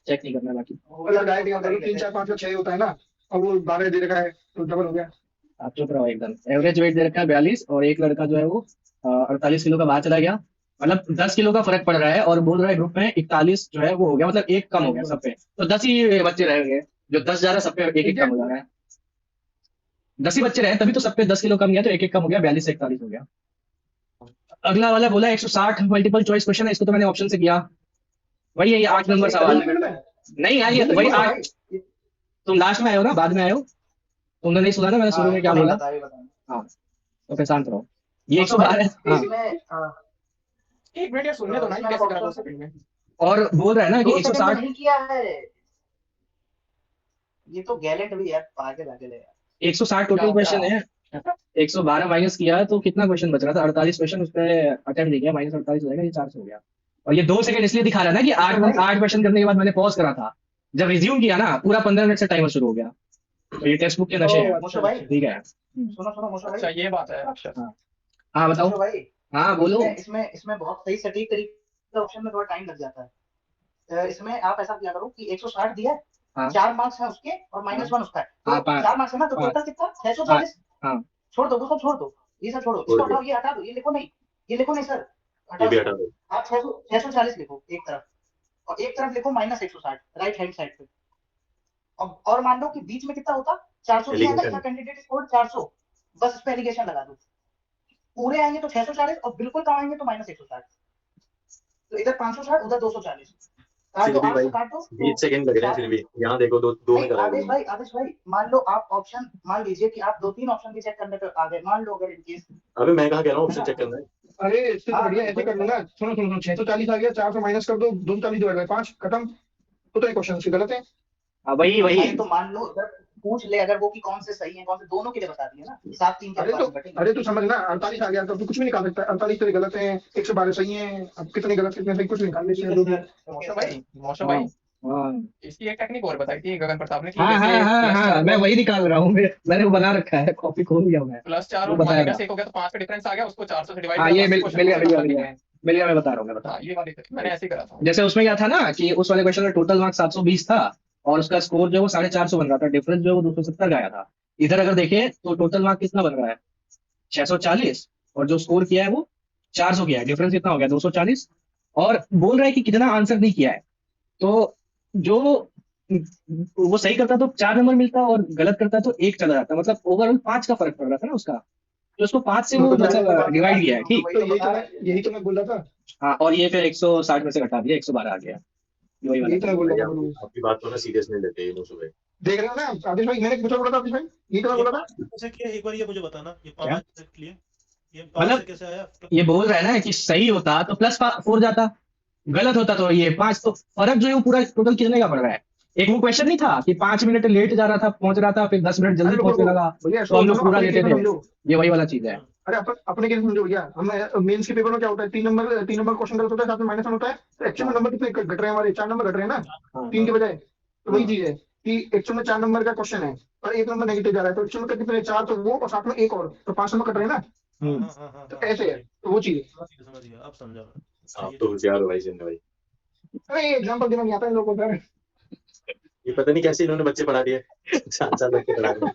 Speaker 1: चेक नहीं करना बाकी।
Speaker 5: अगर डायरेक्ट यहाँ करो 3 4 5 का 6 होता है ना, और वो 12 दे रखा है तो डबल हो गया।
Speaker 1: आप चुप रहो एकदम। एवरेज वेट दे रखा है 42 और एक लड़का जो है वो 48 किलो का बाहर चला गया, मतलब 10 किलो का फर्क पड़ रहा है और बोल रहा है ग्रुप में 41 जो है वो हो गया, मतलब एक कम हो गया सब पे, तो 10 ही बच्चे रहेंगे, जो 10 जा रहा है सब पे एक एक कम हो जा रहा है। 10 ही बच्चे रहे तभी तो सब पे 10 किलो कम गया, तो एक एक कम हो गया, 42 से 41 हो गया। अगला वाला बोला 160 मल्टीपल चॉइस क्वेश्चन है, इसको तो मैंने ऑप्शन से किया, वही है ये 8 नंबर सवाल। नहीं यार ये वही 8, तुम लास्ट में आए हो ना, बाद में आए हो, तुमने नहीं सुना ना मैंने शुरू में क्या बोला। हाँ तो फिर शांत रहो, ये 112 है हाँ।
Speaker 2: एक मिनट सुनने दो ना, कैसे करा दो सेकंड में।
Speaker 1: और बोल रहा है ना कि 160
Speaker 2: नहीं किया है ये तो गैलेंट भी है, आगे लाके ले यार।
Speaker 1: 160 टोटल क्वेश्चन है, 112 माइनस किया तो कितना क्वेश्चन बच रहा था, 48 क्वेश्चन उस पे अटेम्प्ट नहीं किया, माइनस 48 हो जाएगा, ये 400 हो गया। और ये 2 सेकंड इसलिए दिखा रहा है ना कि 8 क्वेश्चन करने के बाद मैंने पॉज करा था, जब रिज्यूम किया ना पूरा 15 मिनट से टाइमर शुरू हो गया, तो ये टेक्स्ट बुक के नशे हैं।
Speaker 2: मोशो भाई
Speaker 1: ठीक है
Speaker 2: सुनो मोशो भाई, अच्छा ये बात है। अच्छा
Speaker 1: हाँ बताओ।
Speaker 2: मोशो भाई
Speaker 1: हाँ बोलो।
Speaker 2: इसमें बहुत सही सटीक तरीके ऑप्शन में थोड़ा टाइम लग जाता है। इसमें आप ऐसा किया करो कि 160 दिया है,
Speaker 1: हाँ
Speaker 2: 4 मार्क्स है उसके और -1 उसका है, तो
Speaker 1: हाँ
Speaker 2: 4 मार्क्स है ना, तो टोटल कितना 640।
Speaker 1: हाँ
Speaker 2: छोड़ दो वो सब, छोड़ दो ये सब, छोड़ो इसको हटाओ, ये हटा दो, ये लिखो नहीं, ये लिखो नहीं सर,
Speaker 4: ये
Speaker 2: हटाओ
Speaker 4: भी
Speaker 2: इसको।
Speaker 4: हटा दो।
Speaker 2: आप 640 लिखो एक तरफ, और एक तरफ लिखो -160 राइट हैंड साइड पे। और मान लो कि बीच में कितना होता, 400 दिया है ना, इसका कैंडिडेट स्कोर 400, बस इस पे एलिगेशन लगा दो, पूरे आएंगे तो 640 और बिल्कुल कम आएंगे तो -160, तो इधर 560 उधर 240, काट दो, 8 काट दो।
Speaker 4: 20 सेकंड लग रहे हैं फिर भी, यहाँ देखो दो में करा
Speaker 2: आदेश भाई मान लो आप ऑप्शन, मान लीजिए कि आप 2-3 ऑप्शन भी चेक करने पे आ गए, मान लो अगर इनकेस।
Speaker 4: अबे मैं कहाँ कह रहा हूँ ऑप्शन चेक करना है।
Speaker 5: अरे इससे तो बढ़िया ऐसे कर लो ना, सुनो 640 आ गया, 400 माइनस कर दो, 240 डिवाइड बाय 5 खत्म, तो एक क्वेश्चन से गलत है।
Speaker 1: वही
Speaker 2: तो मान लो पूछ ले अगर वो कि कौन से सही है कौन से, दोनों के लिए बता दिए ना, 7-3 के।
Speaker 5: अरे तू समझ ना, 48 आ गया तो तू कुछ भी निकाल सकता है, 48 तो गलत है, 112 सही है, अब कितने गलत कितने सही कुछ निकाल लेते हैं।
Speaker 2: मौसम भाई
Speaker 1: हाँ
Speaker 2: इसकी एक टेक्निक और बताई थी गगन प्रताप ने,
Speaker 1: हाँ मैं वही निकाल रहा हूँ, मैंने वो बना रखा है, कॉपी खोल लिया मैं।
Speaker 2: +4 और -1 हो गया तो 5 का डिफरेंस आ गया, उसको 400 से डिवाइड
Speaker 1: हाँ ये मिल गया मैं बता रहा हूँ
Speaker 2: ये वाली मैंने ऐसे ही करा था।
Speaker 1: जैसे उसमें क्या था ना कि उस वाले क्वेश्चन में टोटल मार्क्स 720 था और उसका स्कोर जो है वो 450 बन रहा था, डिफरेंस जो है वो 270 का आया था। इधर अगर देखें तो टोटल मार्क कितना बन रहा है 640 और जो स्कोर किया है वो 400 किया है, डिफरेंस कितना हो गया 240, और बोल रहा है कि कितना आंसर नहीं किया है, तो जो वो सही करता तो 4 नंबर मिलता और गलत करता तो 1 चला जाता, मतलब ओवरऑल 5 का फर्क पड़ रहा था ना उसका, तो उसको 5 से वो मतलब डिवाइड किया है। ठीक
Speaker 5: तो यही तो मैं बोल रहा था।
Speaker 1: हाँ और ये फिर 160 में से घटा दिया 112 आ गया, वही वाला।
Speaker 5: यही तो मैं बोल रहा था।
Speaker 4: आपकी बात को ना सीरियस नहीं लेते ये मुझे भाई।
Speaker 5: देख रहे हो ना आदिश भाई, मैंने कुछ बोला था आदिश भाई, ये तो मैं बोला था।
Speaker 8: अच्छा किया एक बार, ये मुझे बताना, ये 5 के लिए ये 5
Speaker 1: मतलब
Speaker 8: से कैसे आया?
Speaker 1: ये बोल रहा है ना कि सही होता तो +4 जाता, गलत होता तो ये 5, तो फर्क जो है वो पूरा टोटल कितने का पड़ रहा है। एक वो क्वेश्चन नहीं था कि 5 मिनट लेट जा रहा था पहुंच रहा था, फिर 10 मिनट जल्दी पहुंचने लगा, तो हम लोग पूरा लेते थे, ये वही वाला चीज है।
Speaker 5: अरे अपने केस समझो भैया, हम मेंस के पेपर में क्या होता है, 3 नंबर क्वेश्चन गलत होता है, साथ में -1 होता है, तो एक्चुअल नंबर कितने घट रहे हैं हमारे, 4 नंबर घट रहे हैं ना 3 के बजाय, तो वही चीज है कि एक्चुअल में 4 नंबर का क्वेश्चन है और 1 नंबर नेगेटिव जा रहा है, तो एक्चुअल में कितने 4 तो वो और साथ में 1 और, तो 5 नंबर कट रहे हैं ना, तो ऐसे है, तो वो चीज
Speaker 8: समझ गया, अब समझा।
Speaker 4: आप तो होशियार हो भाई जिंदा भाई।
Speaker 5: अरे एग्जांपल देना नहीं आता इन लोगों को सर,
Speaker 4: ये पता नहीं कैसे इन्होंने बच्चे पढ़ा दिए 4 बच्चे पढ़ा दिए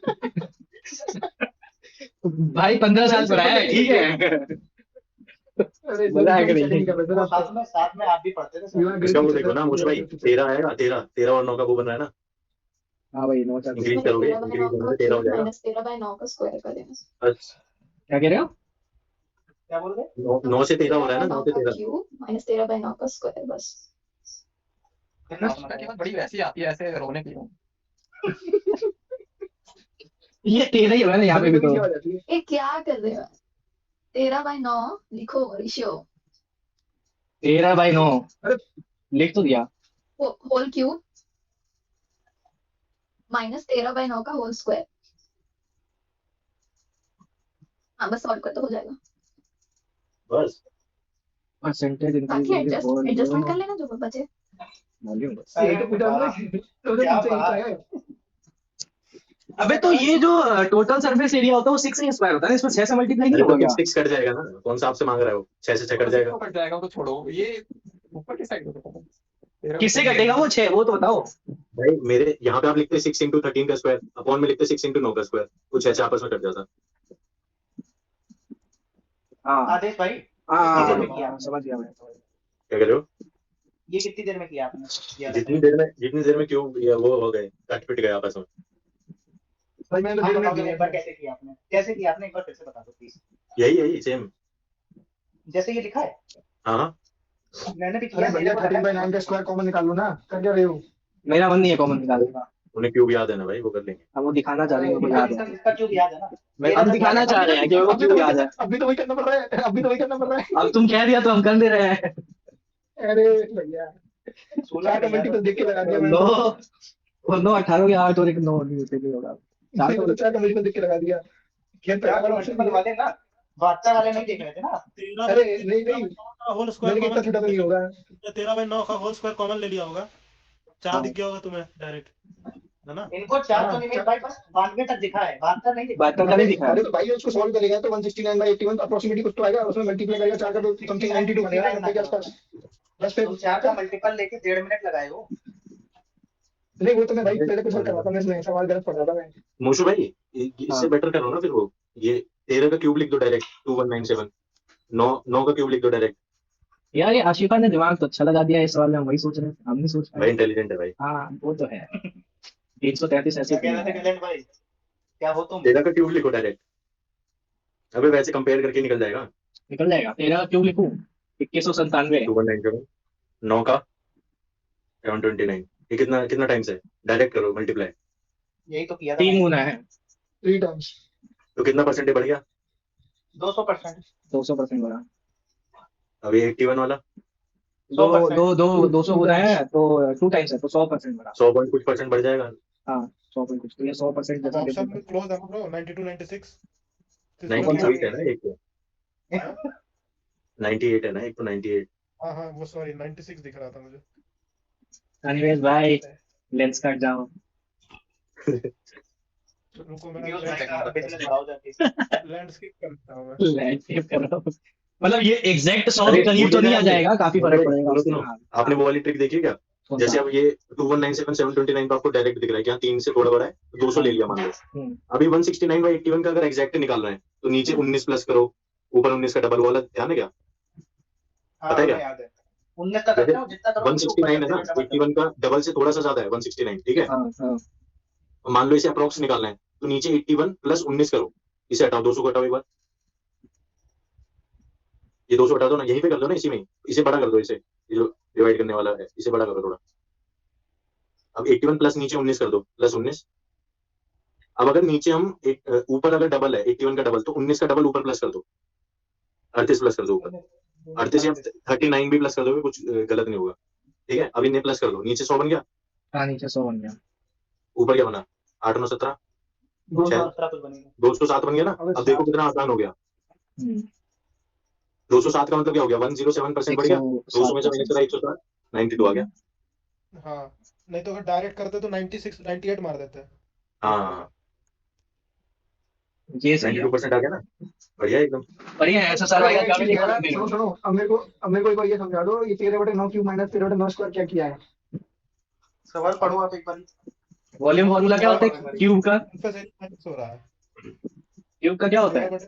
Speaker 1: भाई 15 साल पढ़ाया है, ठीक है।
Speaker 5: अरे
Speaker 1: मजा आएगा नहीं।
Speaker 2: साथ में आप भी पढ़ते थे
Speaker 4: इसका वो देखो ना मुझे भाई 13 आएगा, 13 और 9 का वो बन रहा है ना,
Speaker 1: हाँ भाई 9 4
Speaker 4: इंक्रीज करोगे इंक्रीज करोगे 13 हो जाएगा।
Speaker 7: -13/9 का स्क्वायर करेंगे।
Speaker 4: अच्छा
Speaker 1: क्या कह रहे हो?
Speaker 2: क्या बोल रहे?
Speaker 4: 9 से 13 हो रहा है ना, 9 से
Speaker 7: 13
Speaker 4: 13।
Speaker 7: क्यूब माइनस 13/9 का स्क्वायर बस।
Speaker 9: की बात बड़ी वैसी आती है, ऐसे रोने की।
Speaker 1: ये 13 ही है ना यहाँ पे भी तो।
Speaker 5: आ जाती है।
Speaker 7: ये क्या कर रहे हो? 13/9 लिखो रेशियो
Speaker 1: 13/9 लिख तो दिया।
Speaker 7: होल क्यूब माइनस 13/9 का होल स्क्वायर। हाँ बस सॉल्व कर तो हो जाएगा।
Speaker 4: बस
Speaker 1: परसेंटेज
Speaker 7: बाकी एडजस्टमेंट कर लेना जो बचे।
Speaker 1: वॉल्यूम।
Speaker 5: ये तो पूछा ना, तो
Speaker 2: क्या
Speaker 5: तुमसे
Speaker 2: बात?
Speaker 5: है।
Speaker 1: अबे तो ये जो टोटल सरफेस एरिया होता है वो 6 से स्क्वायर होता है, इसमें 6 से मल्टीप्लाई नहीं
Speaker 4: अरे
Speaker 1: होगा
Speaker 4: तो
Speaker 1: क्या?
Speaker 4: 6 कट जाएगा ना, कौन सा आपसे मांग रहा है वो? 6 से 6 कट जाएगा।
Speaker 9: कट जाएगा तो छोड़ो, ये ऊपर की साइड होगा।
Speaker 1: किससे कटेगा वो 6? वो तो बताओ।
Speaker 4: भाई मेरे यहाँ पे आप लिखते 6 इंटू 13 का स्क्वायर, अपॉन में लिखते 6 इंटू 9 का स्क्वायर, कुछ ऐसे आपस में कट जाता।
Speaker 1: हाँ
Speaker 2: आदेश भाई
Speaker 1: हाँ
Speaker 2: कितनी देर में किया आपने?
Speaker 1: समझ गया मैं।
Speaker 4: क्या कह रहे हो?
Speaker 2: ये कितनी देर में किया आपने? ये वाला
Speaker 4: जितनी देर में क्यों वो हो गए, कट पिट गए आपस में।
Speaker 5: भाई मैंने
Speaker 2: हाँ,
Speaker 5: तो
Speaker 2: बताओ
Speaker 5: देखना
Speaker 2: एक बार कैसे किया आपने? कैसे किया आपने एक बार फिर से बता दो प्लीज।
Speaker 4: यही सेम।
Speaker 2: जैसे ये लिखा है
Speaker 4: हाँ
Speaker 2: मैंने भी
Speaker 5: अरे
Speaker 2: किया।
Speaker 5: भैया 13/9 का स्क्वायर कॉमन निकाल लो ना, कर क्या रहे हो?
Speaker 1: मेरा मन नहीं है कॉमन निकालने का।
Speaker 4: उन्हें क्यूब याद है ना भाई, वो कर लेंगे।
Speaker 1: अब वो दिखाना चाह रहे हैं, मुझे याद है।
Speaker 2: इसका क्यों याद है ना?
Speaker 1: मैं हम दिखाना चाह रहे हैं कि वो क्यों याद है।
Speaker 5: अभी तो वही करना पड़ रहा है, अभी तो वही करना पड़ रहा है।
Speaker 1: अब तुम कह दिया तो हम कर दे रहे हैं।
Speaker 5: अरे भैया 16 का मल्टीपल देख के लगा दिया मैंने।
Speaker 1: 9 18 के 8 और एक 9 नहीं होगा।
Speaker 5: 4 का मल्टीपल देख के लगा दिया। खेल पे
Speaker 2: क्या मल्टीपल वाले ना 72 वाले नहीं देख रहे थे ना?
Speaker 8: 13
Speaker 5: अरे नहीं नहीं
Speaker 8: का होल
Speaker 5: मैंने
Speaker 8: स्क्वायर
Speaker 5: कितना छोटा तो नहीं होगा।
Speaker 8: 13/9 का होल स्क्वायर कॉमन ले लिया होगा, 4
Speaker 1: हाँ।
Speaker 8: दिख गया होगा तुम्हें डायरेक्ट, है ना?
Speaker 2: इनको 4 तो नहीं मेरे भाई बस 92 तक दिखा है, 72 नहीं दिखा।
Speaker 1: 72 का नहीं दिखा।
Speaker 5: अरे तो भाई उसको सॉल्व करेगा तो 169/81 अप्रोक्सीमेटली कुछ तो आएगा, उसमें मल्टीप्लाई करेगा 4 का तो समथिंग 92 बनेगा 90 के आसपास। बस फिर
Speaker 2: तुम 4 का मल्टीपल लेके 1.5 मिनट लगाए हो।
Speaker 5: नहीं वो तो मैं भाई पहले कुछ और करवाता मैं, इसमें सवाल गलत पढ़ रहा था मैं।
Speaker 4: मोशु भाई इससे बेटर करो ना फिर वो, ये 13 का क्यूब लिख दो डायरेक्ट 2197। 9 का क्यूब लिख दो डायरेक्ट।
Speaker 1: यार ये आशिफा ने दिमाग तो अच्छा लगा दिया इस सवाल में, हम वही सोच रहे हैं, हम नहीं सोच
Speaker 4: भाई
Speaker 1: पाए।
Speaker 4: इंटेलिजेंट है भाई।
Speaker 1: हाँ वो तो है। 333 ऐसे
Speaker 2: क्या कह रहे थे कल्याण भाई? क्या हो तुम?
Speaker 4: 13 का क्यूब लिखो डायरेक्ट। अबे वैसे कंपेयर करके निकल जाएगा।
Speaker 1: निकल जाएगा। 13 का क्यों लिखूं? 2197।
Speaker 4: 2197 9 का 729। ये कितना टाइम्स है? डायरेक्ट करो मल्टीप्लाई।
Speaker 2: यही तो किया था
Speaker 1: 3 गुना है।
Speaker 5: 3 टाइम्स
Speaker 4: तो कितना परसेंटेज बढ़ गया?
Speaker 2: 200%।
Speaker 1: 200% बढ़ा।
Speaker 4: अभी 81 वाला
Speaker 1: 200 गुना है तो 2 टाइम्स है तो 100% बढ़ा।
Speaker 4: 100 पॉइंट कुछ परसेंट बढ़ जाएगा।
Speaker 1: हाँ 100 पॉइंट कुछ, तो ये 100% जैसा
Speaker 8: ऑप्शन
Speaker 1: difference
Speaker 8: में क्लोज है ब्रो, 92 96
Speaker 4: 98 है ना एक तो। 98 है ना एक तो 98।
Speaker 8: हाँ हाँ वो सॉरी 96 दिख रहा था मुझे।
Speaker 1: है। एनीवेज भाई लेंस कट जाओ।
Speaker 8: रुको
Speaker 2: व्यूज भाई का
Speaker 8: मैं
Speaker 2: बिजनेस बढ़ाओ जाके।
Speaker 8: लैंडस्केप करता हूँ मैं।
Speaker 1: लैंडस्केप करो। मतलब ये एग्जैक्ट 100 के करीब तो नहीं आ जाएगा, काफी फर्क पड़ेगा उससे।
Speaker 4: सुनो,
Speaker 1: हाँ,
Speaker 4: आपने वो वाली ट्रिक देखी क्या?
Speaker 1: कौन
Speaker 4: जैसे
Speaker 1: सा?
Speaker 4: अब ये 2197 729 तो आपको डायरेक्ट दिख रहा है कि यहाँ 3 से थोड़ा बड़ा है, तो 200 ले लिया मान लो।
Speaker 1: हम्म।
Speaker 4: अभी 169/81 का अगर एग्जैक्ट निकालना है तो नीचे 19 प्लस करो, ऊपर 19 का डबल वाला ध्यान है क्या?
Speaker 2: हाँ
Speaker 4: पता है क्या?
Speaker 2: हमें याद है। 19 का करते हो जितना करो
Speaker 4: 169 है ना, 81 का डबल से थोड़ा सा ज्यादा है 169, ठीक है?
Speaker 1: हाँ हाँ
Speaker 4: मान लो इसे अप्रोक्स निकालना है तो नीचे 81 प्लस 19 करो, इसे हटाओ, 200 को हटाओ एक बार, ये 200 हटा दो ना, यहीं पे कर दो ना, इसी में इसे बड़ा कर दो, इसे ये जो डिवाइड करने वाला है इसे बड़ा करो थोड़ा। अब 81 प्लस नीचे 19 कर दो, प्लस 19। अब अगर नीचे हम ऊपर अगर डबल है 81 का डबल तो 19 का डबल ऊपर प्लस कर दो, 38 प्लस कर दो ऊपर, 38 या 39 भी प्लस कर दोगे कुछ गलत नहीं होगा, ठीक है? अब इन्हें प्लस कर दो, नीचे 100 बन गया,
Speaker 1: हाँ नीचे 100 बन गया।
Speaker 4: ऊपर क्या बना? 8 9 17
Speaker 2: 217 कुछ बनेगा।
Speaker 4: 207 बन गया ना। अब देखो कितना आसान हो गया। 207 का मतलब क्या हो गया? 107% बढ़ गया, 200 में से माइनस करा 107, 92 आ गया।
Speaker 8: हाँ नहीं तो अगर डायरेक्ट करते तो 96 98 मार देते।
Speaker 4: हाँ
Speaker 1: ये सही है।
Speaker 4: 92% आ गया ना, बढ़िया एकदम।
Speaker 1: बढ़िया है ऐसा सारा
Speaker 5: एक चीज कह रहा है, सुनो सुनो अब मेरे को एक बार ये समझा दो, ये 13/9 क्यूब माइनस 13/9 स्क्वायर क्या किया है?
Speaker 2: सवाल पढ़ो आप एक बार।
Speaker 1: वॉल्यूम फार्मूला क्या होता है क्यूब का?
Speaker 8: माइनस हो रहा है।
Speaker 1: क्यूब का क्या होता है?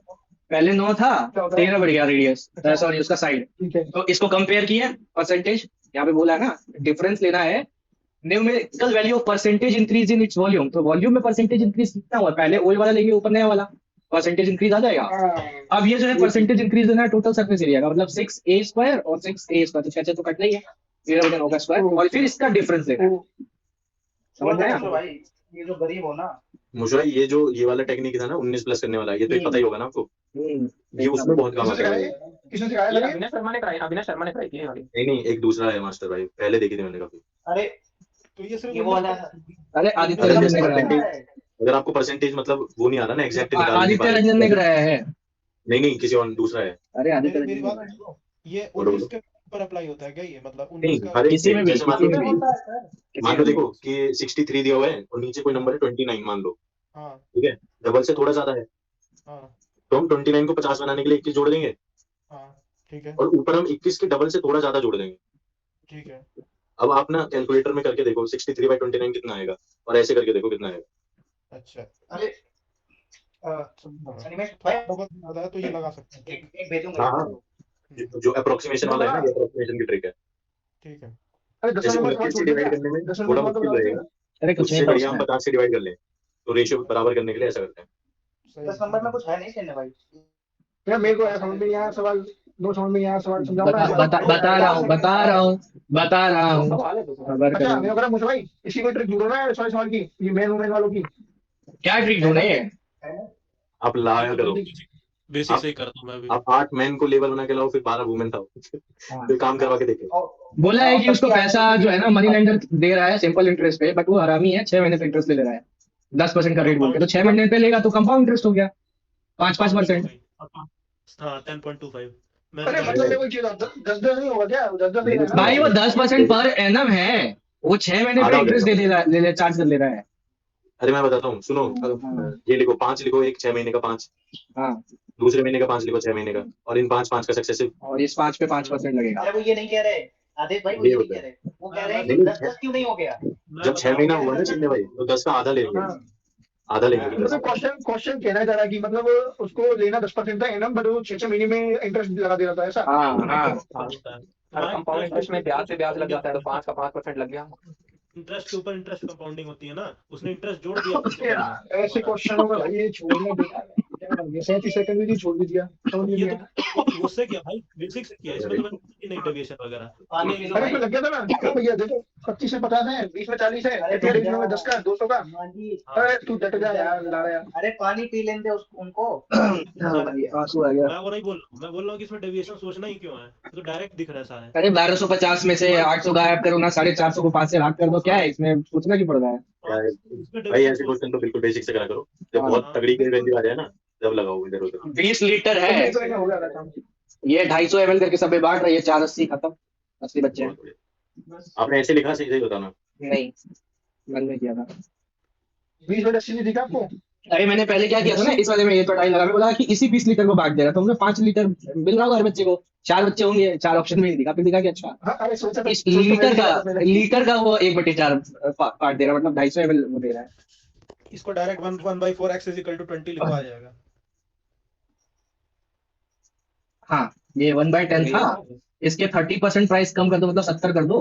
Speaker 1: पहले 9 था, 13 बढ़ गया रेडियस, सॉरी उसका साइड।
Speaker 5: ठीक है
Speaker 1: तो इसको कंपेयर किया परसेंटेज, यहाँ पे बोला है ना डिफरेंस लेना है, numerical value of percentage increase in its volume. तो वॉल्यूम में परसेंटेज इंक्रीज कितना हुआ? पहले ओल्ड वाला लेंगे ऊपर नया वाला, परसेंटेज इंक्रीज आ जाएगा। अब ये जो है परसेंटेज इंक्रीज देना है टोटल सरफेस एरिया का, मतलब 6a² और 6a², तो 6 तो कट नहीं है, 13 होगा स्क्वायर, और फिर इसका डिफरेंस लेना है। समझ में आया?
Speaker 2: भाई ये जो गरीब हो ना,
Speaker 4: मुझे ये जो ये वाला टेक्निक था ना 19 प्लस करने वाला, ये तो पता ही होगा ना आपको, ये उसमें बहुत काम आता है।
Speaker 5: किसने सिखाया
Speaker 9: ये
Speaker 5: था?
Speaker 9: अविनाश शर्मा ने कराई, अविनाश शर्मा ने कराई थी ये वाली।
Speaker 4: नहीं, एक दूसरा है मास्टर भाई, पहले देखी थी मैंने काफी।
Speaker 2: अरे
Speaker 8: तो ये सिर्फ
Speaker 2: ये वो वाला है।
Speaker 1: अरे आदित्य
Speaker 4: अरे
Speaker 1: रंजन
Speaker 4: जैसे
Speaker 1: ने कराया है।
Speaker 4: परसेंटेज, अगर आपको परसेंटेज मतलब वो नहीं आ रहा ना एग्जैक्ट निकाल नहीं
Speaker 1: आदित्य
Speaker 4: पा रहे,
Speaker 1: रंजन ने कराया है।
Speaker 4: नहीं किसी और दूसरा है।
Speaker 1: अरे आदित्य
Speaker 8: मेरी
Speaker 1: रंजन
Speaker 8: बात
Speaker 1: ने कराया है।
Speaker 8: सुनो, ये
Speaker 4: बोलो,
Speaker 8: 19 के ऊपर अप्लाई होता है क्या ये, मतलब
Speaker 4: नहीं
Speaker 8: 19 का?
Speaker 4: हर एक
Speaker 1: किसी में भी,
Speaker 4: जैसे मान
Speaker 1: किसी
Speaker 4: लो
Speaker 1: में भी,
Speaker 2: होता है सर।
Speaker 1: किसी
Speaker 4: मान
Speaker 1: में
Speaker 4: लो
Speaker 1: भी।
Speaker 4: देखो कि 63 दिया हुआ है और नीचे कोई नंबर है 29 मान लो,
Speaker 8: हाँ
Speaker 4: ठीक है, डबल से थोड़ा ज्यादा है,
Speaker 8: हाँ
Speaker 4: तो हम 29 को 50 बनाने के लिए 21 जोड़ देंगे,
Speaker 8: हाँ ठीक है
Speaker 4: और ऊपर हम 21 के डबल से थोड़ा ज्यादा जोड़ देंगे।
Speaker 8: ठीक है।
Speaker 4: अब आप ना कैलकुलेटर में करके देखो 63/29 कितना आएगा, और ऐसे करके देखो कितना आएगा।
Speaker 8: अच्छा
Speaker 2: अरे
Speaker 8: समझा मैं।
Speaker 2: अनिमेश
Speaker 8: तो
Speaker 2: भाई
Speaker 8: डबल ज्यादा है तो ये लगा सकते हैं।
Speaker 2: एक भेजूंगा
Speaker 4: हाँ
Speaker 2: इसको।
Speaker 4: जो अप्रोक्सीमेशन वाला है ना, ये अप्रोक्सीमेशन की ट्रिक है।
Speaker 8: ठीक है।
Speaker 5: अरे 10
Speaker 4: जैसे
Speaker 5: नंबर
Speaker 4: 29 से
Speaker 5: छोड़
Speaker 4: डिवाइड
Speaker 5: दिया,
Speaker 4: करने में
Speaker 5: 10
Speaker 4: थोड़ा
Speaker 5: नंबर तो
Speaker 4: मुश्किल
Speaker 5: बता
Speaker 4: रहेगा,
Speaker 1: अरे कुछ
Speaker 4: उससे
Speaker 1: नहीं था
Speaker 4: बढ़िया हम
Speaker 1: उसमें।
Speaker 4: 50 से डिवाइड कर लें, तो रेशियो बराबर करने के लिए ऐसा करते हैं।
Speaker 8: सही
Speaker 2: 10 नंबर में कुछ है नहीं खेलने भाई।
Speaker 5: यार मेरे को यार समझ में नहीं आया सवाल, दो समझ में नहीं आया सवाल, समझाओ ना यार।
Speaker 1: बता रहा हूँ
Speaker 9: सवाल है दूसरा।
Speaker 1: खबर
Speaker 5: अच्छा
Speaker 1: करो।
Speaker 5: मेरे को मुझे भाई इसी कोई ट्रिक ढूंढो ना यार, सवाल की, ये मेन वुमेन वालों की।
Speaker 1: क्या ट्रिक ढूंढे?
Speaker 4: आप लाया करो,
Speaker 8: बेसिक
Speaker 4: आप
Speaker 8: सही करता हूँ मैं भी।
Speaker 4: आप 8 मैन को लेवल बना के लाओ, फिर 12 वुमेन था, फिर काम करवा के देखो।
Speaker 1: बोला है कि उसको पैसा जो है ना मनी लेंडर दे रहा है सिंपल इंटरेस्ट पे, बट वो हरामी है, 6 महीने पे इंटरेस्ट ले रहा है 10% का रेट बोल के, तो 6 महीने पे लेगा तो कंपाउंड इंटरेस्ट हो गया 5%
Speaker 8: हाँ 10.25।
Speaker 5: अरे मतलब मेरे को चीज 10 नहीं होगा क्या, 10 नहीं है
Speaker 1: भाई वो 10% पर एनम है, वो 6 महीने पे
Speaker 4: आधा हो
Speaker 1: इंटरेस्ट
Speaker 4: जाएगा।
Speaker 1: दे दे रहा है, चार्ज कर ले रहा है।
Speaker 4: अरे मैं बताता हूँ सुनो, ये लिखो 5 लिखो, एक 6 महीने का 5,
Speaker 1: हाँ,
Speaker 4: दूसरे महीने का 5 लिखो 6 महीने का, और इन 5 का सक्सेसिव।
Speaker 1: और इस 5 पे 5% लगेगा।
Speaker 2: अरे वो ये नहीं कह रहे आदित्य भाई, वो
Speaker 4: ये
Speaker 2: ये नहीं
Speaker 4: होता
Speaker 2: कह
Speaker 4: है।
Speaker 2: रहे, वो कह रहे हैं कि
Speaker 4: नहीं,
Speaker 2: 10 क्यों नहीं हो गया।
Speaker 4: जब 6 महीना हुआ ना चिन्ह भाई, तो 10 का आधा लेंगे, आधा लेंगे फिर 10
Speaker 5: मतलब क्वेश्चन कहना चाह रहा है कि मतलब उसको लेना 10% था एनम, बट वो 6 महीने में इंटरेस्ट लगा दे रहा था ऐसा।
Speaker 1: हाँ
Speaker 9: अगर कंपाउंड इंटरेस्ट में ब्याज से ब्याज लग जाता है तो 5 का 5% लग गया।
Speaker 8: इंटरेस्ट के ऊपर इंटरेस्ट कंपाउंडिंग होती है ना, उसने इंटरेस्ट जोड़ दिया अपने चक्कर में।
Speaker 5: ऐसे क्वेश्चनों में भाई ये छोड़ना बेकार है, क्या कर दिया 37 सेकंड में ही छोड़ भी दिया, समझ नहीं
Speaker 8: ये
Speaker 5: आया।
Speaker 8: तो उससे क्या भाई, बेसिक से किया, इसमें तो मैंने नहीं डेविएशन वगैरह।
Speaker 2: पानी पी लो
Speaker 5: अरे इसमें
Speaker 2: भाई।
Speaker 5: लग गया था ना, क्या भैया देखो 25 से 50 है, 20 में 40 है,
Speaker 2: अरे
Speaker 5: 30 में 10 का 200 का।
Speaker 2: हाँ जी।
Speaker 5: अरे तू डट जा यार, ला रहा यार।
Speaker 2: अरे पानी पी लेने दे उनको।
Speaker 1: आंसू आ गया।
Speaker 8: मैं वो नहीं बोल रहा हूँ, मैं बोल रहा हूँ कि इसमें डेविएशन सोचना ही क्यों है, तो डायरेक्ट दिख रहा है सारा।
Speaker 1: अरे 1250 में से 800 गायब करो ना, 450 को 5 से भाग कर दो, क्या है इसमें सोचना क्यों पड़ रहा है?
Speaker 8: इसमें
Speaker 4: भाई
Speaker 8: डेविएशन
Speaker 4: ऐसे क्वेश्चन तो बिल्कुल बेसिक से करा करो, जब
Speaker 1: हाँ।
Speaker 4: बहुत तगड़ी की वैल्यू आ जाए ना तब लगाओ इधर उधर।
Speaker 1: 20 लीटर है,
Speaker 5: तो ये हो गया था काम।
Speaker 1: ये 250 ml करके सब बांट रही है, 480 खत्म, असली बच्चे हैं।
Speaker 4: बहुत बढ़िया। आपने ऐसे लिखा, सही सही बताना।
Speaker 1: नहीं, मैंने नहीं किया था।
Speaker 5: 20 में 80 नहीं दिखा आपको?
Speaker 1: अरे मैंने पहले क्या किया था ना, इस वाले में ये तो टाइम लगा, मैं बोला कि इसी 20 लीटर को बांट दे रहा था, मुझे 5 लीटर मिल रहा होगा हर बच्चे को, 4 बच्चे होंगे, 4 ऑप्शन में नहीं दिखा, फिर दिखा कि अच्छा
Speaker 5: हाँ, अरे सोचा था
Speaker 1: इस लीटर का वो 1/4 पार्ट दे रहा है, मतलब 250 ml वो दे रहा है।
Speaker 8: इसको डायरेक्ट 1/4 x = 20 लिखवा जाएगा।
Speaker 1: हाँ, ये 1/10 था, इसके 30% प्राइस कम कर दो, मतलब 70 कर दो,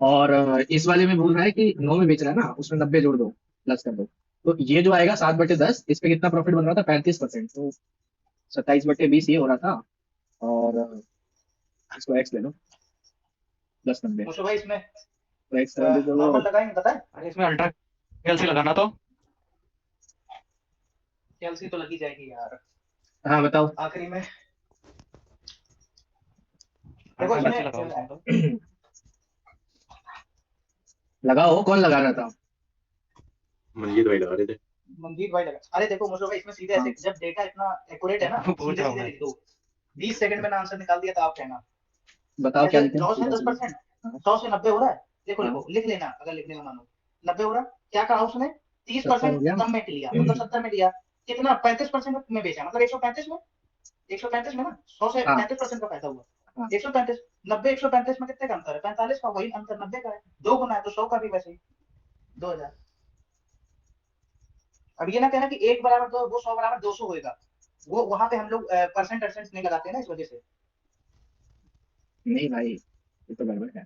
Speaker 1: और इस वाले में बोल रहा है कि 9 में बेच रहा है ना, उसमें 90 जोड़ दो, प्लस कर दो, तो ये जो आएगा 7/10, इस पे कितना प्रॉफिट बन रहा था 35%, तो 27/20 ये हो रहा था, और इसको एक्स ले लो 10/90,
Speaker 2: मुझे भाई इसमें
Speaker 1: तो एक्स कर दो।
Speaker 2: नॉर्मल लगाएंगे, पता है
Speaker 3: अरे इसमें अल्ट्रा कैलसी लगाना तो
Speaker 2: कैलसी तो लगी जाएगी यार
Speaker 1: हाँ बताओ।
Speaker 2: आखिरी में। देखो
Speaker 3: अल्ट्रा कैलसी
Speaker 2: इसमें
Speaker 3: लगाओ इसमें तो।
Speaker 1: लगाओ, कौन लगा रहा था?
Speaker 4: मंजीत भाई लगा रहे थे।
Speaker 2: मंजीत भाई लगा। अरे देखो मुझे भाई इसमें सीधे ऐसे, जब डेटा इतना एक्यूरेट है ना,
Speaker 3: पूछ
Speaker 2: सीधे
Speaker 3: रहा हूँ
Speaker 2: सीधे
Speaker 3: मैं।
Speaker 2: लिख दो। 20 सेकंड में आंसर निकाल दिया तो आप कहना
Speaker 1: बताओ क्या लिखें?
Speaker 2: 100 से 10%, 100 से 90 हो रहा है। देखो
Speaker 1: हाँ।
Speaker 2: लिखो, लिख लेना अगर लिखने में मानो। 90 हो रहा, क्या कहा उसने? 30%
Speaker 1: 70 हो गया।
Speaker 2: कम में लिया, मतलब 70 में लिया, कितना 35% में बेचा, मतलब 135 में, 135 में ना 100 से
Speaker 1: हाँ।
Speaker 2: 35% का फायदा हुआ।
Speaker 1: हाँ।
Speaker 2: 135 90 135 में कितने का अंतर है? 45 का, वही अंतर 90 का है, 2 गुना है तो 100 का भी वैसे ही 2000। अब ये ना कहना कि 1 बराबर 2, वो 100 बराबर 200 होएगा, वो वहां पे हम लोग परसेंट नहीं लगाते ना, इस वजह से।
Speaker 1: नहीं भाई, ये तो गड़बड़ है।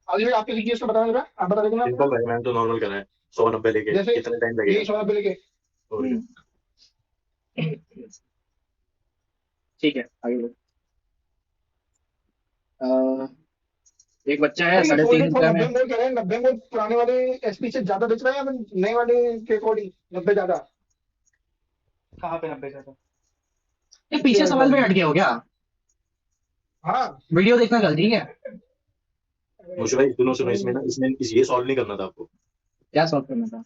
Speaker 5: अभी आप किसी चीज को बता देगा, आप बता देंगे ना
Speaker 4: सिंपल भाई, मैंने तो नॉर्मल करा है, 100 90 लेके
Speaker 5: जैसे
Speaker 4: कितना टाइम
Speaker 5: यही
Speaker 4: लगेगा।
Speaker 5: 100 लेके।
Speaker 4: और क्या?
Speaker 1: ठीक है, आगे बढ़ो। एक बच्चा है
Speaker 5: अरे ये
Speaker 1: 3.5
Speaker 5: फोल्डेड फॉर
Speaker 1: रुपए
Speaker 5: 90
Speaker 1: में।
Speaker 5: मोल कह रहे हैं, 90 मोल पुराने वाले एसपी से ज्यादा बेच रहा है या फिर नए वाले के अकॉर्डिंग 90 ज्यादा?
Speaker 2: कहाँ पे 90 का?
Speaker 1: ये पीछे सवाल में हट गया हो क्या?
Speaker 5: हाँ
Speaker 1: वीडियो देखना कल, ठीक है?
Speaker 4: मुझे भाई सुनो इसमें ना, इसमें ये सॉल्व नहीं करना था आपको,
Speaker 1: क्या सॉल्व करना था?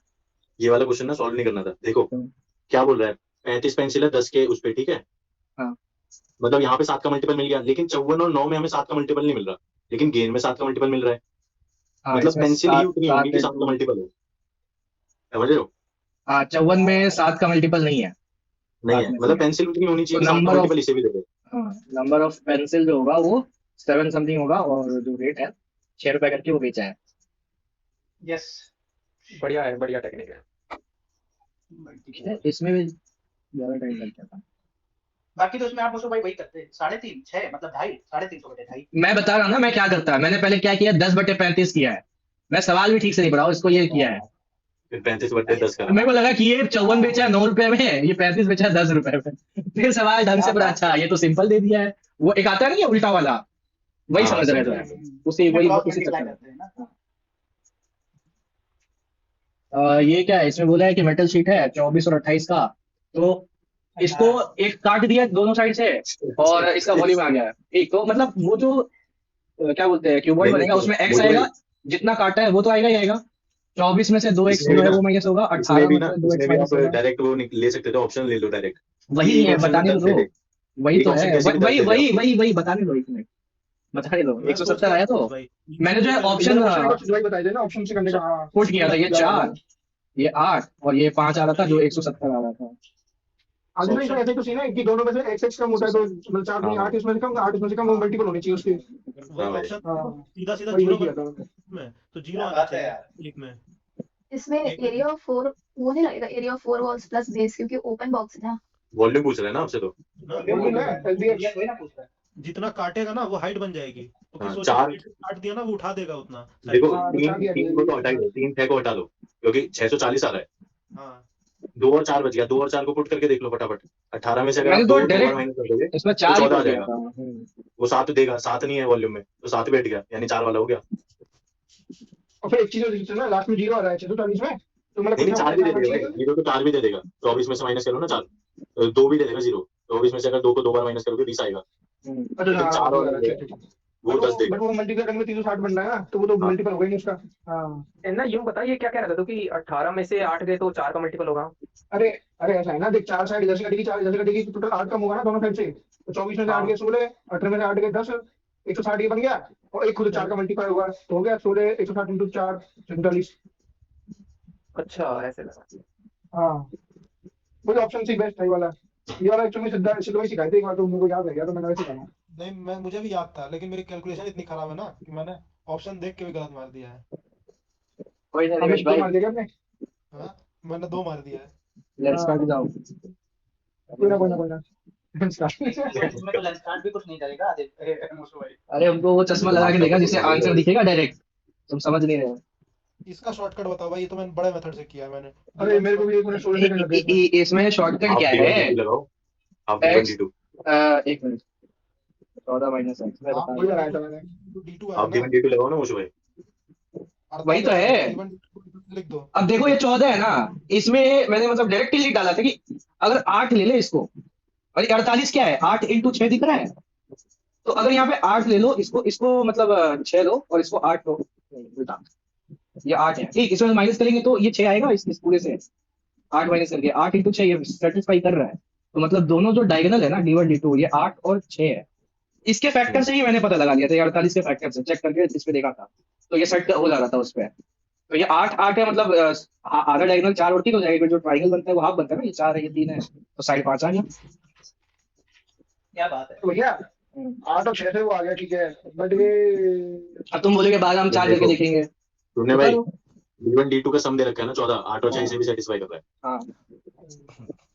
Speaker 4: ये वाला क्वेश्चन ना सॉल्व नहीं करना था। देखो क्या बोल रहा है, 35 पेंसिल है 10 के उस पे, ठीक है?
Speaker 1: हाँ।
Speaker 4: मतलब यहाँ पे 7 का मल्टीपल मिल गया, लेकिन 54 और 9 में हमें 7 का मल्टीपल नहीं मिल रहा, लेकिन गेन में 7 का मल्टीपल मिल रहा है।
Speaker 1: हाँ,
Speaker 4: मतलब
Speaker 1: इसमें
Speaker 4: पेंसिल ही उतनी होगी कि 7
Speaker 1: 7
Speaker 4: का मल्टीपल हो, समझ रहे हो?
Speaker 1: हाँ, 54 में 7 का मल्टीपल नहीं है।
Speaker 4: नहीं
Speaker 1: सात
Speaker 4: है,
Speaker 1: में
Speaker 4: मतलब
Speaker 1: से है।
Speaker 4: पेंसिल उतनी होनी चाहिए
Speaker 1: तो
Speaker 4: कि 7 का
Speaker 1: नंबर ऑफ
Speaker 4: मल्टीपल इसे भी दे दे।
Speaker 1: नंबर ऑफ पेंसिल जो होगा वो 7 समथिंग होगा, और जो रेट है 6 रुपए करके वो बेचा है।
Speaker 2: यस,
Speaker 9: बढ़िया है, बढ़िया टेक्निक है।
Speaker 1: ठीक है, इसमें भी ज्यादा टाइम लग जाता।
Speaker 2: बाकी तो उसमें आप भाई वही करते हैं, 3.5 6 मतलब 2.5 350 बटे 2.5।
Speaker 1: मैं बता रहा हूँ ना मैं क्या करता है। मैंने पहले क्या किया, 10/35 किया है। मैं सवाल भी ठीक से नहीं पढ़ा, उसको ये किया है।
Speaker 4: फिर 35 बटे 10 करा।
Speaker 1: मेरे को लगा कि ये 54 बेचा है 9 रुपए में, ये 35 बेचा है 10 रुपए में। फिर सवाल ढंग से पढ़ा, अच्छा ये तो सिंपल दे दिया है। वो एक आता है ना, ये उल्टा वाला, वही
Speaker 4: हाँ,
Speaker 1: समझ रहे
Speaker 4: समझ
Speaker 1: थे उसी, वही उसी चक्कर में। ये क्या है, इसमें बोला है कि मेटल शीट है 24 और 28 का, तो इसको एक काट दिया दोनों साइड से और इसका वॉल्यूम आ गया। एक तो मतलब वो जो क्या बोलते हैं क्यूबॉइड
Speaker 4: नहीं,
Speaker 1: बनेगा, उसमें एक्स
Speaker 4: मुझे
Speaker 1: आएगा, जितना काटा है वो तो आएगा ही आएगा। 24 में से 2x
Speaker 4: इसमें
Speaker 1: जो
Speaker 4: भी
Speaker 1: है
Speaker 4: ना,
Speaker 1: वो माइनस होगा,
Speaker 4: इसमें
Speaker 1: 18
Speaker 4: भी
Speaker 1: में
Speaker 4: ना,
Speaker 1: से 2x
Speaker 4: इसमें भी
Speaker 1: माइनस
Speaker 4: आप
Speaker 1: होगा।
Speaker 4: डायरेक्ट वो ले सकते थे, ऑप्शन ले लो डायरेक्ट।
Speaker 1: वही
Speaker 4: एक
Speaker 1: है,
Speaker 4: ऑप्शन में
Speaker 1: बताने
Speaker 4: 10
Speaker 1: तो
Speaker 4: दे
Speaker 1: दो।
Speaker 4: दे,
Speaker 1: वही
Speaker 4: एक
Speaker 1: तो
Speaker 4: ऑप्शन
Speaker 1: है,
Speaker 4: कैसे भी 10
Speaker 1: वही
Speaker 4: दे दे
Speaker 1: वही
Speaker 4: आपको।
Speaker 1: वही वही बताने दो, एक मिनट बताने दो।
Speaker 8: मैं सोच
Speaker 1: 170
Speaker 8: रहा
Speaker 1: आया
Speaker 8: था
Speaker 1: तो
Speaker 8: भाई
Speaker 1: मैंने जो है
Speaker 5: इधर
Speaker 1: ऑप्शन
Speaker 5: क्वेश्चन एक और बताई थे ना, ऑप्शन से करने का। हाँ
Speaker 1: पुट किया था, ये 4, ये 8 और ये 5 आ रहा था, जो
Speaker 8: नहीं,
Speaker 1: 170 आ रहा था।
Speaker 5: आगे में इसमें ऐसे तो सीन है कि दोनों में से x कम होता है, तो मतलब 4 दूनी 8 इसमें से कम, 8 इसमें से कम, वो मल्टीपल होनी चाहिए उसके।
Speaker 8: वही
Speaker 4: हाँ भाई।
Speaker 8: ऑप्शन
Speaker 5: हाँ
Speaker 8: सीधा सीधा
Speaker 5: वही
Speaker 8: जीरो
Speaker 5: किया था।
Speaker 8: में, तो जीरो
Speaker 2: क्या
Speaker 8: आना
Speaker 2: बात है
Speaker 8: चाहिए
Speaker 2: यार।
Speaker 8: एक में।
Speaker 7: इसमें
Speaker 8: एक में
Speaker 7: एरिया ऑफ 4 वो नहीं लगेगा, area of 4 walls plus base, क्योंकि ओपन बॉक्स है ना।
Speaker 4: वॉल्यूम पूछ रहे हैं ना आपसे तो।
Speaker 8: ना
Speaker 5: वॉल्यूम है LBX।
Speaker 2: ये कोई ना पूछ रहा है।
Speaker 8: जितना काटेगा ना वो हाइट बन जाएगी, तो
Speaker 4: हाँ,
Speaker 8: किसी
Speaker 4: चार
Speaker 8: साइड से काट दिया ना वो उठा देगा उतना साइड
Speaker 4: देखो,
Speaker 8: से।
Speaker 5: हाँ तो
Speaker 4: तीन
Speaker 5: 4 दिया
Speaker 4: तीन को तो हटा ही दो, 3 6 को हटा दो, क्योंकि 640 आ रहा है।
Speaker 8: हाँ
Speaker 4: 2 और 4 बच गया, 2 और 4 को पुट करके देख लो फटाफट। 18 में से अगर
Speaker 1: मैंने
Speaker 4: आप
Speaker 1: तो
Speaker 4: 2 बार
Speaker 1: डायरेक्ट
Speaker 4: माइनस कर दोगे
Speaker 1: इसमें
Speaker 4: तो
Speaker 1: 4 ही
Speaker 4: 14 आ
Speaker 1: कर दिया
Speaker 4: जाएगा।
Speaker 1: था।
Speaker 4: वो 7 देगा, 7 नहीं है वॉल्यूम में, तो 7 बैठ गया, यानी 4 वाला हो गया।
Speaker 5: और फिर एक चीज होती है ना, लास्ट में 0 आ रहा है 640 में, तो मतलब
Speaker 4: नहीं
Speaker 5: कुछ
Speaker 4: नहीं,
Speaker 5: ना
Speaker 4: 4
Speaker 5: कुछ
Speaker 4: भी
Speaker 5: ऐसा
Speaker 4: दे
Speaker 5: होना
Speaker 4: देगा भाई,
Speaker 5: चाहिए।
Speaker 4: 0 तो 4 भी दे देगा। 24 में से माइनस करो ना 4, 2 भी दे देगा 0। 24 में से अगर 2 को 2 बार माइनस करोगे 20 आएगा,
Speaker 5: अच्छा
Speaker 4: लेकिन
Speaker 5: हाँ
Speaker 4: 4
Speaker 5: वो
Speaker 4: और
Speaker 5: अच्छा अच्छा।
Speaker 4: वो 10 देगा।
Speaker 5: बट वो मल्टीप्लाई करने में 360 बनना है ना, तो वो तो
Speaker 4: हाँ।
Speaker 5: मल्टीपल हो गई नहीं उसका। हाँ
Speaker 9: ना यूं बताइए क्या कह रहा था तू कि 18 में से 8 गए तो 4 का मल्टीपल होगा।
Speaker 5: अरे अरे ऐसा है ना, देख 4 साइड इधर से कटेगी, 4 इधर से कटेगी, तो टोटल 8 कम होगा ना दोनों साइड से। तो 24 में से 8
Speaker 9: हाँ
Speaker 5: गए 16, 18 में से 8 गए 10, 160 ये बन गया। और एक खुद 4 का मल्टीप्लाई होगा तो हो गया 16, 160 इंटू 4 47।
Speaker 9: अच्छा ऐसे लगा।
Speaker 5: हाँ वही ऑप्शन सी बेस्ट है ये वाला। ये वाला एक्चुअली सिद्धार्थ सिखाए थे एक बार, तो मेरे को याद रह गया, तो मैंने वैसे कहा।
Speaker 6: नहीं, मैं मुझे भी याद था, लेकिन मेरी कैलकुलेशन इतनी खराब है ना कि मैंने ऑप्शन देख के भी गलत मार दिया है।
Speaker 1: कोई ना
Speaker 5: हमने
Speaker 1: रमेश
Speaker 5: दो
Speaker 1: भाई,
Speaker 5: मार दिया क्या आपने?
Speaker 6: हाँ मैंने 2 मार दिया है।
Speaker 1: लेट्स स्टार्ट जाओ।
Speaker 5: कोई ना कोई ना कोई ना।
Speaker 2: इसमें तो लेंस कार्ड भी कुछ नहीं करेगा मोशो भाई।
Speaker 1: अरे हमको वो चश्मा लगा के देखा जिससे आंसर दिखेगा डायरेक्ट, तुम समझ नहीं रहे हो।
Speaker 6: इसका शॉर्टकट बताओ भाई, ये तो मैंने बड़े मेथड से किया है मैंने।
Speaker 5: अरे मेरे को भी एक मिनट 16 सेकंड लग गए।
Speaker 1: इसमें शॉर्टकट
Speaker 4: आप
Speaker 1: क्या
Speaker 4: D1
Speaker 1: है?
Speaker 4: D2 लगाओ, आप
Speaker 1: X,
Speaker 4: D1 D2
Speaker 1: एक मिनट, 14 माइनस एक्स मैं बता
Speaker 5: वही
Speaker 1: रहा
Speaker 5: लगाया था मैंने।
Speaker 6: D2
Speaker 4: आप
Speaker 6: आया ना,
Speaker 4: D1 D2 लगाओ ना मुझे भाई।
Speaker 1: वही तो है।
Speaker 6: D1 लिख दो।
Speaker 1: अब देखो ये 14 है ना, इसमें मैंने मतलब डायरेक्ट लिख डाला था कि अगर 8 ले ले इसको, और 48 क्या है, 8 इंटू 6 दिख रहा है, तो अगर यहाँ पे 8 ले लो, इसको इसको मतलब 6 लो और इसको 8 लो, नहीं उल्टा, ये 8 है ठीक, इसमें माइनस करेंगे तो ये 6 आएगा, इस पूरे से 8 माइनस करके 8 इंटू 6 ये सेटिस्फाई कर रहा है। तो मतलब दोनों जो डायगोनल है ना D1 D2, ये 8 और 6 है। इसके फैक्टर से ही मैंने पता लगा लिया था, 48 के फैक्टर से चेक करके इस पे देखा था, तो ये सेट हो जा रहा था उस पे। तो ये 8 है, मतलब आधा डायगोनल 4 और 3 हो जाएगा, जो ट्राइंगल बनता है वो हाफ बनता है ना, ये 4 है ये 3 है, तो साइड 5 आ गया।
Speaker 2: क्या बात है।
Speaker 5: तो भैया 8 और 6 से वो आ गया, ठीक है, बट ये
Speaker 1: अब तुम बोलोगे बाद हम 4 करके
Speaker 4: देखो,
Speaker 1: देखेंगे,
Speaker 4: तुमने
Speaker 1: बता
Speaker 4: भाई
Speaker 1: दो।
Speaker 4: D1 D2 का सम दे रखा है ना 14, 8 और 6 से भी सेटिस्फाई कर रहा है।
Speaker 1: हाँ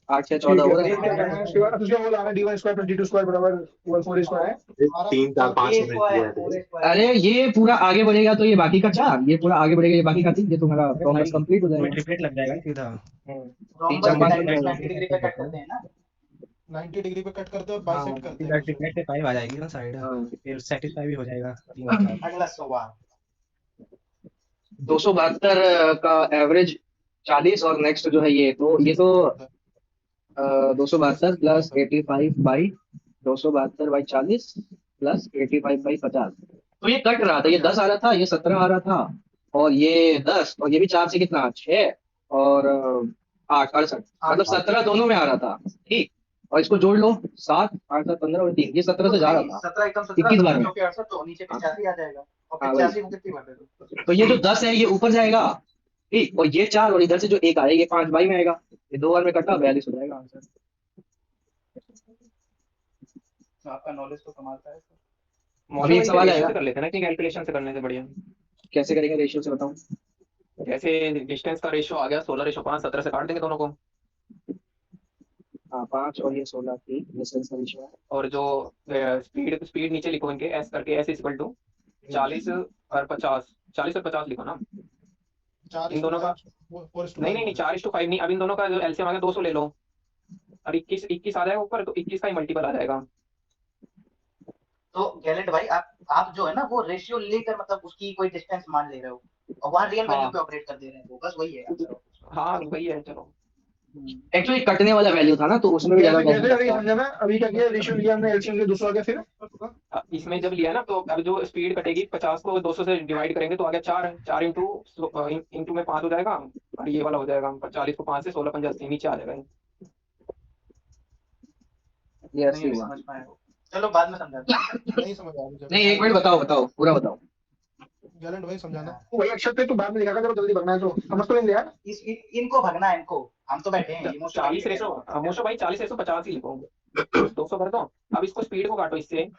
Speaker 1: 8 6
Speaker 5: ठीक
Speaker 1: 14 हो
Speaker 5: है,
Speaker 1: रहा है।
Speaker 5: उसके बाद उसका वो लाना D1 square plus D2 square बराबर 4 स्क्वायर है।
Speaker 4: 3 4 5
Speaker 2: A स्क्वायर 4A स्क्वायर।
Speaker 1: अरे ये पूरा आगे बढ़ेगा तो ये बाकी का 4, ये पूरा आगे बढ़ेगा ये बाकी का 3, ये तुम्हारा प्रॉमिस कंप्लीट हो जाएगा।
Speaker 3: ट्रिपलेट लग जाएगा सीधा।
Speaker 1: 3
Speaker 2: रोम्बस
Speaker 1: 4
Speaker 2: के
Speaker 1: 5
Speaker 2: डायरेक्ट 90 डिग्री पे कट करते हैं ना।
Speaker 6: 90 डिग्री पे कट करते हैं और
Speaker 10: हाँ
Speaker 6: बाइसेक्ट करते हैं
Speaker 10: सीधा
Speaker 6: उसे।
Speaker 10: डिफेक्ट 5 आ जाएगी ना साइड,
Speaker 1: हाँ।
Speaker 10: फिर सेटिस्फाई भी हो जाएगा 3 और 4।
Speaker 2: अगला सवाल
Speaker 1: 272 का एवरेज 40 और नेक्स्ट जो है ये तो 272 plus 85 by 272 by 40 plus 85 by 50। तो ये कट रहा था, ये 10 आ रहा था, ये 17 आ रहा था, और ये 10, और ये भी 4 से कितना 6 और 8 68, मतलब 17 दोनों में आ रहा था। ठीक, और इसको जोड़ लो 7 8 7 15 और 3, ये 17 से जा रहा था
Speaker 2: 17 एकदम
Speaker 1: 21 बार में।
Speaker 2: 68 तो नीचे 85 आ जाएगा और
Speaker 1: हाँ,
Speaker 2: 85 को कितनी बार दे दो?
Speaker 1: तो ये जो 10 है ये ऊपर जाएगा, ठीक, और ये 4 और इधर से जो 1 आएगा ये 5 बाई में आएगा, ये 2 बार में कटा 42 हो जाएगा आंसर।
Speaker 2: तो आपका नॉलेज तो कमाल का है।
Speaker 1: अभी एक सवाल आएगा,
Speaker 9: कर लेते हैं ना कि कैलकुलेशन से करने से बढ़िया।
Speaker 1: कैसे करेंगे रेशियो से बताऊं?
Speaker 9: जैसे डिस्टेंस का रेशियो आ गया 16:5, 17 से काट देंगे दोनों को,
Speaker 1: हाँ 5 और ये 16 की डिस्टेंस का रेशियो है।
Speaker 9: और जो स्पीड नीचे लिखो इनके एस करके, एस इक्वल टू 40 और 50, 40 और 50 लिखो ना
Speaker 6: 4
Speaker 9: इन दोनों का। नहीं 4:5 नहीं, अब इन दोनों का जो एलसीएम आ गया 200 ले लो, और 21 आ जाएगा ऊपर, तो 21 का ही मल्टीपल आ जाएगा।
Speaker 2: तो गैलेट भाई आप जो है ना वो रेशियो लेकर मतलब उसकी कोई डिस्टेंस मान ले रहे हो और वहां रियल वैल्यू पे ऑपरेट कर दे रहे हैं, वो बस वही है आंसर।
Speaker 9: हाँ वही है। चलो
Speaker 1: एक्चुअली कटने वाला वैल्यू था ना, तो उसमें भी ज्यादा
Speaker 5: कैसे अभी समझा मैं, अभी क्या किया रेशियो लिया हमने एलसीएम के 200 आ गया, फिर
Speaker 9: इसमें जब लिया ना तो अब जो स्पीड कटेगी 50 को 200 से डिवाइड करेंगे तो आ गया 4 इंटू में 5 हो जाएगा, और ये वाला हो जाएगा 40 को 5 से 16 5 80 नीचे आ जाएगा।
Speaker 1: ये ऐसे हुआ।
Speaker 2: समझ पाए हो, चलो बाद में समझाते हैं।
Speaker 6: नहीं समझ आ रही।
Speaker 1: नहीं एक मिनट बताओ पूरा बताओ।
Speaker 6: गैलेंट भाई समझाना।
Speaker 5: वही अक्षर पे तो बाद में लिखा था, जब जल्दी भरना है तो समझ तो नहीं लिया।
Speaker 2: इनको भगना है, इनको हम तो बैठे हैं
Speaker 9: 40 रेशो मोशो भाई 40:50 ही लिखो, 200 कर दो। अब इसको स्पीड को काटो इससे।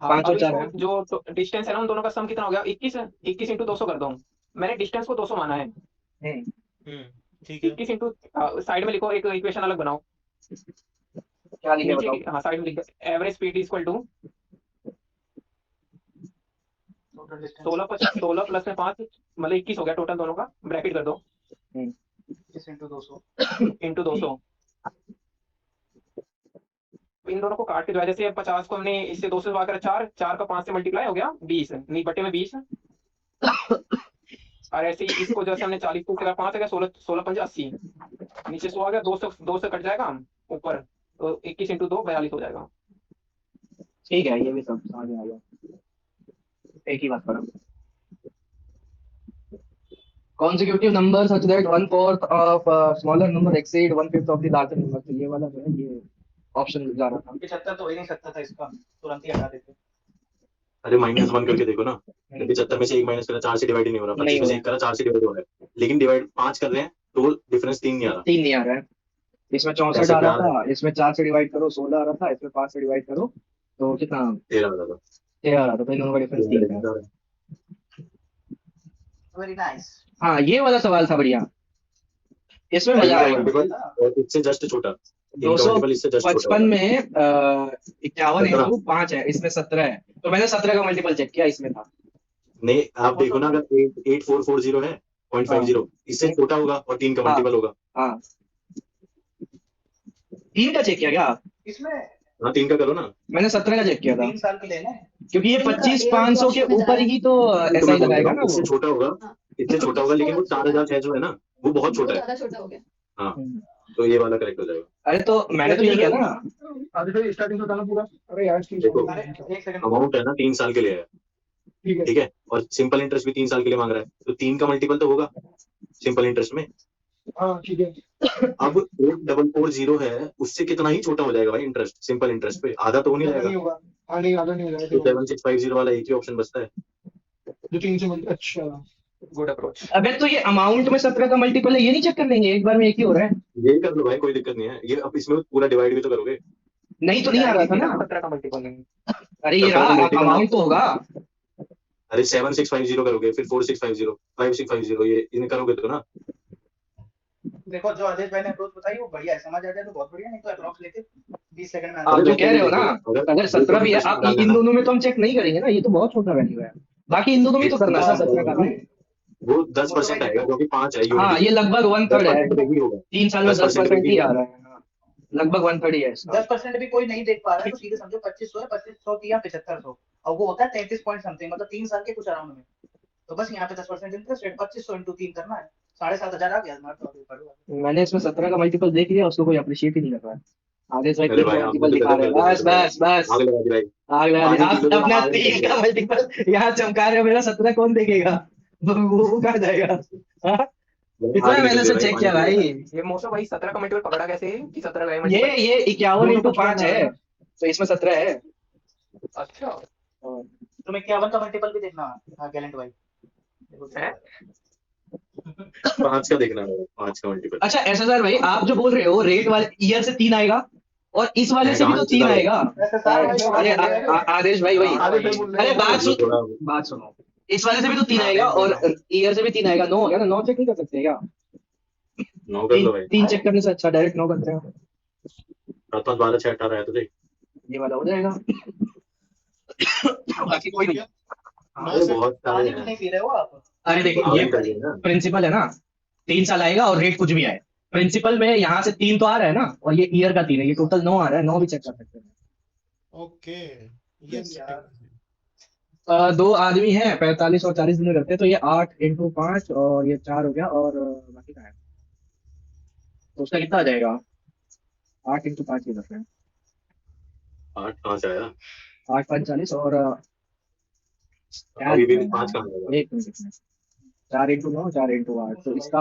Speaker 9: हाँ,
Speaker 1: 5 और
Speaker 9: अब
Speaker 1: 4
Speaker 9: इसको जो डिस्टेंस है ना उन दोनों का सम कितना हो गया 21 इंटू 200 कर दो। मैंने डिस्टेंस को 200 माना है।
Speaker 8: ठीक है
Speaker 9: 21 इंटू साइड में लिखो, एक इक्वेशन अलग बनाओ।
Speaker 1: क्या लिखे बताओ?
Speaker 9: हाँ साइड में लिखो average speed equal to 16 plus में 5 मतलब 21 हो गया टोटल दोनों का, ब्रैकेट कर दो
Speaker 2: 21 इंटू 200
Speaker 9: इन दोनों को काट के जो है, जैसे 50 को हमने इससे 200 से भाग कर 4 का 5 से मल्टीप्लाई हो गया 20, नहीं बटे में 20, और ऐसे ही इसको जैसे हमने 40 को 5 आ गया 16 5 80, नीचे 100 आ गया, 2 से कट जाएगा ऊपर, तो 21 इंटू 2 42 हो जाएगा।
Speaker 1: ठीक है, ये भी सब समझ में आ गया। एक ही बात करो, consecutive number such that 1/4 of smaller number exceed 1/5 of the larger number। तो ये वाला जो है ये ऑप्शन जा रहा था।
Speaker 2: 75 तो हो ही नहीं सकता था, इसका तुरंत ही हटा देते।
Speaker 4: अरे -1 करके देखो ना, 75 में से 1 माइनस करा 4 से डिवाइड नहीं हो रहा, 25 में से 1 करा 4 से डिवाइड हो रहा है, लेकिन डिवाइड 5 कर रहे हैं तो डिफरेंस 3 नहीं आ रहा।
Speaker 1: 3 नहीं आ रहा है, इसमें 64 आ रहा था, इसमें 4 से डिवाइड करो 16 आ रहा था, इसमें 5 से डिवाइड करो तो कितना
Speaker 4: 13 आ रहा था।
Speaker 1: 13 आ रहा था, तो इन दोनों का डिफरेंस 3 है।
Speaker 2: Very nice.
Speaker 1: हाँ ये वाला सवाल था बढ़िया, इसमें मजा आएगा।
Speaker 4: और इससे जस्ट छोटा
Speaker 1: 255 में 51 इंटू 5 है, इसमें 17 है, तो मैंने 17 का मल्टीपल चेक किया, इसमें था।
Speaker 4: नहीं आप देखो ना, अगर 8440 है 0.50, इससे छोटा होगा और 3 का मल्टीपल होगा।
Speaker 1: हाँ 3 का चेक किया क्या
Speaker 2: इसमें?
Speaker 4: हाँ 3 का करो ना।
Speaker 1: मैंने 17 का चेक किया था,
Speaker 2: 3 साल के लेना है
Speaker 1: क्योंकि ये 25,500 के ऊपर ही तो ऐसा ही लगाएगा ना
Speaker 4: इससे
Speaker 1: वो।
Speaker 4: छोटा होगा, इससे छोटा होगा, लेकिन वो 4000 जो है ना वो बहुत छोटा है।
Speaker 7: ज्यादा छोटा हो गया।
Speaker 4: हाँ तो ये वाला करेक्ट हो जाएगा।
Speaker 1: अरे तो मैंने तो यही किया ना।
Speaker 5: अरे फिर स्टार्टिंग से बताना पूरा। अरे यार
Speaker 4: देखो
Speaker 2: एक सेकंड
Speaker 4: अमाउंट है ना 3 साल के लिए है, ठीक है, और सिंपल इंटरेस्ट भी 3 साल के लिए मांग रहा है, तो 3 का मल्टीपल तो होगा सिंपल इंटरेस्ट में।
Speaker 5: हाँ ठीक है।
Speaker 4: अब 8440 है, उससे कितना ही छोटा हो जाएगा भाई इंटरेस्ट, सिंपल इंटरेस्ट पे आधा तो हो नहीं जाएगा।
Speaker 5: होगा, नहीं आधा नहीं हो
Speaker 4: तो
Speaker 5: जाएगा।
Speaker 4: 7650 वाला एक ही ऑप्शन बचता है
Speaker 5: जो 3 से अच्छा
Speaker 9: गुड अप्रोच।
Speaker 1: अबे तो ये अमाउंट में 17 का मल्टीपल है, ये नहीं चेक कर लेंगे एक बार में, एक ही हो रहा है।
Speaker 4: ये कर लो भाई, कोई दिक्कत नहीं है। ये अब इसमें पूरा डिवाइड भी तो करोगे।
Speaker 1: नहीं तो नहीं आ रहा था ना।
Speaker 9: 17 का मल्टीपल नहीं।
Speaker 1: अरे ये रहा, अमाउंट तो होगा।
Speaker 4: अरे 7650 करोगे, फिर 4650 5650 ये इन्हें करोगे तो ना।
Speaker 2: देखो जो आदेश भाई ने अप्रोच बताई वो बढ़िया है, समझ आ जाए तो बहुत बढ़िया, नहीं तो अप्रोच लेके 20 सेकंड में
Speaker 1: आप जो कह रहे हो ना, अगर 17 भी है, आप इन दोनों में तो हम चेक नहीं करेंगे ना, ये तो बहुत छोटा वैल्यू है, बाकी इन दोनों में तो करना था 17 का।
Speaker 4: वो 10% आएगा क्योंकि 5 है।
Speaker 1: हाँ ये लगभग 1/3 है, 3 साल में 10% ही आ रहा है। लगभग 130 है इसका।
Speaker 2: 10% भी कोई नहीं देख पा रहा है तो सीधे समझो 2500 है, 2500 की या 7500, और वो होता है 33 पॉइंट समथिंग, मतलब 3 साल के कुछ अराउंड में। तो बस यहाँ पे 10% इंटरेस्ट रेट 2500 इंटू 3 करना है, 7500 आ गया तुम्हारा तो।
Speaker 1: मैंने इसमें 17 का मल्टीपल देख लिया, उसको कोई अप्रिशिएट ही नहीं कर रहा है। आदेश भाई
Speaker 4: अरे
Speaker 1: 3
Speaker 4: भाई
Speaker 1: का
Speaker 4: आपने
Speaker 1: मल्टीपल
Speaker 4: तो
Speaker 1: दिखा
Speaker 4: गजब
Speaker 1: रहे
Speaker 4: कर
Speaker 1: हैं।
Speaker 4: दिया
Speaker 1: बस बस बस
Speaker 4: आग लगा दी भाई।
Speaker 1: आग लगा दी।
Speaker 4: पानी
Speaker 1: आप
Speaker 4: पी लो तो
Speaker 1: अपना
Speaker 4: आग लग
Speaker 1: 3 का
Speaker 4: जाएगा।
Speaker 1: मल्टीपल यहाँ चमका रहे हो, मेरा 17 कौन देखेगा? वो कहाँ जाएगा? हाँ? इतना
Speaker 4: आग निकल
Speaker 1: मैंने
Speaker 4: रही है
Speaker 1: सब
Speaker 4: भाई,
Speaker 1: चेक
Speaker 4: पानी
Speaker 1: किया
Speaker 4: पी लो
Speaker 1: भाई।
Speaker 4: भाई।
Speaker 9: ये मौसम भाई 17 का मल्टीपल पकड़ा कैसे कि 17 का है
Speaker 1: ये
Speaker 9: मल्टीपल?
Speaker 1: ये 51 इंटू
Speaker 5: 255
Speaker 1: 5
Speaker 5: आ रहा
Speaker 1: है,
Speaker 5: है।
Speaker 1: तो इसमें 17 है।
Speaker 9: अच्छा
Speaker 1: हाँ।
Speaker 2: तुम्हें 51 का मल्टीपल भी देखना है गैलेंट भाई।
Speaker 9: है।
Speaker 4: 5 का देखना है, 5 का मल्टीपल।
Speaker 1: अच्छा एसएसआर भाई, आप जो बोल रहे हो रेट वाले ईयर से 3 आएगा, और इस वाले
Speaker 4: मैं
Speaker 1: से भी
Speaker 4: कहाँ
Speaker 1: तो
Speaker 4: से
Speaker 1: 3
Speaker 4: भाई?
Speaker 1: आएगा।
Speaker 2: SSR भाई कहाँ
Speaker 1: अरे
Speaker 2: बोल रहे हैं?
Speaker 1: आदेश भाई वही।
Speaker 5: आदेश भाई बोल रहे
Speaker 1: अरे
Speaker 5: हैं।
Speaker 1: बात
Speaker 4: ये थोड़ा
Speaker 1: सुनो, इस वाले से भी तो 3
Speaker 2: हाँ,
Speaker 1: आएगा
Speaker 2: बोल
Speaker 1: और
Speaker 2: रहा हूँ।
Speaker 1: ईयर से भी 3 आएगा। 9 हो गया ना, 9 चेक नहीं कर सकते क्या?
Speaker 4: 9 कर लो भाई।
Speaker 1: 3 चेक करने से अच्छा डायरेक्ट 9 करते हैं।
Speaker 4: 7 5 12 6 18 है तो देख।
Speaker 1: ये वाला हो जाएगा। बाकी कोई नहीं।
Speaker 4: अरे बहुत सारे
Speaker 2: पानी भी
Speaker 4: हैं।
Speaker 2: नहीं पी रहे हो आप?
Speaker 1: अरे देखिए
Speaker 4: आगे
Speaker 1: ये
Speaker 4: निकल गए ना।
Speaker 1: प्रिंसिपल है ना, 3 साल आएगा और रेट कुछ भी आए। प्रिंसिपल में यहाँ से 3 तो आ रहा है ना, और ये ईयर का 3 है, ये टोटल 9 आ रहा है। 9 भी चेक कर सकते हैं।
Speaker 8: ओके ये
Speaker 2: यार।
Speaker 1: 2 आदमी हैं 45 और 40 दिन में करते हैं, तो ये 8 इंटू 5 और ये 4 हो गया, और बाकी का है तो उसका कितना आ जाएगा? 8 इंटू 5 ये करते हैं,
Speaker 4: 8 कहाँ से आया?
Speaker 1: 8 5 40 और
Speaker 4: अभी भी 5 कहाँ आएगा?
Speaker 1: एक मिनट, 4 इंटू 9 4 इंटू 8, तो इसका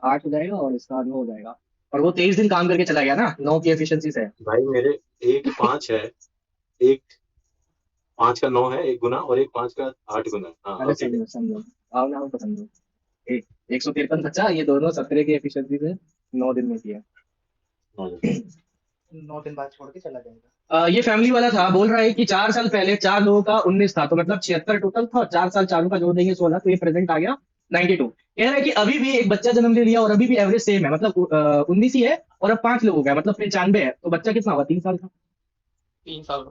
Speaker 1: 8 हो जाएगा और इसका 9 हो जाएगा। और वो 23 दिन काम करके चला गया ना, 9 की एफिशिएंसी से।
Speaker 4: भाई मेरे एक 5 है, एक 5 का 9 है, एक गुना, और एक 5 का 8 गुना। हाँ
Speaker 1: अरे
Speaker 4: ठीक है।
Speaker 1: समझो आओ ना, हमको समझो। 153 बचा, ये दोनों 17 की एफिशिएंसी से 9 दिन में किया।
Speaker 2: 9 दिन बाद छोड़ के चला जाएगा।
Speaker 1: ये फैमिली वाला था, बोल रहा है कि 4 साल पहले 4 लोगों का 19 था, तो मतलब 76 टोटल था, और 4 साल चारों का जोड़ देंगे 16, तो ये प्रेजेंट आ गया 92। कह रहा है कि अभी भी एक बच्चा जन्म ले लिया और अभी भी एवरेज सेम है, मतलब 19 ही है और अब 5 लोग हो गए, मतलब 95 है, तो बच्चा कितना होगा? 3 साल का।
Speaker 9: 3 साल का।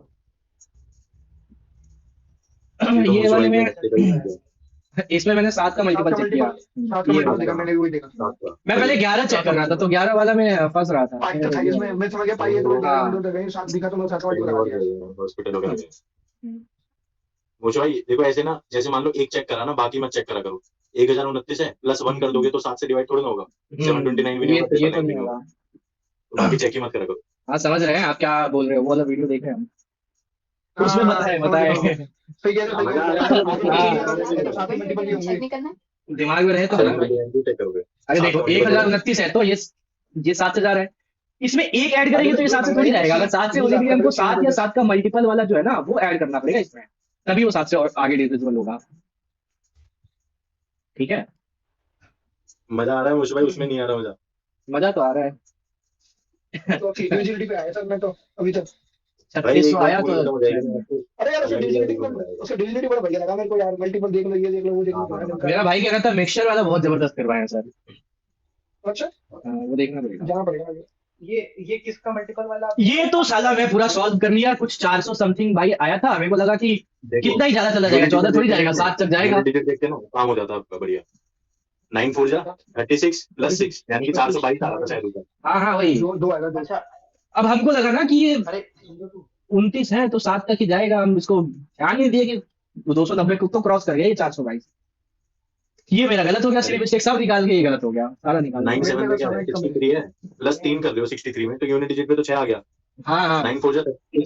Speaker 1: ये वाले में इसमें मैंने 7 का
Speaker 5: 7
Speaker 1: मल्टीपल
Speaker 5: का
Speaker 1: चेक किया।
Speaker 5: मल्टीपल 7 का
Speaker 1: ये
Speaker 5: मल्टीपल
Speaker 1: वाला।
Speaker 5: देखा, मैंने भी वही देखा।
Speaker 1: मैं पहले 11 चेक कर रहा था, तो 11 वाला में फंस रहा था।
Speaker 5: 5 था इसमें, मैं समझ गया 5 है तो मैं
Speaker 1: हाँ।
Speaker 5: 7 दिखा तो मैं 7 का मल्टीपल लगा दिया।
Speaker 4: हॉस्पिटल वगैरह गए। मुझे भाई देखो ऐसे ना, जैसे मान लो एक चेक करा ना, बाकी मत चेक करा करो। 1029 है, प्लस 1 कर दोगे तो 7 से डिवाइड थोड़ा ना होगा। 729 भी नहीं होगा,
Speaker 1: ये
Speaker 4: 9
Speaker 1: तो
Speaker 4: भी
Speaker 1: नहीं
Speaker 4: नहीं होगा।
Speaker 1: होगा।
Speaker 4: तो बाकी चेक ही मत करा करो।
Speaker 1: हाँ समझ रहे हैं आप क्या बोल रहे हो, वो वाला वीडियो देख रहे हैं हम। उसमें बताए
Speaker 5: समझ गया।
Speaker 1: बताए
Speaker 5: सही कह रहे हो, सही कह रहे हो। 7 मल्टीपल ही
Speaker 7: चेक
Speaker 5: होंगे।
Speaker 7: नहीं करना।
Speaker 1: दिमाग में रहे तो है भाई।
Speaker 4: चेक करोगे।
Speaker 1: अरे देखो 1029 है तो ये 7000 है, इसमें एक ऐड करेंगे तो ये 7 से थोड़ी जाएगा। अगर 7 से होने के लिए हमको 7 या 7 का मल्टीपल वाला जो है ना वो ऐड करना पड़ेगा इसमें, तभी वो 7 से और आगे डिविजिबल होगा। ठीक है,
Speaker 4: मजा आ रहा है मुझे भाई, उसमें नहीं आ रहा मजा।
Speaker 1: मजा तो आ रहा है।
Speaker 5: तो डिविजिबिलिटी पे आया सर मैं तो अभी तक।
Speaker 1: 3600 आया
Speaker 4: पूरी खत्म हो जाएगी ना
Speaker 1: तो
Speaker 4: आपको।
Speaker 5: अरे यार उसका डिविजिबिलिटी बड़ा बढ़िया लगा मेरे को यार। मल्टीपल देख लो, ये देख लो, वो देख लो।
Speaker 1: मेरा भाई कह रहा था मिक्सचर वाला बहुत जबरदस्त करवाया सर।
Speaker 5: अच्छा
Speaker 1: वो देखना पड़ेगा।
Speaker 5: जाना पड़ेगा आगे।
Speaker 2: ये किसका मल्टीपल वाला?
Speaker 1: ये तो साला मैं पूरा सॉल्व कर लिया, कुछ 400 समथिंग भाई आया था, मेरे को लगा कि कितना ही ज्यादा चला जाएगा, 14 थोड़ी जाएगा, 7 तक जाएगा।
Speaker 4: डिजिट देखते ना काम हो जाता आपका बढ़िया। 9 4 जा 36 प्लस 6 यानी कि 422 आ रहा था शायद ऊपर।
Speaker 1: हाँ वही।
Speaker 5: दो आएगा दो।
Speaker 2: अच्छा
Speaker 1: अब हमको लगा ना कि ये
Speaker 2: अरे
Speaker 1: 29 है तो 7 तक ही जाएगा, हम इसको ध्यान नहीं दिए कि 290 को तो क्रॉस कर गया ये 422। ये मेरा गलत हो गया, सिर्फ मिस्टेक सब निकाल के ये गलत हो गया, सारा निकाल
Speaker 4: 9 7 में क्या है 63 है, प्लस 3 कर रहे हो 63 में, तो यूनिट डिजिट पे तो 6 आ गया।
Speaker 1: हाँ
Speaker 4: 9 4 जा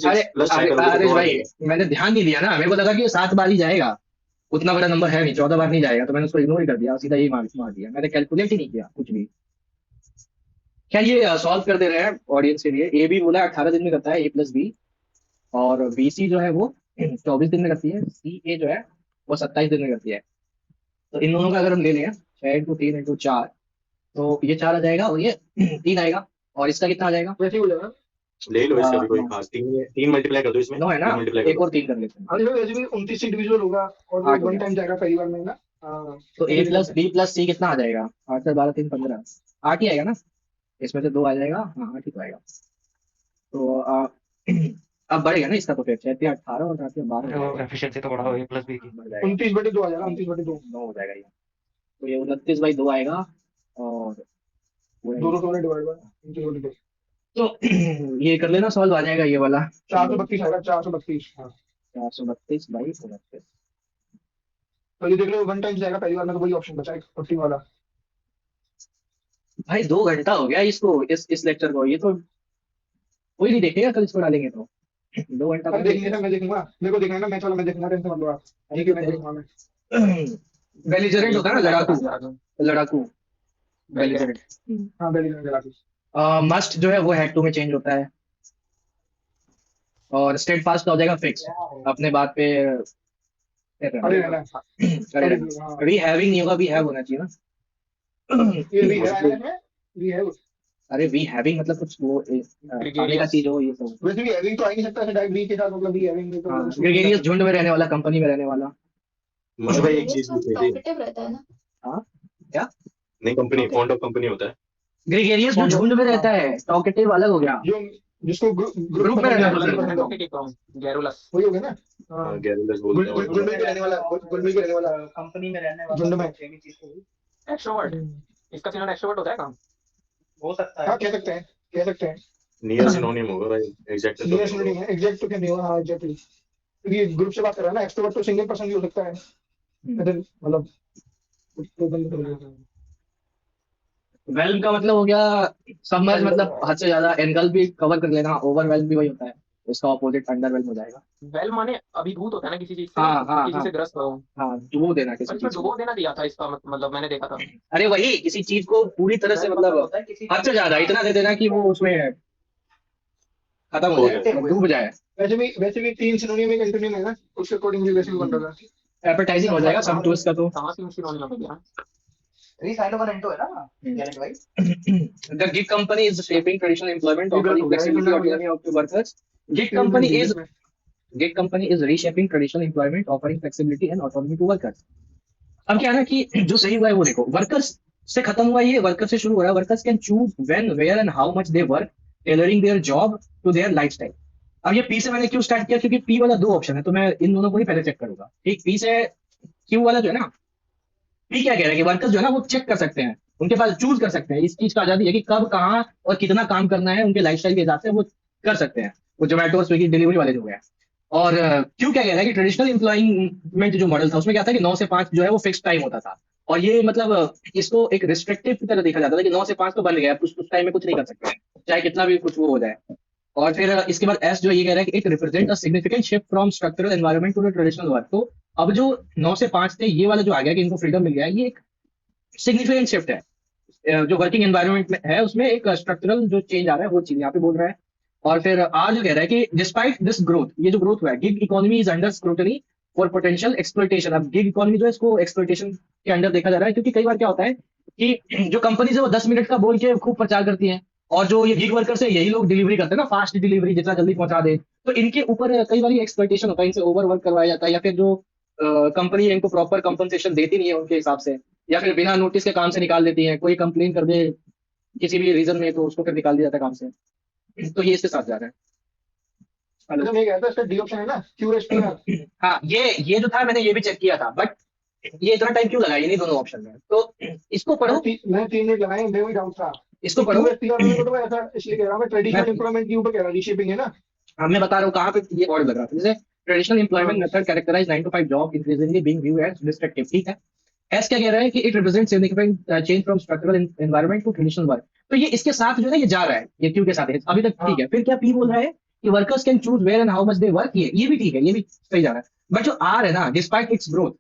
Speaker 1: अरे
Speaker 4: प्लस 6
Speaker 1: अरे
Speaker 4: करोगे
Speaker 1: अरे
Speaker 4: तो
Speaker 1: भाई मैंने ध्यान नहीं दिया ना, मेरे को लगा कि ये 7 बार ही जाएगा, उतना बड़ा नंबर है नहीं, 14 बार नहीं जाएगा, तो मैंने उसको इग्नोर ही कर दिया, सीधा यही मार दिया, मैंने कैलकुलेट ही नहीं किया कुछ भी। खैर ये सॉल्व कर दे रहे हैं ऑडियंस के लिए। ए बी बोला 18 दिन में करता है, ए प्लस बी, और बी सी जो है वो 24 दिन में करती है, सी ए जो है वो 27 दिन में करती है। तो इन दोनों का अगर हम ले लें 6 इंटू 3 इंटू 4, तो ये 4 आ जाएगा और ये 3 आएगा, और इसका कितना आ जाएगा?
Speaker 5: वैसे ही हो जाएगा।
Speaker 4: ले लो इसका भी कोई खास 3 मल्टीप्लाई कर दो इसमें।
Speaker 1: 9 है ना,
Speaker 4: 3 मल्टीप्लाई
Speaker 1: एक और 3 कर लेते हैं।
Speaker 5: अरे वैसे भी 29 इंडिविजुअल होगा और
Speaker 1: आठ हो
Speaker 5: वन
Speaker 1: गया।
Speaker 5: टाइम जाएगा पहली बार में ना।
Speaker 1: तो ए प्लस बी प्लस सी कितना आ जाएगा? 8 से 12 3 15, 8 ही आएगा ना, इसमें से 2 आ जाएगा। हाँ 8 ही तो आएगा। तो अब बढ़ेगा ना इसका, तो फिर 6 18 और 7 12
Speaker 3: एफिशिएंसी तो बढ़ाओ ए प्लस बी की।
Speaker 1: बढ़ जाएगा,
Speaker 5: 29/2 आ जाएगा। 29/2
Speaker 1: 9 हो जाएगा ये। तो ये 29/2 आएगा, और
Speaker 5: दोनों डिवाइड बाय 29/2।
Speaker 1: तो ये कर लेना, सॉल्व आ जाएगा ये वाला।
Speaker 5: 432 आएगा, 432। हाँ
Speaker 1: 432 बाई 29।
Speaker 5: तो ये देख लो 1 टाइम्स जाएगा पहली बार में, तो वही ऑप्शन बचा है 40 वाला।
Speaker 1: भाई 2 घंटा हो गया इसको, इस लेक्चर को, ये तो कोई नहीं देखेगा कल इसको डालेंगे तो। 2 घंटा
Speaker 5: अरे देखेंगे ना, मैं देखूंगा, मेरे को देखना है ना मैच वाला, मैं देखूंगा, टेंशन मत लो आप। ठीक है मैं देखूंगा मैं।
Speaker 1: बेलिजरेंट होता है ना, लड़ाकू, लड़ाकू बेलिजरेंट।
Speaker 5: हाँ बेलिजरेंट लगा के।
Speaker 1: मस्ट जो है वो हेड टू में चेंज होता है, और स्टेट फास्ट हो जाएगा फिक्स, अपने बात पे
Speaker 5: अरे रहना है। अरे हाँ
Speaker 1: वी हैविंग नहीं होगा, वी हैव होना चाहिए ना।
Speaker 5: ये भी है, भी है।
Speaker 1: अरे वी हैविंग मतलब कुछ वो खाने का चीज हो, ये सब।
Speaker 5: वैसे भी हैविंग तो आ ही नहीं सकता ऐसे डायरेक्ट बी के साथ, मतलब भी हैविंग तो
Speaker 1: ग्रेगेरियस झुंड में रहने वाला, कंपनी में रहने वाला।
Speaker 4: मुझे भाई एक चीज पूछनी थी।
Speaker 7: टॉकेटिव रहता है ना।
Speaker 1: हाँ क्या?
Speaker 4: नहीं, कंपनी फॉन्ट ऑफ कंपनी होता है।
Speaker 1: ग्रेगेरियस जो झुंड में रहता है, टॉकेटिव अलग हो गया,
Speaker 5: जो जिसको
Speaker 1: ग्रुप में रहने वाला।
Speaker 9: गैरुलस
Speaker 5: वही हो गया ना।
Speaker 4: हाँ, गैरुलस बोलते हैं।
Speaker 5: गुल में रहने वाला, गुल में रहने वाला,
Speaker 2: कंपनी में रहने वाला
Speaker 5: झुंड में।
Speaker 2: सेम ही चीज होगी।
Speaker 9: एक्सट्रोवर्ट, इसका सिनोनिम एक्सट्रोवर्ट होता है काम।
Speaker 2: हो सकता है।
Speaker 5: हाँ कह सकते हैं, कह सकते हैं।
Speaker 4: नियर सिनोनिम होगा भाई, एग्जैक्ट तो
Speaker 5: नियर
Speaker 4: नहीं
Speaker 5: सिनोनिम है, एग्जैक्ट तो क्या नहीं होगा। हाँ एग्जैक्टली, क्योंकि ये ग्रुप से बात कर रहा है ना। एक्सट्रोवर्ट तो सिंगल पर्सन भी हो सकता है, मतलब तो बंद कर देगा।
Speaker 1: वेल्म का मतलब हो गया सबमर्ज, मतलब हद से ज्यादा। एनगल्फ भी कवर कर लेना, ओवरवेल्म भी वही होता है, इसका ऑपोजिट अंडरवेल्म हो जाएगा।
Speaker 9: वेल माने अभिभूत होता है ना किसी चीज से,
Speaker 1: हाँ हाँ
Speaker 9: किसी
Speaker 1: हाँ
Speaker 9: से ग्रस्त हो।
Speaker 1: हाँ, डुबो देना
Speaker 9: पर
Speaker 1: किसी
Speaker 9: इसमें
Speaker 1: चीज को।
Speaker 9: डुबो देना दिया था इसका मतलब मैंने देखा था।
Speaker 1: अरे वही, किसी चीज को पूरी तरह से मतलब
Speaker 2: होता है किसी
Speaker 1: हद से ज्यादा इतना दे देना कि वो उसमें खत्म हो जाए, मतलब डूब जाए।
Speaker 5: वैसे भी 3 सिनोनिम एक एंटोनिम है ना, उसके अकॉर्डिंग भी वैसे भी बन रहा है।
Speaker 1: एपेटाइजिंग हो जाएगा सब टूल्स का। तो
Speaker 9: कहाँ से सिनोनिम हो गया?
Speaker 2: 3 साइन ओवर इनटू है ना गैरेंट भाई।
Speaker 1: The gig company is shaping traditional employment, offering flexibility, autonomy of the workers. Gig company is reshaping traditional employment, offering flexibility and autonomy to workers. अब क्या है ना कि जो सही हुआ है वो देखो, वर्कर्स से खत्म हुआ, ये वर्कर्स से शुरू हो रहा है। Workers can choose when, where and how much they work, tailoring their job to their lifestyle. अब ये पी से मैंने क्यों स्टार्ट किया, क्योंकि पी वाला 2 ऑप्शन है, तो मैं इन दोनों को ही पहले चेक करूंगा। ठीक, पी से क्यू वाला जो है ना, पी क्या कह रहा है कि वर्कर्स जो है ना वो चेक कर सकते हैं, उनके पास चूज कर सकते हैं, इस चीज का आजादी है कि कब, कहाँ और कितना काम करना है, उनके लाइफस्टाइल के हिसाब से वो कर सकते हैं, वो जोमेटो और स्विगी डिलीवरी वाले जो है। और क्यों क्या कह रहा है कि ट्रेडिशनल एम्प्लॉयमेंट जो मॉडल था उसमें क्या था कि 9 से 5 जो है वो फिक्स टाइम होता था, और ये मतलब इसको एक रिस्ट्रिक्टिव की तरह देखा जाता था कि 9 से 5 तो बन गया, उस टाइम में कुछ नहीं कर सकते हैं, चाहे कितना भी कुछ वो हो जाए। और फिर इसके बाद एस जो ये कह रहा है कि it represent a significant shift from structural environment to the traditional work. तो अब जो 9 से 5 थे, ये वाला जो आ गया कि इनको फ्रीडम मिल गया, ये एक सिग्निफिकेंट शिफ्ट है जो वर्किंग एनवायरनमेंट में है, उसमें एक स्ट्रक्चरल जो चेंज आ रहा है वो चीज यहाँ पे बोल रहा है। और फिर आर जो कह रहा है कि डिस्पाइट दिस ग्रोथ, ये जो ग्रोथ हुआ है, gig economy is under scrutiny for potential exploitation. अब गिग इकोनॉमी जो है इसको एक्सप्लॉइटेशन के अंडर देखा जा रहा है, क्योंकि कई बार क्या होता है कि जो कंपनीज है वो 10 मिनट का बोल के खूब प्रचार करती हैं, और जो ये गिग वर्कर्स है यही लोग डिलीवरी करते हैं ना, फास्ट डिलीवरी, जितना जल्दी पहुंचा दे, तो इनके ऊपर कई बार एक्सप्लॉइटेशन होता है, इनसे ओवर वर्क करवाया जाता है, या फिर जो कंपनी इनको प्रॉपर कंपनसेशन देती नहीं है उनके हिसाब से, या फिर बिना नोटिस के काम से निकाल देती है, कोई कंप्लेन कर दे किसी भी रीजन में तो उसको फिर निकाल दिया जाता है काम से। तो ये इसके साथ जा रहा है।
Speaker 5: मतलब ये कहता है इसका डी ऑप्शन है ना, क्यूरेस्टी।
Speaker 1: हाँ, ये जो था मैंने ये भी चेक किया था, बट ये इतना टाइम क्यों लगा ये नहीं दोनों ऑप्शन में, तो इसको पढ़ो।
Speaker 5: मैं 3 मिनट लगाए, मेरे भी डाउट था,
Speaker 1: इसको पढ़ो।
Speaker 5: तो ऐसा इसलिए कह रहा हूं मैं, ट्रेडिशनल एम्प्लॉयमेंट के ऊपर कह रहा हूं, रीशेपिंग है ना।
Speaker 1: हाँ मैं बता रहा हूँ कहाँ पे ये और लग रहा था, जैसे traditional employment method characterize 9 to 5 job increasingly being view as destructive. ठीक है, एस क्या कह रहा है कि it represent significant change from structural environment to traditional work. तो ये इसके साथ जो है ये जा रहा है, ये क्यू के साथ है अभी तक, ठीक है। फिर क्या पी बोल रहा है कि workers can choose where and how much they work, ये भी ठीक है, ये भी सही जा रहा है। बट जो आर है ना, डिस्पाइट इट्स ग्रोथ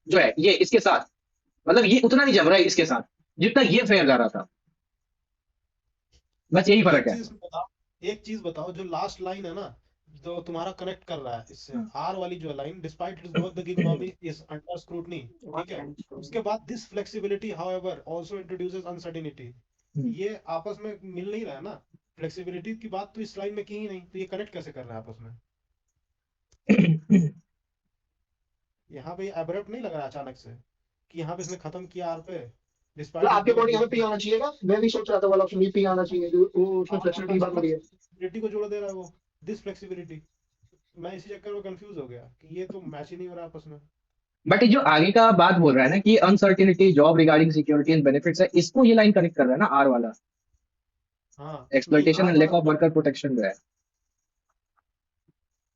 Speaker 1: जो है, ये इसके साथ मतलब ये उतना नहीं जम रहा है इसके साथ जितना ये फेयर जा रहा था, बस यही फर्क है।
Speaker 6: एक चीज बताओ, जो लास्ट लाइन है ना, जो तुम्हारा कनेक्ट कर रहा है इससे, आर वाली जो line, despite it's growth the gig economy is under scrutiny, ठीक है। उसके बाद this flexibility however also introduces uncertainty, ये आपस में मिल नहीं रहा है ना। फ्लेक्सिबिलिटी की बात तो इस लाइन में की ही नहीं, तो ये कनेक्ट कैसे कर रहा है आपस में? यहाँ पे एब्रप्ट नहीं लग रहा अचानक से कि यहाँ पे इसने खत्म किया आर पे,
Speaker 5: मतलब आपके अकॉर्डिंग यहाँ पे पी आना चाहिए ना। मैं भी सोच रहा था वाला ऑप्शन भी पी आना चाहिए, वो उसमें फ्लेक्सिबिलिटी की बात हो रही है,
Speaker 6: फ्लेक्सिबिलिटी को जोड़ दे रहा है वो, दिस फ्लेक्सिबिलिटी। मैं इसी चक्कर में कंफ्यूज हो गया कि ये तो मैच ही नहीं हो रहा आपस में।
Speaker 1: बट जो आगे का बात बोल रहा है ना कि uncertainty job regarding security and benefits है, इसको ये लाइन कनेक्ट कर रहा है ना आर वाला।
Speaker 6: हाँ
Speaker 1: exploitation and lack of worker protection जो है,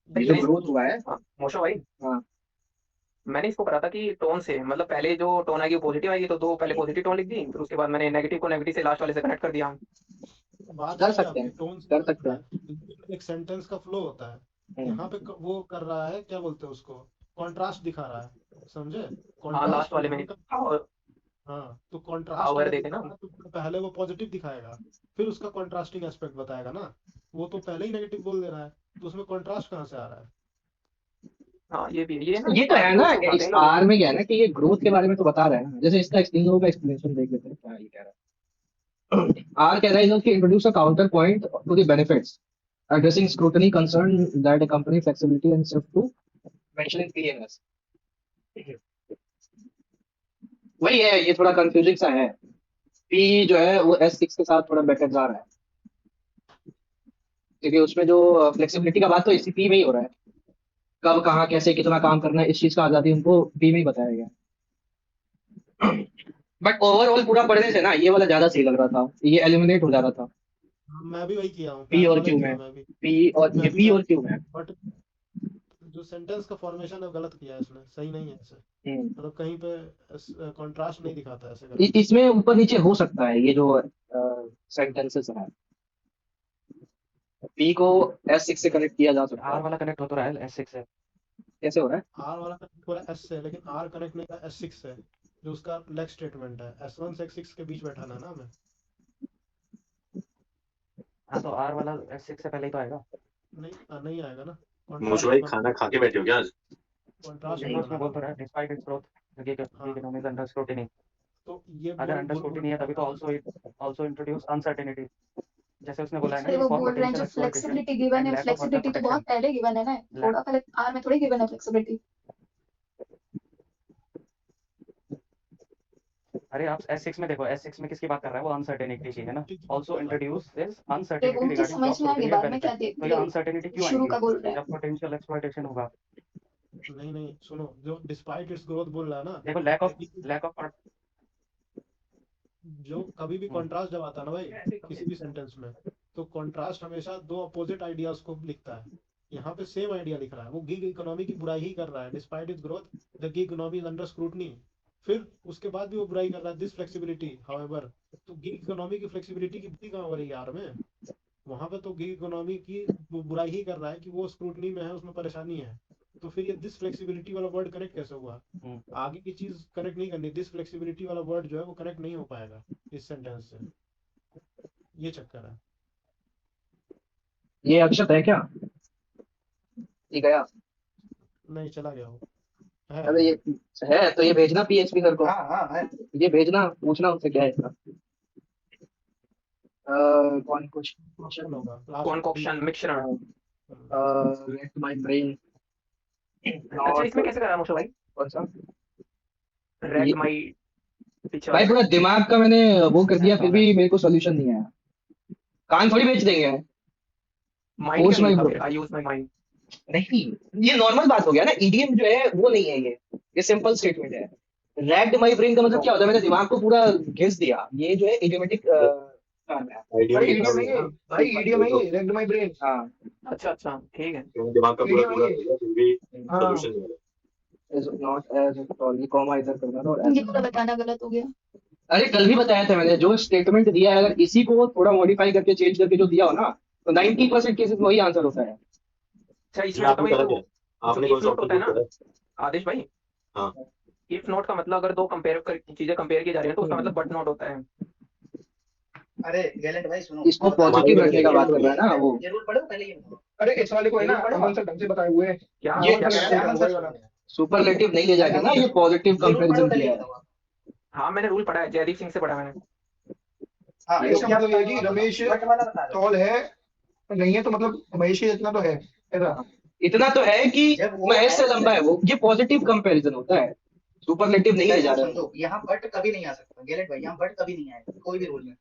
Speaker 1: ये जो
Speaker 9: मैंने
Speaker 1: ग्रोथ हुआ है।
Speaker 9: मोशो भाई
Speaker 1: हाँ
Speaker 9: मैंने इसको करा था कि टोन से, मतलब पहले जो टोन आएगी वो पॉजिटिव आएगी, तो दो पहले पॉजिटिव टोन लिख दी, फिर उसके बाद मैंने नेगेटिव को नेगेटिव से लास्ट वाले से कनेक्ट कर दिया।
Speaker 6: बात
Speaker 1: कर
Speaker 6: सही है
Speaker 1: सकते हैं,
Speaker 6: आपकी, टोन से
Speaker 1: कर
Speaker 6: कर
Speaker 1: सकते
Speaker 6: रहा
Speaker 1: हैं।
Speaker 6: है, लेकिन एक सेंटेंस का फ्लो होता है,
Speaker 1: हम्म,
Speaker 6: यहाँ पे वो कर रहा है, क्या बोलते हैं उसको, कॉन्ट्रास्ट दिखा रहा है, समझे?
Speaker 9: हाँ
Speaker 6: कॉन्ट्रास्ट
Speaker 9: लास्ट वाले में
Speaker 6: का,
Speaker 9: और
Speaker 6: हाँ तो कॉन्ट्रास्ट
Speaker 9: हाउएवर
Speaker 6: अगर
Speaker 9: देखे
Speaker 6: दिखा
Speaker 9: ना।
Speaker 6: रहा है तो पहले वो पॉजिटिव दिखाएगा, फिर उसका कॉन्ट्रास्टिंग एस्पेक्ट बताएगा ना। वो तो पहले ही नेगेटिव बोल दे रहा है, तो उसमें कॉन्ट्रास्ट कहाँ से आ रहा है?
Speaker 9: हाँ ये भी ये ना
Speaker 1: ये तो है
Speaker 9: आर्टिकल
Speaker 1: ना
Speaker 9: से
Speaker 1: कि
Speaker 9: उठाते
Speaker 1: इस
Speaker 9: हैं लोग।
Speaker 1: आर में क्या है ना कि ये ग्रोथ के बारे में तो बता रहे हैं ना, जैसे इसका इन लोगों का एक्सप्लेनेशन देख लेते हैं क्या ये कह रहा है। आर कह रहा है इन लोग कि introduce a counter point two the benefits addressing scrutiny concern that accompany flexibility and shift to mentioning PNS। वही है, ये थोड़ा कंफ्यूजिंग सा है। पी जो है वो S6 के साथ थोड़ा बेटर जा रहा है, क्योंकि उसमें जो फ्लेक्सिबिलिटी का बात तो इसी पी में ही हो रहा है। कब कहाँ कैसे कितना काम करना है, इस चीज का आजादी उनको पी में ही बताया गया। बट ओवरऑल पूरा पढ़ने से ना ये वाला ज्यादा सही लग रहा था, ये एलिमिनेट हो जा रहा था
Speaker 6: मैं भी वही किया हूँ,
Speaker 1: पी
Speaker 6: पहले
Speaker 1: और
Speaker 6: वाला
Speaker 1: क्यू
Speaker 6: ही किया
Speaker 1: में।
Speaker 6: मैं भी।
Speaker 1: पी और ये पी और क्यू में।
Speaker 6: बट जो सेंटेंस का फॉर्मेशन है गलत किया है इसने, सही नहीं है ऐसे, मतलब कहीं पे कॉन्ट्रास्ट नहीं दिखाता है ऐसे करके।
Speaker 1: इसमें ऊपर नीचे हो सकता है ये जो सेंटेंसेस है। पी को S6 से कनेक्ट किया जा सकता
Speaker 3: आर
Speaker 1: है।
Speaker 3: वाला कनेक्ट हो तो रहा है S6 से।
Speaker 1: कैसे हो रहा है?
Speaker 6: आर वाला कनेक्ट हो रहा है एस से, लेकिन आर कनेक्ट नहीं है S6 से, जो उसका लेग स्टेटमेंट है। S1 से S6 के बीच बैठाना है ना हमें।
Speaker 3: हाँ तो आर वाला S6 से पहले ही तो आएगा।
Speaker 6: नहीं आएगा ना,
Speaker 4: मोशो भाई खाना खा के बैठे हो क्या आज?
Speaker 6: कॉन्ट्रास्ट
Speaker 3: देखो उसमें बोल
Speaker 6: बनाना।
Speaker 3: तो रहा है despite it's growth the economy is under scrutiny.
Speaker 6: तो ये
Speaker 3: अगर अंडर स्क्रूटिनी है तभी तो आल्सो इंट्रोड्यूस अनसर्टेनिटी, जैसे उसने बोला है ना
Speaker 7: इसलिए
Speaker 3: कि
Speaker 7: वो
Speaker 3: फॉर
Speaker 7: बोल रहे हैं जो
Speaker 3: potential exploitation
Speaker 7: flexibility given
Speaker 3: and
Speaker 7: है,
Speaker 3: लैक ऑफ वर्कर
Speaker 7: फ्लेक्सिबिलिटी तो बहुत
Speaker 3: प्रोटेक्शन।
Speaker 7: पहले गिवन है ना, थोड़ा पहले आर में थोड़ी गिवन है फ्लेक्सिबिलिटी।
Speaker 3: अरे आप S6 में देखो, S6 में किसकी बात कर रहा है वो, अनसर्टेनिटी की है ना। आल्सो इंट्रोड्यूस दिस
Speaker 7: ये
Speaker 3: अनसर्टेनिटी
Speaker 7: वो मुझे
Speaker 3: रिगार्डिंग
Speaker 7: समझ
Speaker 3: जॉब
Speaker 7: में आ गई,
Speaker 3: स्क्रूटिनी एंड
Speaker 7: बाद में क्या
Speaker 3: बेनिफिट। तो ये अनसर्टेनिटी क्यों
Speaker 7: शुरू
Speaker 3: आएगी
Speaker 7: का बोल रहे हैं।
Speaker 3: जब पोटेंशियल एक्सप्लॉइटेशन होगा।
Speaker 6: नहीं सुनो, जो डिस्पाइट इट्स ग्रोथ बोल रहा है ना,
Speaker 3: देखो लैक ऑफ
Speaker 6: जो कभी भी कॉन्ट्रास्ट जब आता है ना भाई किसी भी सेंटेंस में, तो कॉन्ट्रास्ट हमेशा दो अपोजिट आइडियाज को लिखता है। यहाँ पे सेम आइडिया लिख रहा है, वो गिग इकोनॉमी की बुराई ही कर रहा है। Despite it's growth the gig economy is under scrutiny, फिर उसके बाद भी वो बुराई कर रहा है दिस फ्लेक्सिबिलिटी हाउएवर। तो गिग इकोनॉमी की फ्लेक्सिबिलिटी की बुराई कहाँ हो रही है यार में? वहां पे तो गिग इकोनॉमी की बुराई ही कर रहा है कि वो स्क्रूटनी में है, उसमें परेशानी है। तो फिर ये दिस फ्लेक्सिबिलिटी वाला वर्ड कनेक्ट कैसे हुआ? आगे की चीज कनेक्ट नहीं करनी, दिस फ्लेक्सिबिलिटी वाला वर्ड जो है वो कनेक्ट नहीं हो पाएगा इस सेंटेंस से, ये चक्कर है।
Speaker 1: ये अक्षत है क्या? ये गया?
Speaker 6: नहीं चला गया वो है।
Speaker 1: अरे ये है तो ये भेजना PHP सर को,
Speaker 2: हाँ है।
Speaker 1: ये भेजना, पूछना उनसे क्या है इसका। कौन कुछ
Speaker 6: ऑप्शन होगा
Speaker 9: कौन ऑप्शन मिक्सचर।
Speaker 1: My brain.
Speaker 9: अच्छा इसमें कैसे करा मोशो भाई?
Speaker 1: कौन सा?
Speaker 9: रेड
Speaker 1: ये-
Speaker 9: माई पिक्चर।
Speaker 1: भाई पूरा दिमाग का मैंने वो कर दिया, फिर भी मेरे को सॉल्यूशन नहीं आया। कान थोड़ी बेच देंगे।
Speaker 9: माइंड
Speaker 1: Force
Speaker 9: क्या
Speaker 1: my
Speaker 9: लिखा
Speaker 1: bro.
Speaker 9: फिर? आई यूज माय माइंड।
Speaker 1: नहीं, ये नॉर्मल बात हो गया ना, इडियम जो है वो नहीं है, ये सिंपल स्टेटमेंट है। रैग्ड माय ब्रेन का मतलब क्या होता है? मैंने दिमाग को पूरा घिस दिया, ये जो है इडियोमेटिक टर्म है।
Speaker 4: आइडिया
Speaker 5: अरे
Speaker 4: में
Speaker 5: ईडीएम
Speaker 4: लिखा
Speaker 5: है ये
Speaker 4: हुआ
Speaker 5: भाई, ईडीएम है ये, रेड माय ब्रेन।
Speaker 1: हाँ,
Speaker 9: अच्छा ठीक है।
Speaker 4: है दिमाग का पूरा
Speaker 5: ईडीएम
Speaker 4: पूरा
Speaker 5: है ये।
Speaker 4: हो गया, फिर भी
Speaker 5: हाँ
Speaker 4: सॉल्यूशन नहीं मिला।
Speaker 1: is not as all, ये कॉमा इधर करना था और
Speaker 7: ये पूरा बताना गलत हो गया।
Speaker 1: अरे कल भी बताया था मैंने, जो स्टेटमेंट दिया है अगर इसी को थोड़ा मॉडिफाई करके चेंज करके जो दिया हो ना, तो 90% केसेस वही आंसर होता है।
Speaker 9: अच्छा
Speaker 4: ये
Speaker 9: इसमें
Speaker 4: आपने
Speaker 9: बताओ,
Speaker 4: करा
Speaker 9: ये
Speaker 4: क्या? आपने
Speaker 9: जो
Speaker 4: कौन
Speaker 9: इफ
Speaker 4: सा
Speaker 9: नोट होता है
Speaker 4: ऑप्शन
Speaker 9: ना
Speaker 4: करा?
Speaker 9: आदेश भाई,
Speaker 4: हाँ
Speaker 9: इफ नोट का मतलब अगर दो चीजें कंपेयर की जा रही है तो उसका मतलब बट नोट होता है।
Speaker 2: अरे गैलेंट भाई सुनो,
Speaker 1: इसको पॉजिटिव रखने का बात कर रहा है ना वो।
Speaker 2: ये रूल पढ़ो पहले, ये बताओ।
Speaker 5: अरे इस वाले को है ना अमन सर ढंग से बताए हुए हैं।
Speaker 9: क्या
Speaker 1: ये
Speaker 9: क्या
Speaker 5: क्या
Speaker 9: कह रहे
Speaker 5: क्या
Speaker 9: हैं?
Speaker 5: वही वाला।
Speaker 1: सुपरलेटिव नहीं ले जाके ना, ये पॉजिटिव
Speaker 2: ये रूल पढ़ो
Speaker 1: कंपैरिजन
Speaker 2: पहले,
Speaker 1: किया
Speaker 2: ये
Speaker 1: है।
Speaker 2: बताओ।
Speaker 9: हाँ मैंने रूल पढ़ा है, जयदीप सिंह से पढ़ा मैंने।
Speaker 2: हाँ
Speaker 1: ये
Speaker 5: इसका मतलब ये है कि रमेश
Speaker 2: बट वाला बता दो।
Speaker 5: टॉल है नहीं है, तो मतलब महेश ही इतना तो है ऐसा।
Speaker 1: इतना तो है कि
Speaker 2: जब वो
Speaker 1: महेश से
Speaker 2: ऐसे-
Speaker 1: लंबा है वो, ये पॉजिटिव कंपैरिजन होता है, सुपरलेटिव नहीं ले जा रहा है।
Speaker 2: समझो, यहाँ बट कभी नहीं आ सकता गैलेंट भाई, यहाँ बट कभी नहीं आएगा कोई भी रूल में।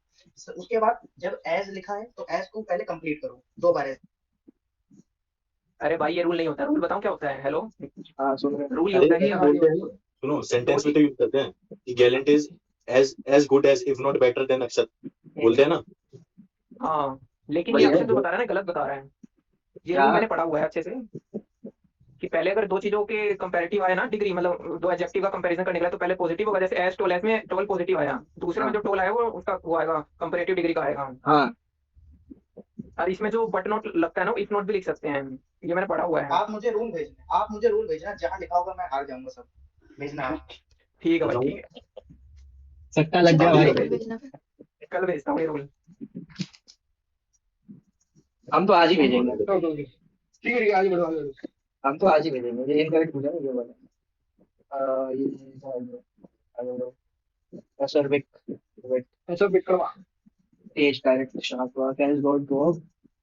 Speaker 2: उसके बाद जब एज लिखा है तो एज को पहले कंप्लीट करो 2 बार एज।
Speaker 9: अरे भाई ये रूल नहीं होता, रूल बताऊं क्या होता है? हेलो,
Speaker 1: हाँ सुन रहे हैं।
Speaker 9: रूल ये
Speaker 4: अरे
Speaker 9: होता है
Speaker 4: ये
Speaker 9: कि
Speaker 4: बोलते हैं ना, सुनो सेंटेंस में तो यूज करते हैं कि gallant is as good as if not better than Akshat, बोलते हैं ना।
Speaker 9: हाँ, लेकिन ये
Speaker 1: बढ़िया
Speaker 9: अक्षर जो
Speaker 1: है।
Speaker 9: बता रहा है ना गलत बता रहा है। ये
Speaker 1: क्या?
Speaker 9: रूल मैंने पढ़ा हुआ है अच्छे से कि पहले अगर दो चीजों के कंपैरेटिव आया ना डिग्री, मतलब दो एडजेक्टिव का कंपैरिजन करने के लिए, तो पहले पॉजिटिव होगा, जैसे एस टोल, एस में टोल पॉजिटिव आया, दूसरे में जो टोल आया वो उसका वो आएगा कंपैरेटिव डिग्री का आएगा।
Speaker 1: हाँ
Speaker 9: और इसमें जो बट नॉट लगता है ना, इफ नॉट भी लिख सकते हैं, ये मैंने पढ़ा हुआ है।
Speaker 2: आप मुझे रूल भेजना, जहाँ लिखा होगा मैं हार जाऊंगा सब, भेजना आप।
Speaker 9: ठीक है भाई,
Speaker 4: बताऊं?
Speaker 9: ठीक है,
Speaker 1: सट्टा लग गया
Speaker 7: शिवानी
Speaker 1: भाई।
Speaker 7: को भी भेजना फिर।
Speaker 9: कल भेजता हूँ ये रूल।
Speaker 1: हम तो आज ही भेजेंगे।
Speaker 5: ठीक है ठीक है, आगे बढ़ो आगे बढ़ो।
Speaker 1: हम तो आज ही भेजेंगे। ये इनकरेक्ट पूछा ना ये वाला। ये सर विक
Speaker 5: ऐसा बिट करवा
Speaker 1: as direct sharp work has got go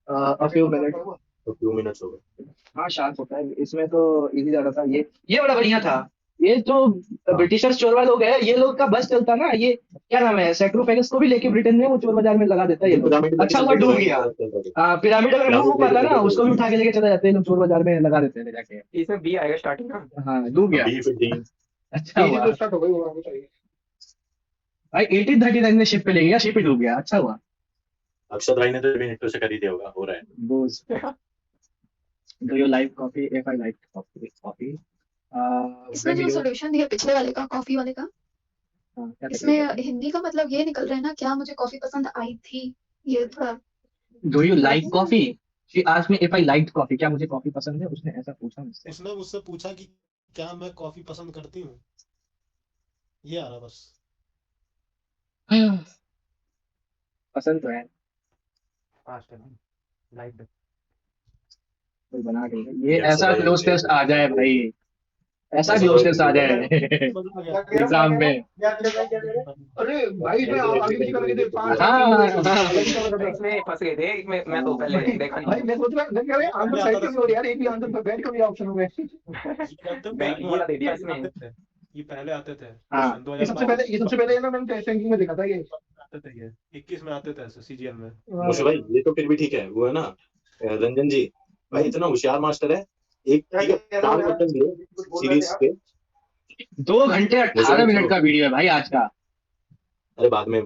Speaker 1: a few minute.
Speaker 4: तो फ्यू मिनट्स हो गए।
Speaker 1: हाँ शार्प होता है इसमें तो इजी ज्यादा था। ये बड़ा बढ़िया था। ये जो ब्रिटिशर्स चोरवा लोग हैं, ये लोग का बस चलता ना, ये क्या नाम है, सैक्रोफेगस को भी लेके ब्रिटेन में वो चोर बाजार में लगा देता है ये लोग।
Speaker 4: पिरामिड
Speaker 1: अच्छा हुआ डूब गया। पिरामिड अगर डूब पाता ना, उसको भी उठा के लेके चले जाते हैं लोग, चोर बाजार में लगा देते हैं जाके।
Speaker 9: इसमें बी आएगा स्टार्टिंग ना।
Speaker 1: हाँ डूब गया। अच्छा
Speaker 5: इजी
Speaker 1: हुआ
Speaker 5: तो स्टार्ट हो गई, होना चाहिए।
Speaker 1: भाई 1839 में शिप पे ले गया, शिप ही डूब गया। अच्छा हुआ।
Speaker 4: अक्षत राय ने तो भी नेटो से खरीदे होगा, हो रहा है।
Speaker 1: Bose do you like coffee? If I like coffee
Speaker 7: इसमें जो सॉल्यूशन दिया पिछले वाले का, कॉफी वाले का, इसमें हिंदी का मतलब ये निकल रहा है ना, क्या मुझे कॉफी पसंद आई थी, ये थोड़ा।
Speaker 1: Do you like coffee? She asked me if I liked coffee, क्या मुझे कॉफी पसंद है, उसने ऐसा पूछा मुझसे।
Speaker 6: उसने मुझसे पूछा कि क्या मैं कॉफी पसंद करती हूँ, ये आ रहा बस।
Speaker 1: पसंद तो है,
Speaker 3: फास्ट है ना, लाइक
Speaker 1: कोई बना के ये
Speaker 4: Yes,
Speaker 1: ऐसा
Speaker 4: right.
Speaker 1: क्लोज टेस्ट आ जाए भाई, ऐसा क्लोज टेस्ट आ जाए एग्जाम में।
Speaker 5: अरे भाई इसमें आगे पीछे करके दे पांच
Speaker 1: हाँ,
Speaker 9: इसमें फंस गए थे, मैं तो पहले देखा
Speaker 5: भाई
Speaker 9: नहीं।
Speaker 5: मैं सोच रहा मैं कह रहा आंसर साइड क्यों हो रहा है यार, एक भी आंसर पर बैठ क्यों नहीं ऑप्शन हो गए।
Speaker 9: बैंकिंग वाला दे दिया इसमें।
Speaker 6: ये पहले आते थे
Speaker 1: हाँ।
Speaker 6: question,
Speaker 5: ये सबसे पहले ना मैंने टेस्ट रैंकिंग में देखा था ये।
Speaker 6: आते थे ये 21 में आते थे ऐसे सीजीएल में।
Speaker 4: मुझे भाई ये तो फिर भी ठीक है, वो है ना रंजन जी भाई इतना होशियार मास्टर है। एक 4 क्वेश्चन दिए सीरीज के,
Speaker 1: 2 घंटे 18 मिनट का वीडियो है भाई आज का।
Speaker 4: अरे बाद में